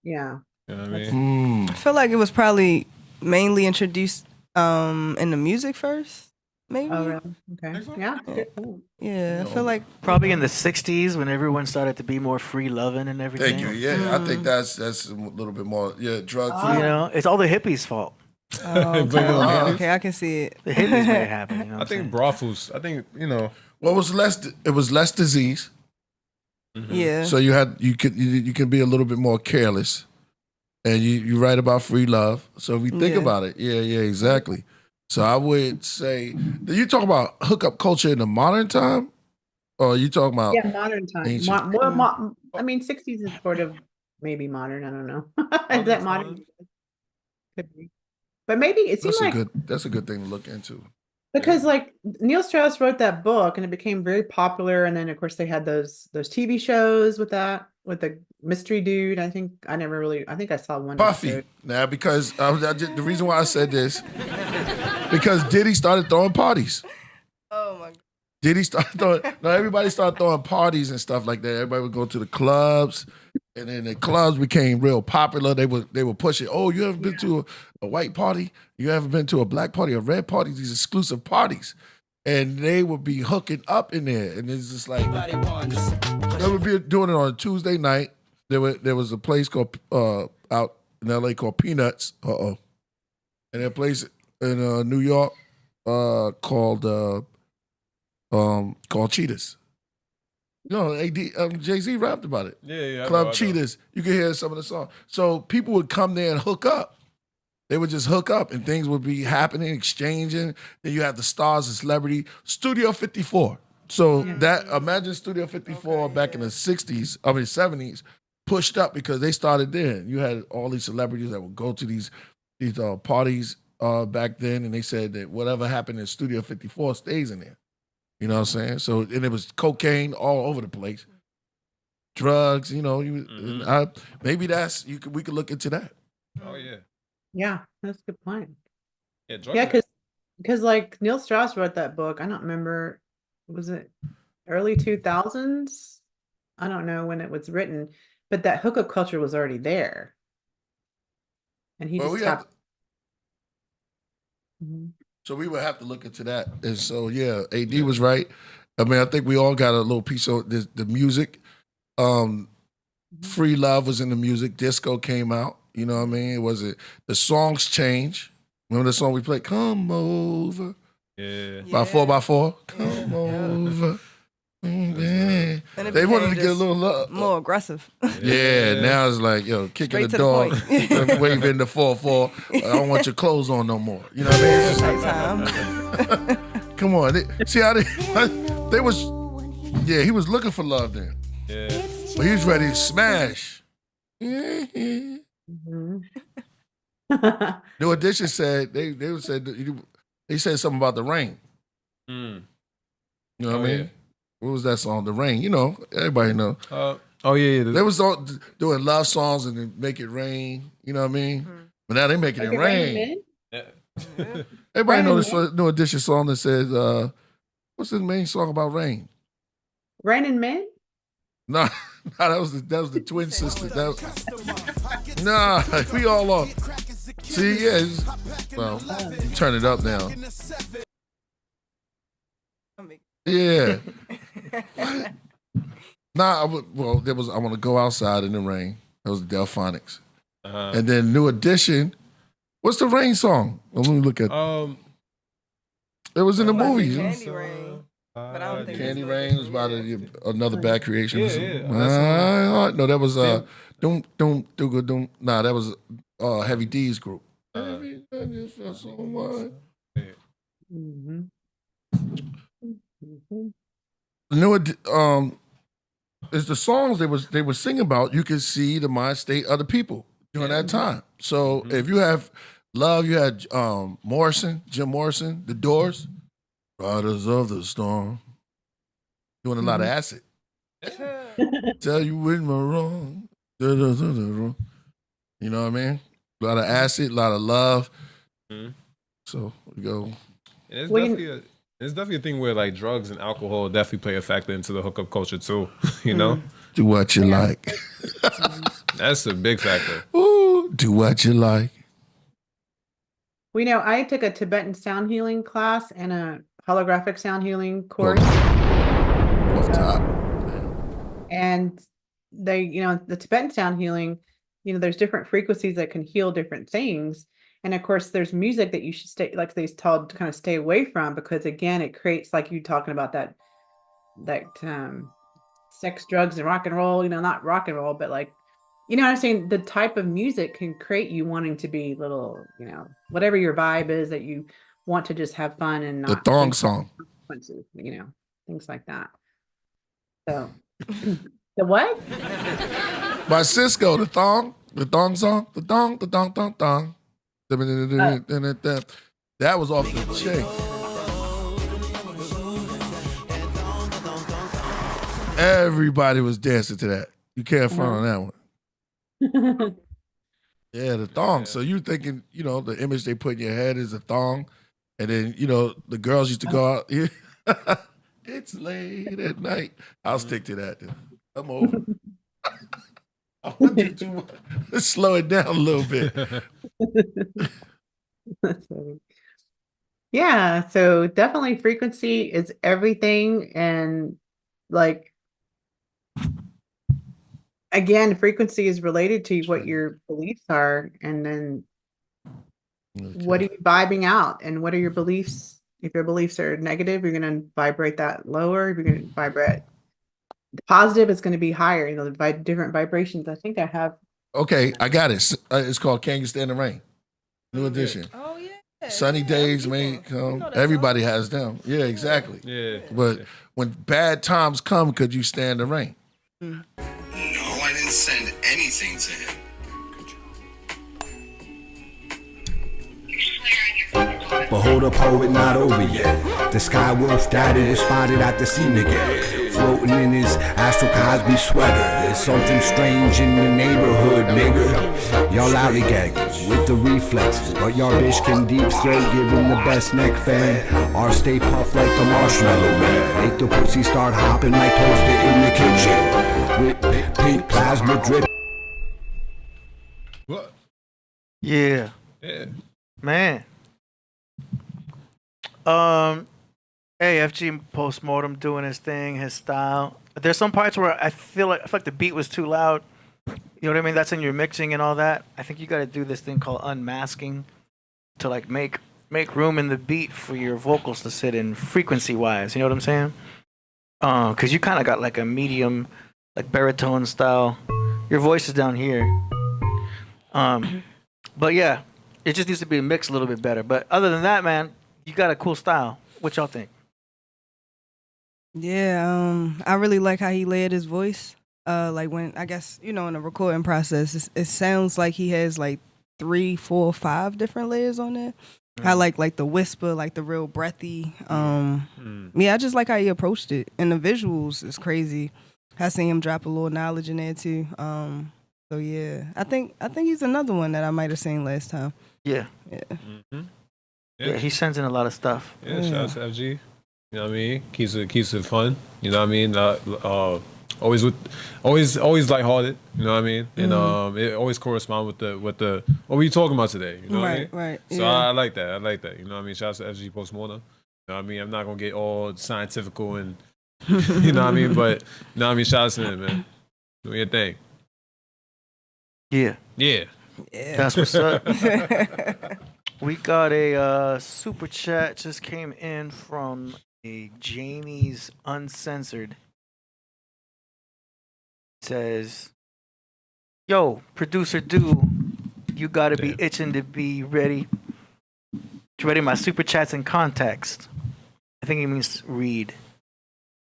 Yeah. You know what I mean? I feel like it was probably mainly introduced in the music first. Maybe. Oh, really? Okay. Yeah. Yeah, I feel like probably in the '60s when everyone started to be more free loving and everything. Thank you. Yeah, I think that's a little bit more. Yeah, drug free. It's all the hippies' fault. Okay, I can see it. The hippies made it happen. I think brothels. I think Well, it was less disease. Yeah. So you can be a little bit more careless, and you write about free love. So if we think about it, yeah, exactly. So I would say, do you talk about hookup culture in the modern time, or are you talking about modern time? I mean, '60s is sort of maybe modern. I don't know. Is that modern? Could be, but maybe it seems that's a good thing to look into. Because like Neil Strauss wrote that book and it became very popular, and then of course they had those TV shows with the mystery dude. I think I saw one. Buffy. Episode. Now because the reason why I said this because Diddy started throwing parties. Oh my God. Diddy started throwing. No, everybody started throwing parties and stuff like that. Everybody would go to the clubs, and then the clubs became real popular. They would push it. Oh, you ever been to a white party? You ever been to a black party, a red party? These exclusive parties, and they would be hooking up in there, and it's just like they would be doing it on a Tuesday night. There was a place called out in LA called Peanuts. And a place in New York called Cheetahs. You know, Jay-Z rapped about it. Yeah. Club Cheetahs. You can hear some of the songs. So people would come there and hook up. They would just hook up and things would be happening, exchanging. Then you have the stars and celebrity. Studio 54. So imagine Studio 54 back in the 60s, 70s, pushed up because they started there. You had all these celebrities that would go to these parties back then, and they said that whatever happened in Studio 54 stays in there. You know what I'm saying? So, and it was cocaine all over the place. Drugs, you know, maybe we could look into that. Oh, yeah. Yeah, that's a good point. Yeah, because like Neil Strauss wrote that book. I don't remember, was it early 2000s? I don't know when it was written, but that hookup culture was already there. And he just tapped. So we would have to look into that. And so, yeah, AD was right. I mean, I think we all got a little piece of the music. Free Love was in the music. Disco came out. You know what I mean? The songs change. Remember the song we played? Come over. Yeah. By 4x4. Come over. Yeah. They wanted to get a little love. More aggressive. Yeah, now it's like, yo, kicking the dog, waving the 4-4. I don't want your clothes on no more. You know what I mean? Come on. See how they was, he was looking for love then. Yeah. But he was ready to smash. New Edition said, they said something about the rain. You know what I mean? Yeah. What was that song? The Rain. You know, everybody know. Yeah. They was all doing love songs and then Make It Rain. You know what I mean? But now they making it rain. Everybody know this New Edition song that says, what's the main song about rain? Rain and Men? No, that was the twin sisters. Nah, we all off. See, well, you turn it up now. Yeah. I want to go outside in the rain. That was the Delphonics. And then New Edition. What's the rain song? Let me look at. It was in the movies. Candy Rain. But I don't think Candy Rain was about another bad creation. Yeah. No, that was Doom. Nah, that was Heavy D's group. I just felt so much. It's the songs they were singing about. You can see the mind state of the people during that time. So if you have love, you had Jim Morrison, The Doors, Riders of the Storm, doing a lot of acid. Tell you when we're wrong. You know what I mean? A lot of acid, a lot of love. So we go. It's definitely a thing where like drugs and alcohol definitely play a factor into the hookup culture too. You know, do what you like. That's a big factor. Ooh, do what you like. We know I took a Tibetan sound healing class and a holographic sound healing course. Off top. And they, the Tibetan sound healing, there's different frequencies that can heal different things. And of course, there's music that you should stay, like they told, to kind of stay away from, because again, it creates, like you talking about that sex, drugs, and rock and roll. Not rock and roll, but like, what I'm saying. The type of music can create you wanting to be little, whatever your vibe is, that you want to just have fun and not the thong song, things like that. So, the what? By Cisco, the thong song, the thong. That was off the chain. Everybody was dancing to that. You can't front on that one. Yeah, the thong. So you thinking, the image they put in your head is a thong, and then the girls used to go out. It's late at night. I'll stick to that. Then. I'm over. I want you to let's slow it down a little bit. Yeah, so definitely frequency is everything, and like again, frequency is related to what your beliefs are, and then What are you vibing out? And what are your beliefs? If your beliefs are negative, you're going to vibrate that lower. If you're going to vibrate the positive, it's going to be higher. Different vibrations. I think I have. Okay, I got it. It's called Can You Stand the Rain? New edition. Oh yeah. Sunny days may come. Everybody has them. Yeah, exactly. Yeah. But when bad times come, could you stand the rain? No, I didn't send anything to him. Behold a poet not over yet. The Skywolf daddy was spotted at the scene again, floating in his Astro Cosby sweater. There's something strange in the neighborhood, nigga. Y'all alleygaggers with the reflexes, but y'all bitch can deep throat, giving the best neck fan. Or stay puffed like the marshmallow man. Make the pussy start hopping like toaster in the kitchen with pink plasma drip. What? Yeah. Yeah. Man. AFG postmortem doing his thing, his style. There's some parts where I feel like the beat was too loud. You know what I mean? That's in your mixing and all that. I think you got to do this thing called unmasking to like make room in the beat for your vocals to sit in frequency wise. You know what I'm saying? Because you kind of got like a medium, like baritone style. Your voice is down here. But yeah, it just needs to be mixed a little bit better. But other than that, man, you got a cool style. What y'all think? Yeah, I really like how he layered his voice. Like when I guess in the recording process, it sounds like he has like 3, 4, 5 different layers on there. I like the whisper, like the real breathy. Yeah, I just like how he approached it, and the visuals is crazy. I seen him drop a little knowledge in there too. So yeah, I think he's another one that I might have seen last time. Yeah. Yeah. Mm-hmm. Yeah, he sends in a lot of stuff. Yeah, shout out to FG. You know what I mean? Keeps it fun. You know what I mean? Always lighthearted. You know what I mean? And it always corresponds with the what were you talking about today? You know what I mean? Right. So yeah. I like that. You know what I mean? Shout out to FG postmortem. You know what I mean? I'm not gonna get all scientifical and you know what I mean, but you know what I mean? Shout out to him, man. Do your thing. Yeah. Yeah. That's what's up. We got a super chat just came in from a Jamie's Uncensored. Says, "Yo, producer Do, you gotta be itching to be ready. Ready my super chats in context." I think he means read.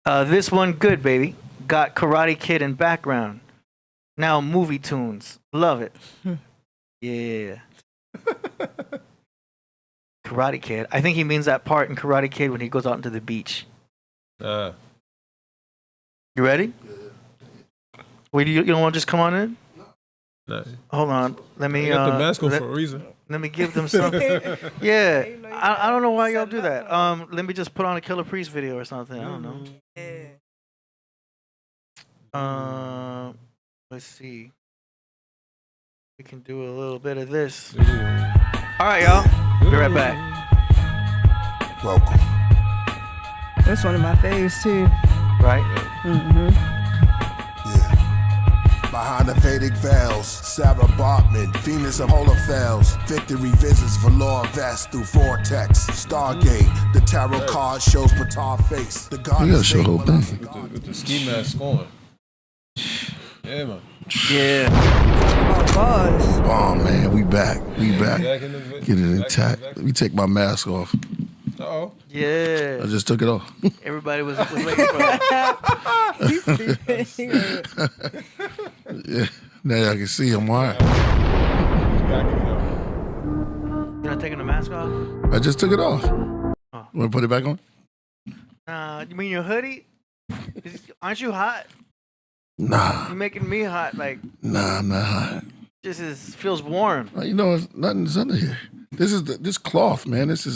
This one good, baby. Got Karate Kid in background. Now movie tunes. Love it. Yeah. Karate Kid. I think he means that part in Karate Kid when he goes out into the beach. You ready? Wait, you don't want to just come on in? No. Hold on. Let me. You got the mask on for a reason. Let me give them something. Yeah. I don't know why y'all do that. Let me just put on a Killah Priest video or something. I don't know. Let's see. We can do a little bit of this. All right, y'all. Be right back. Welcome. That's one of my faves too. Right? Behind the Vedic veils, Sarah Bartman, Venus of Holophels, Victory visits Valor Vest through Vortex, Stargate, the tarot card shows Patar face. The god You gotta show the whole thing. With the ski mask on. Yeah, man. Yeah. Oh man, we back. Back in the Get it intact. Let me take my mask off. Uh-oh. Yeah. I just took it off. Everybody was waiting for it. Yeah, now I can see him. All right. You're not taking the mask off? I just took it off. Oh. Want to put it back on? You mean your hoodie? Aren't you hot? Nah. You're making me hot. Like, Nah, I'm not hot. just feels warm. You know, it's nothing's under here. This is this cloth, man. This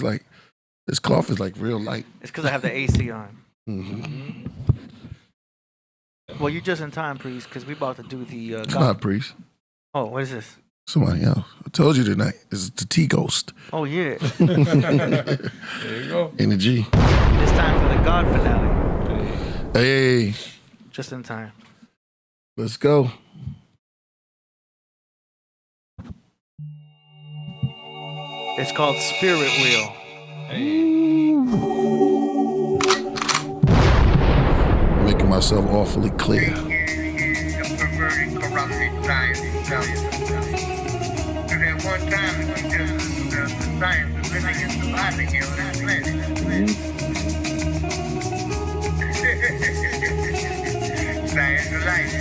cloth is like real light. It's because I have the AC on. Mm-hmm. Well, you're just in time, Priest, because we about to do the. It's not Priest. Oh, what is this? Somebody else. I told you tonight. This is the T Ghost. Oh yeah. There you go. Energy. It's time for the God finale. Hey, Just in time. let's go. It's called Spirit Wheel. Making myself awfully clear. One time it was just the science of living and surviving here on that planet. Science of life.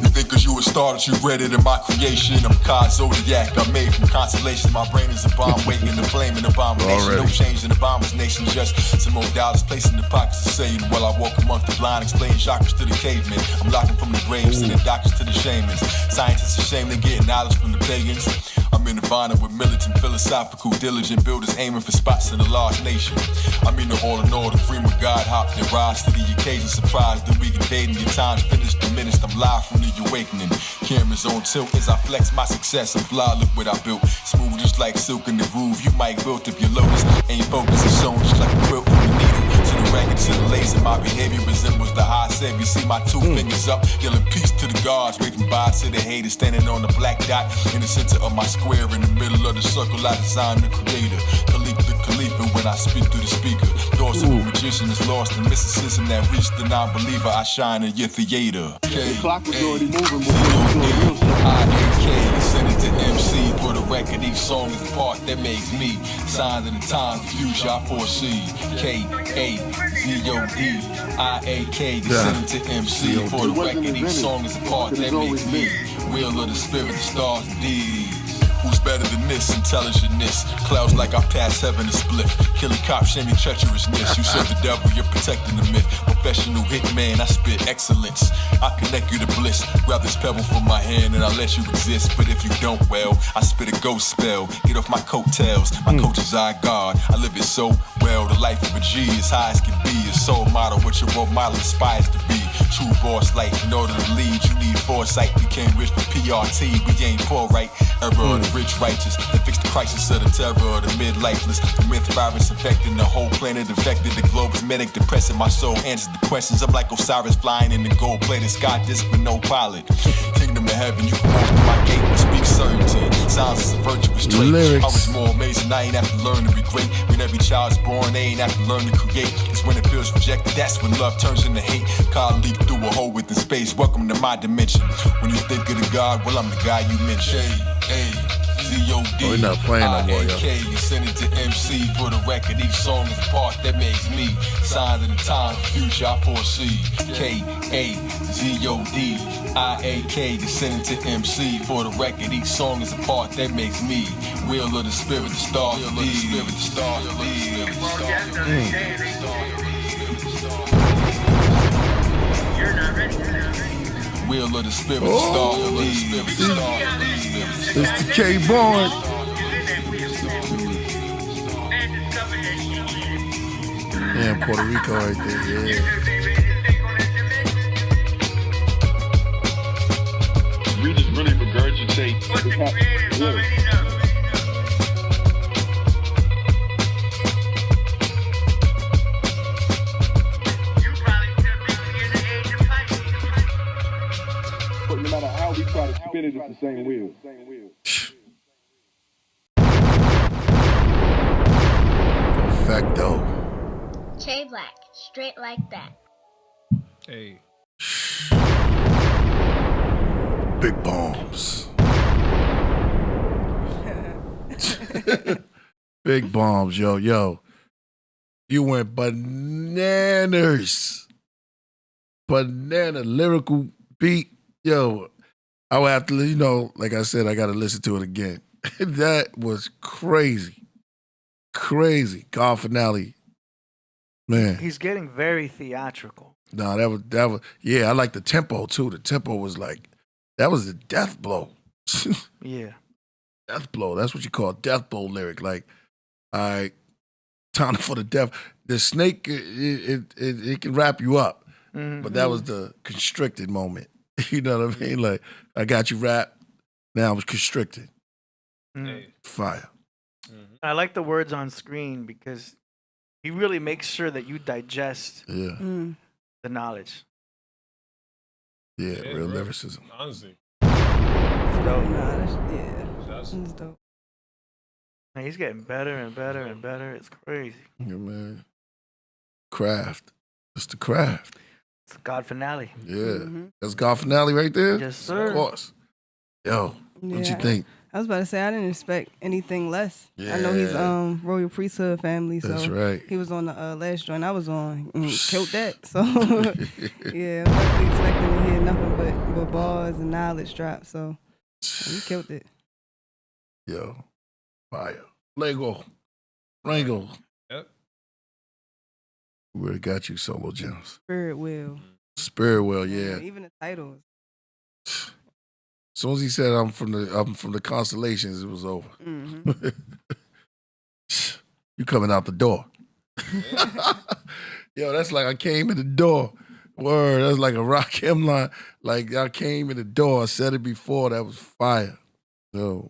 You think cause you a star that you read it in my creation. I'm God Zodiac, I'm made from constellations. My brain is a bomb waiting the flame in abomination. No change in the bomber's nation, just some more dollars placed in the pockets of Satan. While I walk amongst the blind, explaining chakras to the cavemen. I'm locking from the graves, sending doctors to the shamans. Scientists ashamed they get knowledge from the pagans. I'm in Nirvana with militant, philosophical, diligent builders aiming for spots in a large nation. I mean the all in all, the freedom of God hopped and rise to the occasion. Surprised that we invading your time's finished, diminished. I'm live from the awakening. Cameras on tilt as I flex my success. I'm fly, look what I built. Smooth just like silk in the groove. You might wilt if your lotus ain't focused. It's shown just like a quilt from the needle. To the ragged, to the laser, my behavior resembles the high seven. You see my two fingers up, yelling peace to the gods. Waving bye to the haters, standing on the black dot in the center of my square. In the middle of the circle, I designed the creator. Khalif the Khalifa when I speak through the speaker. Thoughts of a magician is lost in mysticism that reached the non-believer. I shine in your theater. The clock was already moving. I-A-K, send it to MC. For the record, each song is a part that makes me. Signs of the times, the future I foresee. K-A-Z-O-D, I-A-K, send it to MC. For the record, each song is a part that makes me. Wheel of the spirit, the stars, indeed. Who's better than this? Intelligentness. Clouds like I pass heaven and split. Killing cops, shaming treacherousness. You serve the devil, you're protecting the myth. Professional hitman, I spit excellence. I connect you to bliss. Grab this pebble from my hand and I let you exist. But if you don't, well, I spit a ghost spell. Get off my coattails. My coach is our God. I live it so well. The life of a G is high as can be. A soul model, what your role model aspires to be. True boss life, in order to lead, you need foresight. Became rich for PRT, we ain't poor, right? Error of the rich righteous, that fix the crisis of the terror of the mid-lifeless. The myth virus infecting the whole planet, infected the globe is medic, depressing my soul, answers the questions. I'm like Osiris flying in the gold-plated sky disc with no pilot. Kingdom of heaven, you can walk through my gate and speak certainty. Sounds is a virtuous trait. Lyrics. I was more amazing, I ain't have to learn to be great. When every child's born, they ain't have to learn to create. It's when it feels rejected, that's when love turns into hate. God leap through a hole within space, welcome to my dimension. When you think of the God, well I'm the guy you mentioned. Z-O-D, we're not playing no more, yo. I-A-K, you send it to MC. For the record, each song is a part that makes me. Signs of the time, future I foresee. K-A-Z-O-D, I-A-K, you send it to MC. For the record, each song is a part that makes me. Wheel of the spirit, the stars, the spirit, the stars, the You're not ready for that. Wheel of the spirit, the stars, the spirit, the stars. It's the K-Born. Yeah, Puerto Rico right there, yeah. We just really regurgitate what's happening. But no matter how we try to spin it, it's the same wheel. Perfecto. J Black, straight like that. Hey. Big bombs. Big bombs, yo. You went bananas. Banana lyrical beat. Yo, I would have to, like I said, I got to listen to it again. That was crazy. Crazy. God finale. Man. He's getting very theatrical. No, that was, yeah, I like the tempo too. The tempo was like, that was a death blow. Yeah. Death blow. That's what you call a death blow lyric. Like, all right, time for the death. The snake, it can wrap you up. Mm-hmm. But that was the constricted moment. You know what I mean? Like, I got you wrapped. Now I was constricted. Mm-hmm. Fire. Mm-hmm. I like the words on screen because he really makes sure that you digest the knowledge. Yeah, real lyricism. Honestly. dope. Nah, that's dope. Man, he's getting better and better and better. It's crazy. Yeah, man. Craft. It's the craft. It's the God finale. Yeah. That's God finale right there? Yes, sir. Of course. Yo, what you think? I was about to say I didn't expect anything less. I know he's royal priesthood family, so that's right. He was on the last joint I was on and killed that. So yeah, I'm definitely expecting to hear nothing but bars and knowledge drop. So he killed it. Yo, fire. Lego, Rango. Yep. We really got you, Solo Gems. Spirit will. Spirit will, yeah. Even the titles. As soon as he said I'm from the constellations, it was over. Mm-hmm. You coming out the door. Yo, that's like I came in the door. Word, that's like a Rakim line. Like I came in the door. I said it before. That was fire. Yo,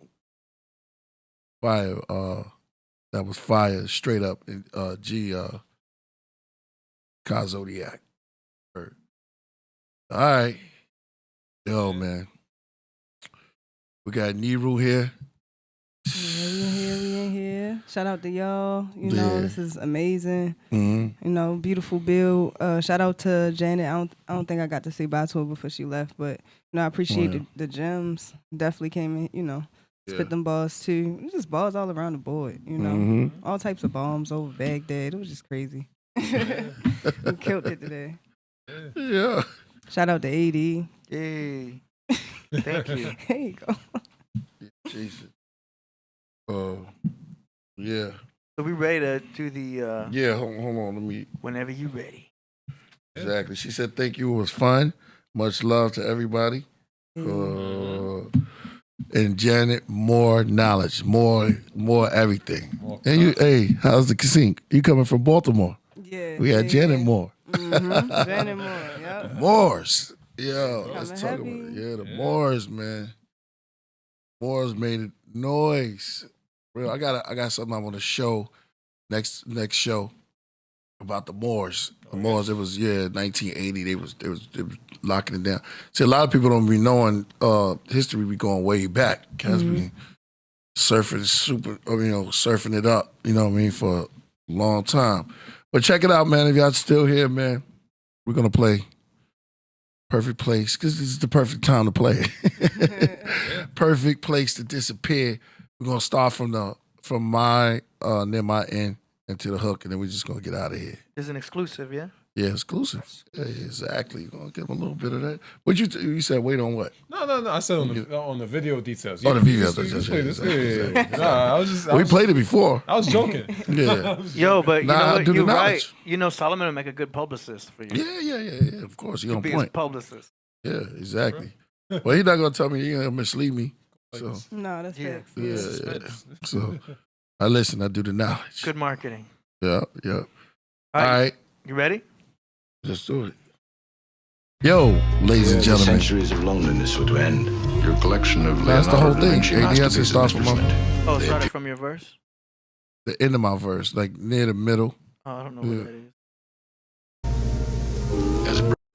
fire. That was fire. Straight up. Ka Zodiac. Word. All right. Yo, man. We got Neru here. Yeah, we in here. Shout out to y'all. You know, this is amazing. Mm-hmm. You know, beautiful build. Shout out to Janet. I don't think I got to say bye to her before she left, but you know, I appreciate the gems. Definitely came in, you know, spit them balls too. It was just balls all around the board, you know. All types of bombs over Baghdad. It was just crazy. We killed it today. Yeah. Shout out to AD. Yay. Thank you. There you go. Jesus. Yeah. So we ready to do the yeah, hold on, let me. Whenever you ready. Exactly. She said thank you, it was fun. Much love to everybody. And Janet, more knowledge, more everything. And you, hey, how's the casino? You coming from Baltimore? Yeah. We had Janet Moore. Janet Moore, yep. Moors. Yo, let's talk heavy. about it. Yeah, the Moors, man. Moors made a noise. Real, I got something I want to show next show about the Moors. The Moors, it was 1980. They was locking it down. See, a lot of people don't be knowing history. Be going way back. Cats be surfing surfing it up. You know what I mean, for a long time. But check it out, man. If y'all still here, man, we're gonna play. Perfect place, because this is the perfect time to play. Perfect place to disappear. We're gonna start from my near my end into the hook, and then we're just gonna get out of here. It's an exclusive, yeah? Yeah, exclusive. Yeah, exactly. Gonna give them a little bit of that. What you said? Wait on what? No. I said on the video details. Oh, the video details. Exactly. Nah, I was just. We played it before. I was joking. Yeah. Yo, but you know what? You're right. Knowledge. You know, Solomon will make a good publicist for you. Yeah. Of course, he on be point. his publicist. Yeah, exactly. Well, he's not gonna tell me he's gonna mislead me. So No, that's facts. yeah. So I listen. I do the knowledge. Good marketing. Yeah. All right. You ready? Let's do it. Yo, ladies and gentlemen. Centuries of loneliness would end. Your collection of That's the whole Leonardo da thing. Vinci ADS masterpieces starts of from interest. Oh, started from your verse? the end of my verse, like near the middle. Oh, I don't know what that is.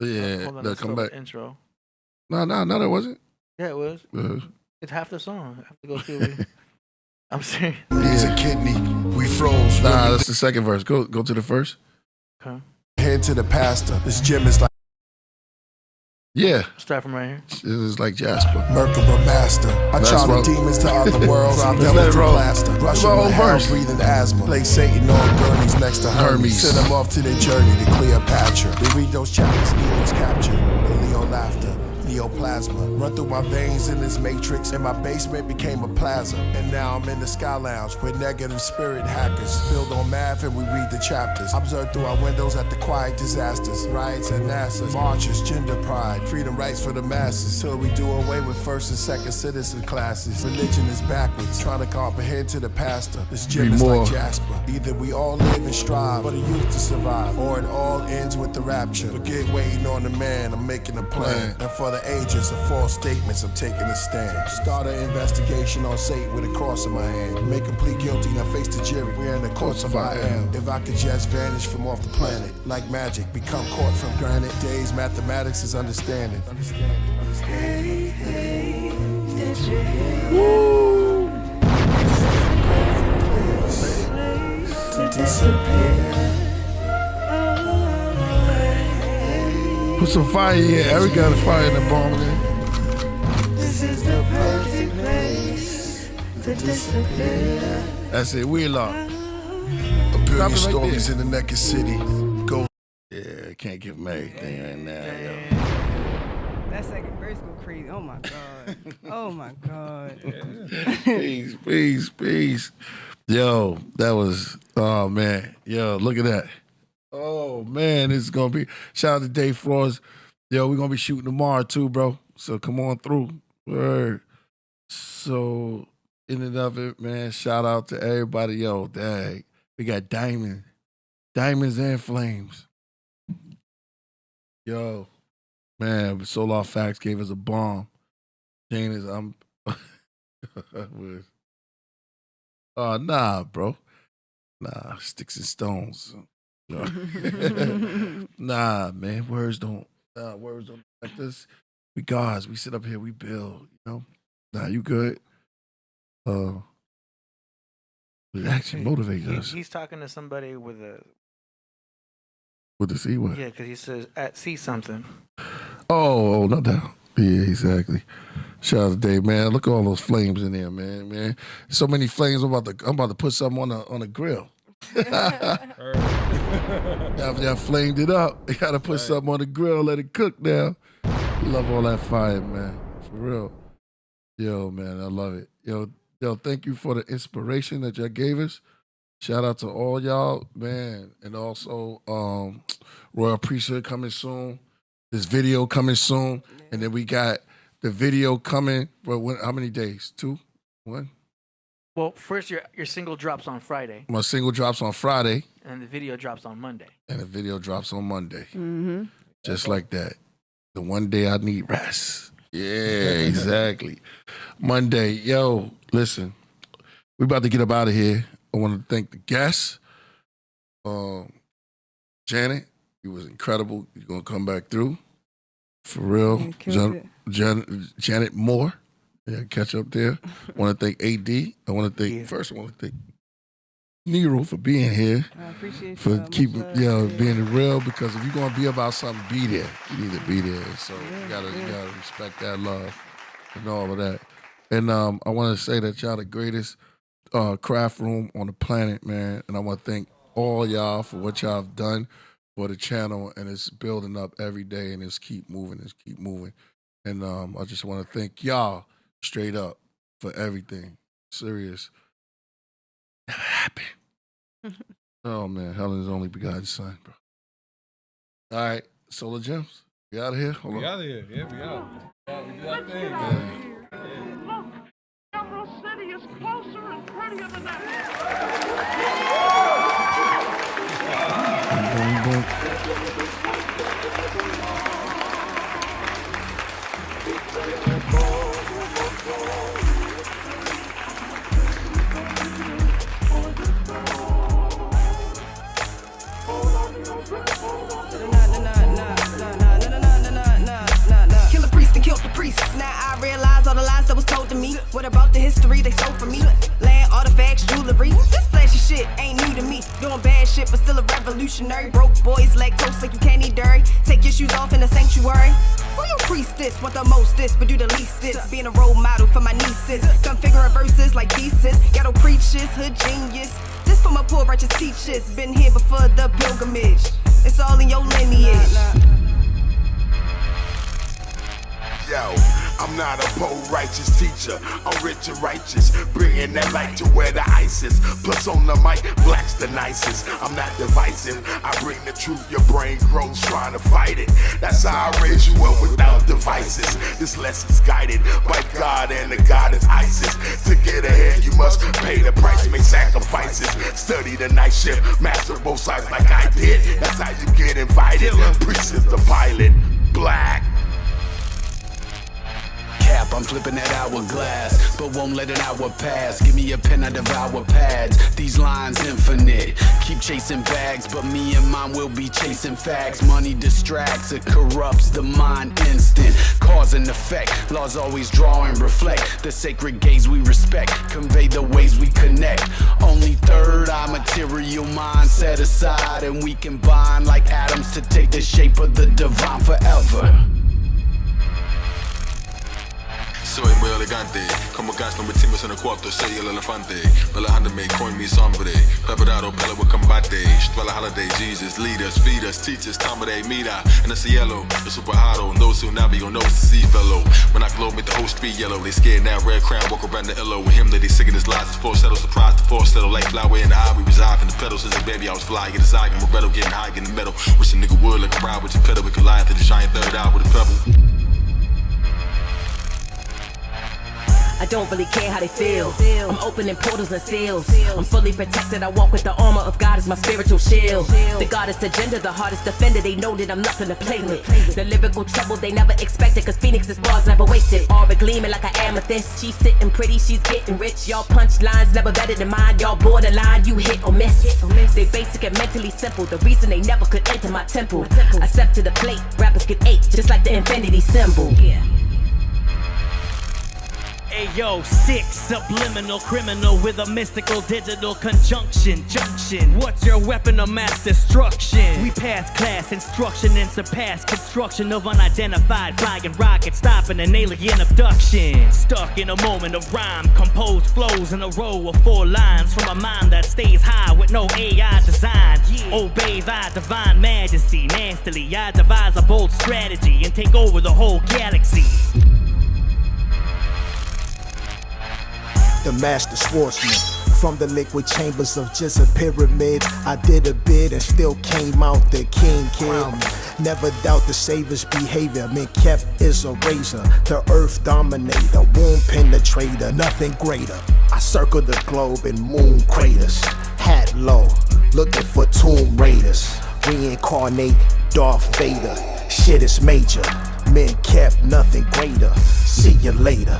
Yeah, Hold on, that let's come start back. with intro. No, that wasn't. Yeah, it was. It's half the song. I have to go through it. I'm serious. Needs a kidney. We froze. Nah, that's the second verse. Go to the first. Okay. Head to the pastor. This gym is like. Yeah. Start from right here. It was like Jasper. Merkaba master. I That's chop what- demons to other worlds. Let's I'm let devils it to roll. plaster. Rushing Whole with hell, verse. breathing asthma. Play Satan on gurneys next to Hermes. Send them off to their journey to Cleopatra. They read those chapters, Eagles capture. The Leo laughter. Neoplasma. Run through my veins in this matrix, and my basement became a plaza. And now I'm in the Sky Lounge with negative spirit hackers. Build on math and we read the chapters. Observe through our windows at the quiet disasters. Riots at NASA, marches, gender pride, freedom rights for the masses. Till we do away with first and second citizen classes. Religion is backwards, trying to comprehend to the pastor. This gym Be is more. like Jasper. Either we all live and strive for the youth to survive, or it all ends with the rapture. Forget waiting on the man, I'm making a plan. And for the ages of false statements, I'm taking a stand. Start an investigation on Satan with a cross in my hand. Make him plead guilty, now face the jury. We're in the courts of I am. If I could just vanish from off the planet, like magic, become caught from granite. Days, mathematics is understanding. Hey, hey, Woo! Put some fire in here. Eric got a fire in the bomb there. This is the perfect place to disappear. That's it. We lock. A billion right stories there. in the naked city. Go. Yeah, can't give him everything right now, yo. That second verse go crazy. Oh my God. Oh my God. Peace. Yo, that was, oh man. Yo, look at that. Oh man, this is gonna be, shout out to Dave Flores. Yo, we're gonna be shooting tomorrow too, bro. So come on through. Word. So, in and of it, man, shout out to everybody. Yo, dang. We got diamonds and flames. Yo, man, Solar Facts gave us a bomb. Jane is, nah, bro. Nah, sticks and stones. Nah, man, words don't affect us. We gods, we sit up here, we build, you know? Nah, you good. It actually motivates us. He's talking to somebody with a... With the C word. Yeah, because he says, see something. Oh, no doubt. Yeah, exactly. Shout out to Dave, man. Look at all those flames in there, man. So many flames. I'm about to put something on a grill. After y'all flamed it up, you gotta put something on the grill, let it cook now. Love all that fire, man. For real. Yo, man, I love it. Yo, thank you for the inspiration that y'all gave us. Shout out to all y'all, man. And also, Royal Priesthood coming soon. This video coming soon. And then we got the video coming, how many days? 2? 1? Well, first your single drops on Friday. My single drops on Friday. And the video drops on Monday. Mm-hmm. Just like that. The one day I need rest. Yeah, exactly. Monday. Yo, listen. We about to get up out of here. I want to thank the guests. Janet, you was incredible. You're going to come back through. For real. Janet Moore. Yeah, catch up there. I want to thank AD. I want to thank Nero for being here. I appreciate for keeping being real, because if you're gonna be about something, be there. You need to be there. So you gotta respect that love and all of that. And I want to say that y'all the greatest craft room on the planet, man. And I want to thank all y'all for what y'all have done for the channel, and it's building up every day, and it's keep moving. And I just want to thank y'all straight up for everything. Serious. Never happened. Oh man, Helen's only begotten son, bro. All right, Solar Gems. We out of here? We out of here. Yeah, we out. We do that thing. Look, Emerald City is closer and prettier than that. Boom. Killah Priest and killed the priest. Now I realize all the lies that was told to me. What about the history they stole from me? Land, artifacts, jewelry. This flashy shit ain't new to me. Doing bad shit, but still a revolutionary. Broke boys, lactose, like you can't eat dairy. Take your shoes off in the sanctuary. Who you priestess? Want the most this, but do the least this. Being a role model for my nieces. Configuring verses like thesis. Ghetto preachers, hood genius. This for my poor righteous teachers. Been here before the pilgrimage. It's all in your lineage. Yo, I'm not a poor righteous teacher. I'm rich and righteous, bringing that light to where the ice is. Plus on the mic, black's the nicest. I'm not divisive. I bring the truth. Your brain grows trying to fight it. That's how I raise you up without devices. This lesson's guided by God and the goddess Isis. To get ahead, you must pay the price, make sacrifices. Study the night shift, master both sides like I did. That's how you get invited. Priest is the pilot, black. I'm flipping that hourglass, but won't let an hour pass. Give me a pen, I devour pads. These lines infinite. Keep chasing bags, but me and mine will be chasing facts. Money distracts, it corrupts the mind instant. Cause and effect, laws always draw and reflect. The sacred gaze we respect, convey the ways we connect. Only third eye material mind set aside, and we combine like atoms to take the shape of the divine forever. Soy muy elegante, como gas no metimos en el cuarto, soy el elefante. Relajandome, coin me sombre, preparado para el combate. Estrella holiday, Jesus, lead us, feed us, teach us, tamare, mira. En el cielo, the superhero, no tsunami, on no sea fellow. When I glow, make the whole street yellow. They scared now, red crown, walk around the illo. With him, that they sick in his lies, it's falsetto, surprise, the falsetto. Like flower in the eye, we reside from the pedals. Since a baby, I was fly, get a side, get Moretto, getting high, in the metal. Wish a nigga would like a ride with your pedal, we collide to the giant third eye with a pebble. I don't really care how they feel. I'm opening portals and seals. I'm fully protected. I walk with the armor of God as my spiritual shield. The goddess agenda, the hardest defender. They know that I'm nothing to play with. The lyrical trouble they never expected, cause Phoenix's bars never wasted. Aura gleaming like an amethyst. She's sitting pretty, she's getting rich. Y'all punch lines never better than mine. Y'all borderline, you hit or miss. They basic and mentally simple. The reason they never could enter my temple. I step to the plate, rappers get ate, just like the infinity symbol. Ayo, sick, subliminal criminal with a mystical digital conjunction. Junction, what's your weapon of mass destruction? We pass class instruction and surpass construction of unidentified flying rockets, stopping an alien abduction. Stuck in a moment of rhyme, composed flows in a row of 4 lines from a mind that stays high with no AI design. Obey thy divine majesty, nastily I devise a bold strategy and take over the whole galaxy. The master swordsman. From the liquid chambers of just a pyramid, I did a bid and still came out the king kid. Never doubt the savior's behavior. Men kept is a razor. The earth dominator, womb penetrator, nothing greater. I circle the globe in moon craters. Hat low, looking for tomb raiders. Reincarnate Darth Vader. Shit is major. Men kept nothing greater. See you later.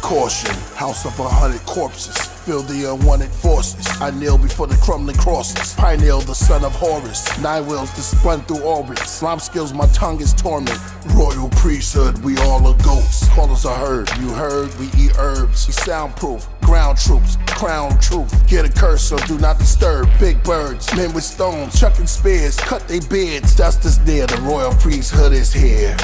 Caution, house of 100 corpses, fill the unwanted forces. I kneel before the crumbling crosses. Pineal, the son of Horus, 9 wheels to spun through orbits. Rhyme skills, my tongue is torment. Royal priesthood, we all are goats. Call us a herd, you heard, we eat herbs. We soundproof, ground troops, crown truth. Get a curse, so do not disturb. Big birds, men with stones, chucking spears, cut they beards. Justice near, the royal priesthood is here.